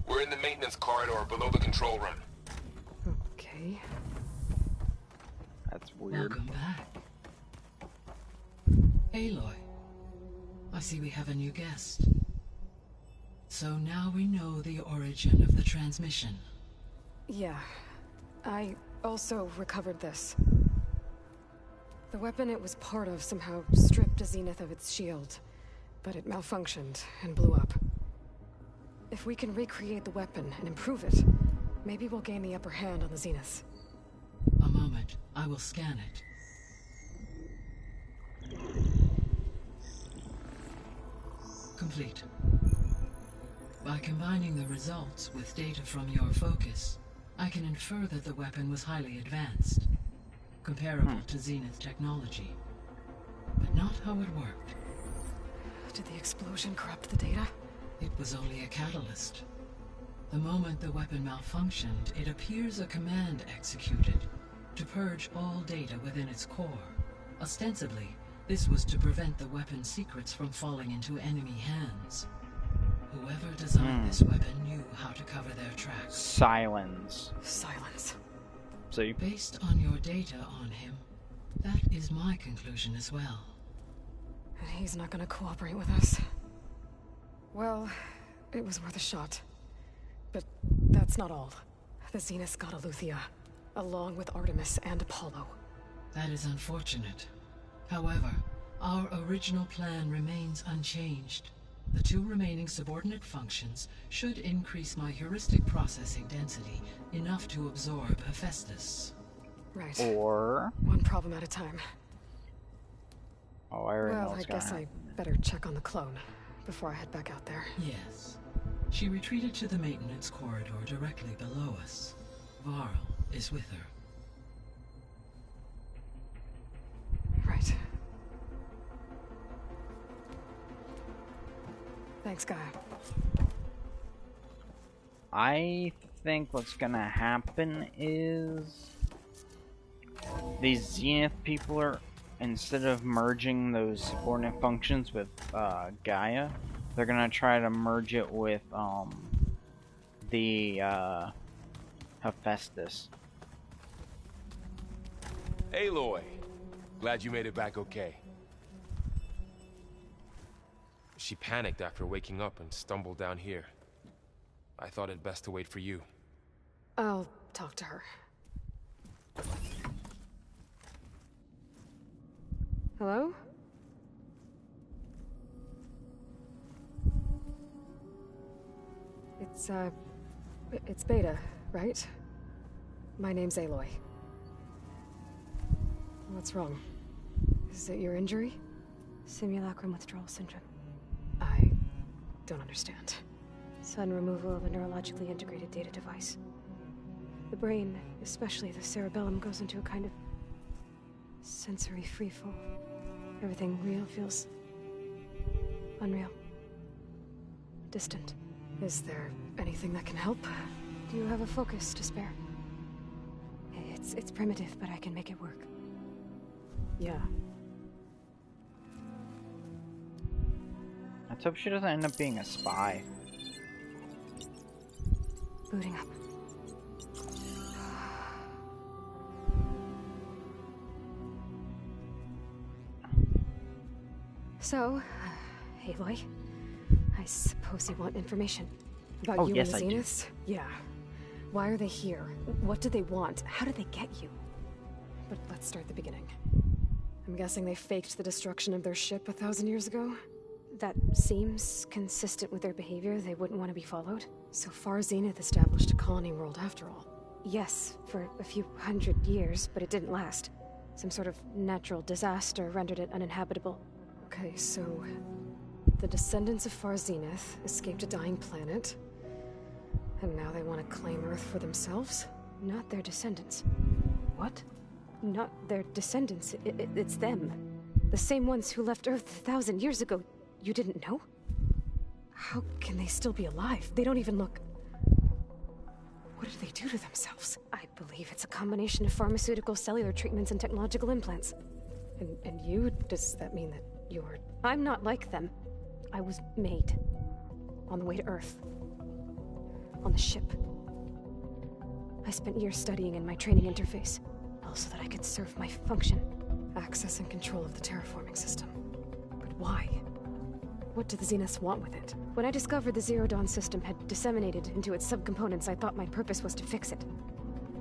We're in the maintenance corridor below the control room. Okay. That's weird. Welcome back. Aloy, I see we have a new guest. So now we know the origin of the transmission. Yeah. I also recovered this. The weapon it was part of somehow stripped a Zenith of its shield, but it malfunctioned and blew up. If we can recreate the weapon and improve it, maybe we'll gain the upper hand on the Zeniths. A moment, I will scan it. Complete. By combining the results with data from your focus, I can infer that the weapon was highly advanced, comparable to Zenith technology, but not how it worked. Did the explosion corrupt the data? It was only a catalyst. The moment the weapon malfunctioned, it appears a command executed to purge all data within its core. Ostensibly, this was to prevent the weapon's secrets from falling into enemy hands. Whoever designed this weapon knew how to cover their tracks. Silence. Silence. See? Based on your data on him, that is my conclusion as well. And he's not gonna cooperate with us. Well, it was worth a shot. But that's not all. The Zeniths got Aletheia, along with Artemis and Apollo. That is unfortunate. However, our original plan remains unchanged. The two remaining subordinate functions should increase my heuristic processing density enough to absorb Hephaestus. Right. Or... one problem at a time. Oh, I already know Well, I what's gonna guess happen. I better check on the clone before I head back out there. Yes. She retreated to the maintenance corridor directly below us. Varl is with her. Right. Thanks, Gaia. I think what's gonna happen is these Zenith people are, instead of merging those subordinate functions with Gaia, they're gonna try to merge it with the Hephaestus. Aloy, glad you made it back okay. She panicked after waking up and stumbled down here. I thought it best to wait for you. I'll talk to her. Hello? It's Beta, right? My name's Aloy. What's wrong? Is it your injury? Simulacrum withdrawal syndrome. I don't understand. Sudden removal of a neurologically integrated data device. The brain, especially the cerebellum, goes into a kind of sensory freefall. Everything real feels unreal. Distant. Is there anything that can help? Do you have a focus to spare? It's primitive, but I can make it work. Yeah. Let's hope she doesn't end up being a spy. Booting up. So, Aloy, I suppose you want information about you yes, and the I do. Zeniths? Yeah. Why are they here? What do they want? How did they get you? But let's start at the beginning. I'm guessing they faked the destruction of their ship 1,000 years ago? That seems consistent with their behavior. They wouldn't want to be followed. So far, Zenith established a colony world after all. Yes, for a few hundred years, but it didn't last. Some sort of natural disaster rendered it uninhabitable. Okay, so the descendants of Far Zenith escaped a dying planet, and now they want to claim Earth for themselves? Not their descendants. What? Not their descendants. It's them. The same ones who left Earth 1,000 years ago. You didn't know? How can they still be alive? They don't even look... What did they do to themselves? I believe it's a combination of pharmaceutical, cellular treatments, and technological implants. And you? Does that mean that you're... I'm not like them. I was made. On the way to Earth. On the ship. I spent years studying in my training interface. All so that I could serve my function. Access and control of the terraforming system. But why? What do the Zeniths want with it? When I discovered the Zero Dawn system had disseminated into its subcomponents, I thought my purpose was to fix it.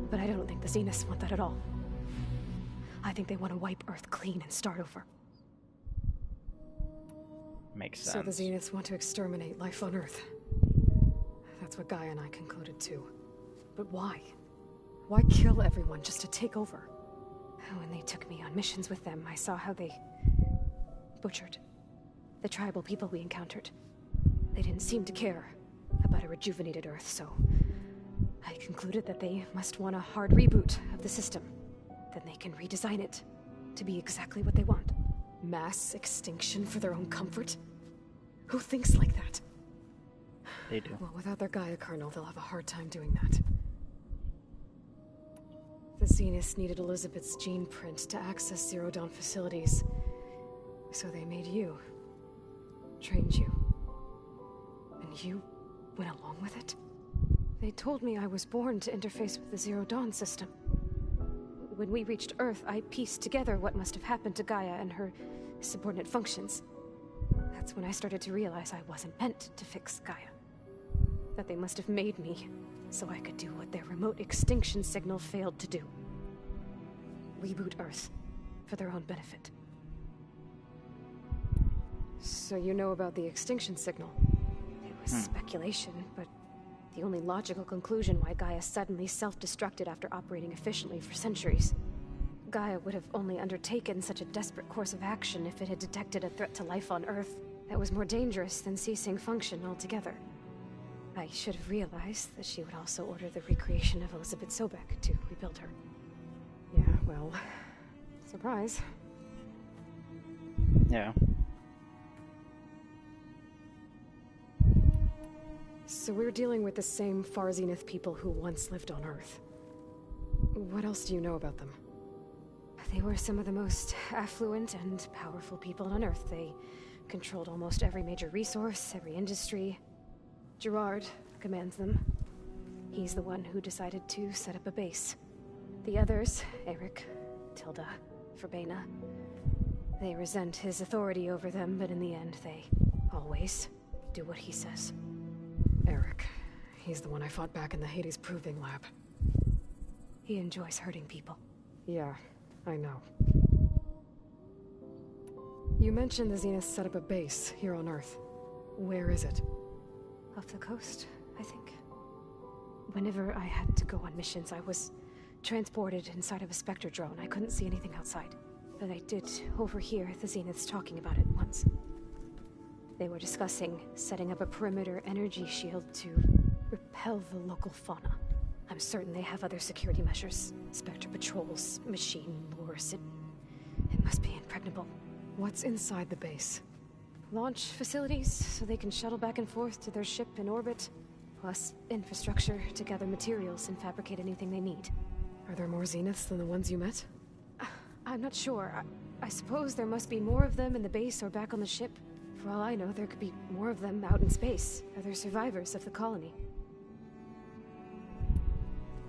But I don't think the Zeniths want that at all. I think they want to wipe Earth clean and start over. Makes sense. So the Zeniths want to exterminate life on Earth. That's what Gaia and I concluded too. But why? Why kill everyone just to take over? When they took me on missions with them, I saw how they butchered the tribal people we encountered. They didn't seem to care about a rejuvenated Earth, so I concluded that they must want a hard reboot of the system. Then they can redesign it to be exactly what they want. Mass extinction for their own comfort? Who thinks like that? They do. Well, without their Gaia kernel, they'll have a hard time doing that. The Zeniths needed Elizabeth's gene print to access Zero Dawn facilities. So they made you. Trained you. And you went along with it? They told me I was born to interface with the Zero Dawn system. When we reached Earth, I pieced together what must have happened to Gaia and her subordinate functions. That's when I started to realize I wasn't meant to fix Gaia. That they must have made me so I could do what their remote extinction signal failed to do. Reboot Earth for their own benefit. So you know about the extinction signal? It was speculation, but the only logical conclusion why Gaia suddenly self-destructed after operating efficiently for centuries. Gaia would have only undertaken such a desperate course of action if it had detected a threat to life on Earth that was more dangerous than ceasing function altogether. I should have realized that she would also order the recreation of Elizabeth Sobek to rebuild her. Yeah, well, surprise. Yeah. So we're dealing with the same Far Zenith people who once lived on Earth. What else do you know about them? They were some of the most affluent and powerful people on Earth. They controlled almost every major resource, every industry. Gerard commands them. He's the one who decided to set up a base. The others, Eric, Tilda, Verbena, they resent his authority over them, but in the end, they always do what he says. Eric. He's the one I fought back in the Hades Proving Lab. He enjoys hurting people. Yeah, I know. You mentioned the Zeniths set up a base here on Earth. Where is it? Off the coast, I think. Whenever I had to go on missions, I was transported inside of a Spectre drone. I couldn't see anything outside. But I did overhear the Zeniths talking about it once. They were discussing setting up a perimeter energy shield to repel the local fauna. I'm certain they have other security measures. Spectre patrols, machine lures. It must be impregnable. What's inside the base? Launch facilities, so they can shuttle back and forth to their ship in orbit. Plus infrastructure to gather materials and fabricate anything they need. Are there more Zeniths than the ones you met? I'm not sure. I suppose there must be more of them in the base or back on the ship. For all I know, there could be more of them out in space. Other survivors of the colony.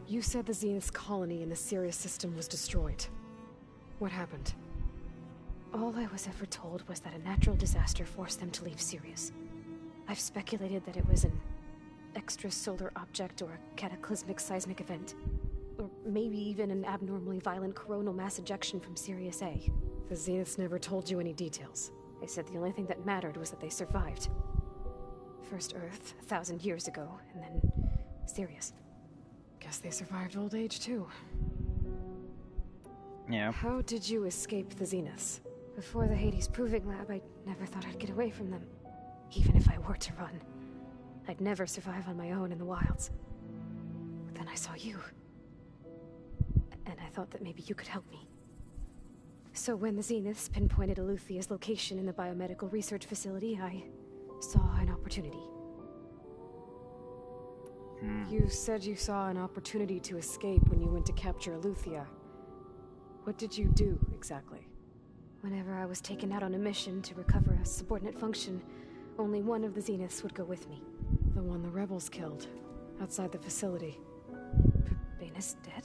You said the Zenith's colony in the Sirius system was destroyed. What happened? All I was ever told was that a natural disaster forced them to leave Sirius. I've speculated that it was an extrasolar object or a cataclysmic seismic event. Or maybe even an abnormally violent coronal mass ejection from Sirius A. The Zeniths never told you any details. They said the only thing that mattered was that they survived. First Earth, 1,000 years ago, and then Sirius. Guess they survived old age, too. Yeah. How did you escape the Zeniths? Before the Hades Proving Lab, I never thought I'd get away from them. Even if I were to run. I'd never survive on my own in the wilds. But then I saw you. And I thought that maybe you could help me. So when the Zeniths pinpointed Eluthia's location in the biomedical research facility, I saw an opportunity. You said you saw an opportunity to escape when you went to capture Eluthia. What did you do, exactly? Whenever I was taken out on a mission to recover a subordinate function, only one of the Zeniths would go with me. The one the rebels killed, outside the facility. Baina's dead?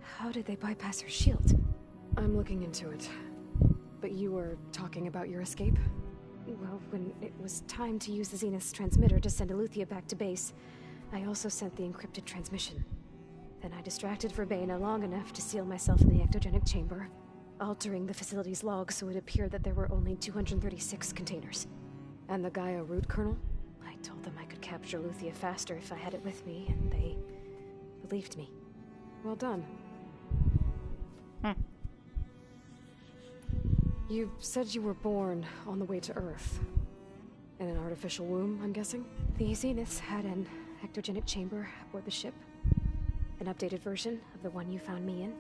How did they bypass her shield? I'm looking into it. But you were talking about your escape? Well, when it was time to use the Zenith's transmitter to send Eluthia back to base, I also sent the encrypted transmission. Then I distracted Verbena long enough to seal myself in the ectogenic chamber, altering the facility's log so it appeared that there were only 236 containers. And the Gaia root kernel? I told them I could capture Eluthia faster if I had it with me, and they believed me. Well done. You said you were born on the way to Earth. In an artificial womb, I'm guessing? The Zeniths had an ectogenic chamber aboard the ship. An updated version of the one you found me in.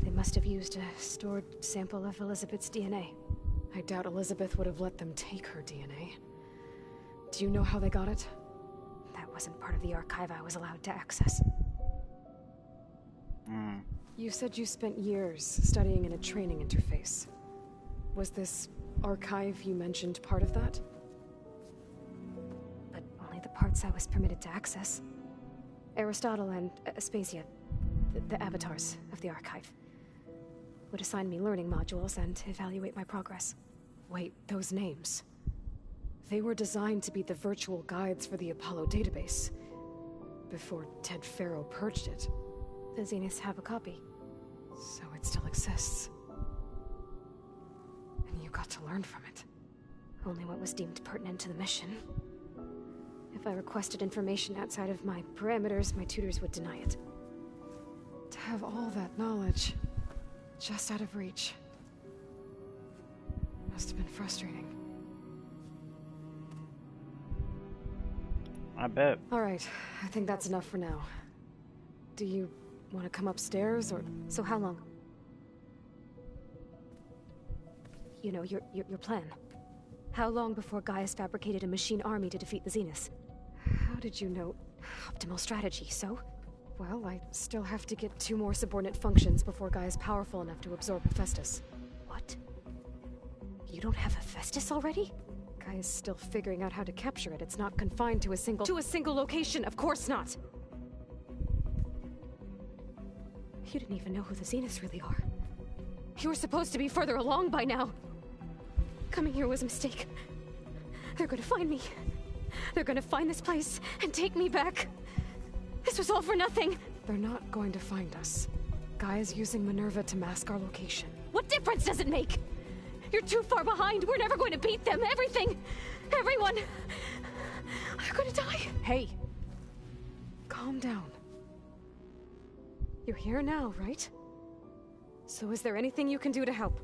They must have used a stored sample of Elizabeth's DNA. I doubt Elizabeth would have let them take her DNA. Do you know how they got it? That wasn't part of the archive I was allowed to access. You said you spent years studying in a training interface. Was this archive you mentioned part of that? But only the parts I was permitted to access. Aristotle and Aspasia, the avatars of the archive, would assign me learning modules and evaluate my progress. Wait, those names. They were designed to be the virtual guides for the Apollo database. Before Ted Faro purged it. The Zeniths have a copy. So it still exists. And you got to learn from it. Only what was deemed pertinent to the mission. If I requested information outside of my parameters, my tutors would deny it. To have all that knowledge, just out of reach. Must have been frustrating. I bet. Alright, I think that's enough for now. Do you want to come upstairs, or...? So how long? You know, your plan. How long before Gaius fabricated a machine army to defeat the Zeniths? How did you know? Optimal strategy, so? Well, I still have to get 2 more subordinate functions before Gaia's powerful enough to absorb Hephaestus. What? You don't have Hephaestus already? Gaia's still figuring out how to capture it. It's not confined to a single... To a single location, of course not! You didn't even know who the Zeniths really are. You were supposed to be further along by now! Coming here was a mistake. They're gonna find me. They're gonna find this place and take me back. This was all for nothing. They're not going to find us. Gaia's using Minerva to mask our location. What difference does it make? You're too far behind. We're never going to beat them. Everything. Everyone. They're gonna die. Hey. Calm down. You're here now, right? So is there anything you can do to help?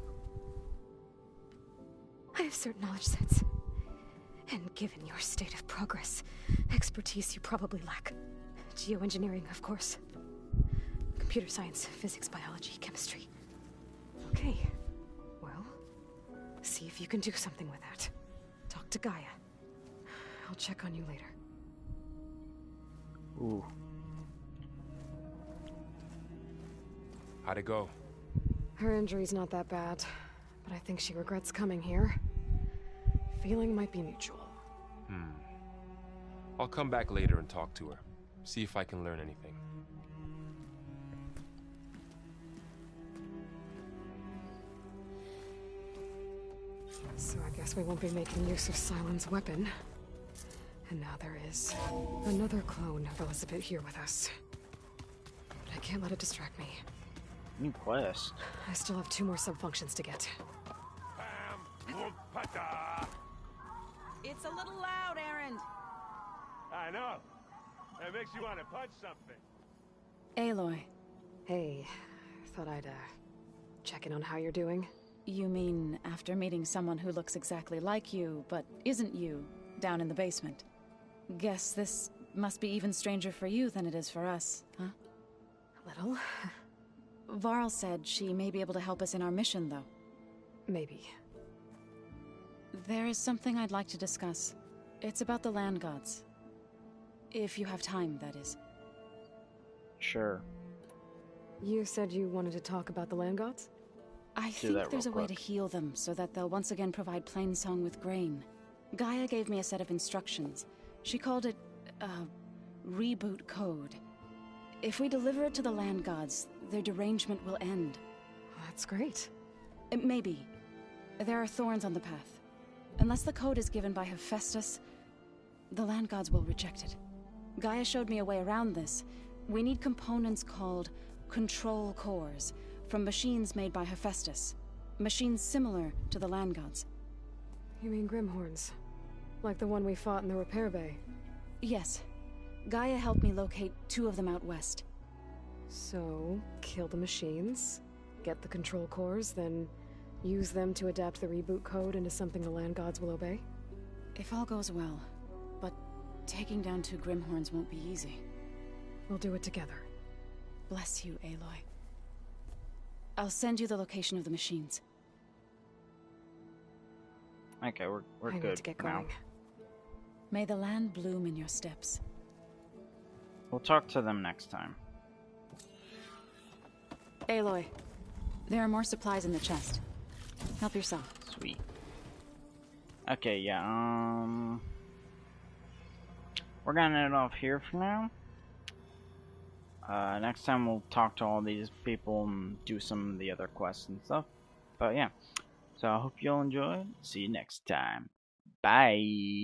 I have certain knowledge sets. And given your state of progress, expertise you probably lack. Geoengineering, of course. Computer science, physics, biology, chemistry. Okay. Well, see if you can do something with that. Talk to Gaia. I'll check on you later. Ooh. How'd it go? Her injury's not that bad, but I think she regrets coming here. Feeling might be mutual. I'll come back later and talk to her. See if I can learn anything. So I guess we won't be making use of Sylens' weapon. And now there is another clone of Elizabeth here with us. But I can't let it distract me. New quest. I still have 2 more sub-functions to get. It's a little loud, Erend. I know. It makes you want to punch something. Aloy. Hey, thought I'd, check in on how you're doing. You mean after meeting someone who looks exactly like you, but isn't you, down in the basement? Guess this must be even stranger for you than it is for us, huh? A little. Varl said she may be able to help us in our mission, though. Maybe. There is something I'd like to discuss. It's about the land gods. If you have time, that is. Sure. You said you wanted to talk about the land gods? I think there's a way to heal them so that they'll once again provide Plainsong with grain. Gaia gave me a set of instructions. She called it a reboot code. If we deliver it to the land gods, their derangement will end. That's great. Maybe. There are thorns on the path. Unless the code is given by Hephaestus, the land gods will reject it. Gaia showed me a way around this. We need components called control cores from machines made by Hephaestus. Machines similar to the land gods. You mean Grimhorns? Like the one we fought in the repair bay? Yes. Gaia helped me locate 2 of them out west. So, kill the machines, get the control cores, then use them to adapt the reboot code into something the land gods will obey? If all goes well. But taking down 2 Grimhorns won't be easy. We'll do it together. Bless you, Aloy. I'll send you the location of the machines. Okay, we're I good need to get going. now. May the land bloom in your steps. We'll talk to them next time. Aloy, there are more supplies in the chest. Help yourself. Sweet. Okay, yeah, we're gonna end it off here for now. Next time we'll talk to all these people and do some of the other quests and stuff. But yeah, so I hope you'll enjoy. See you next time. Bye.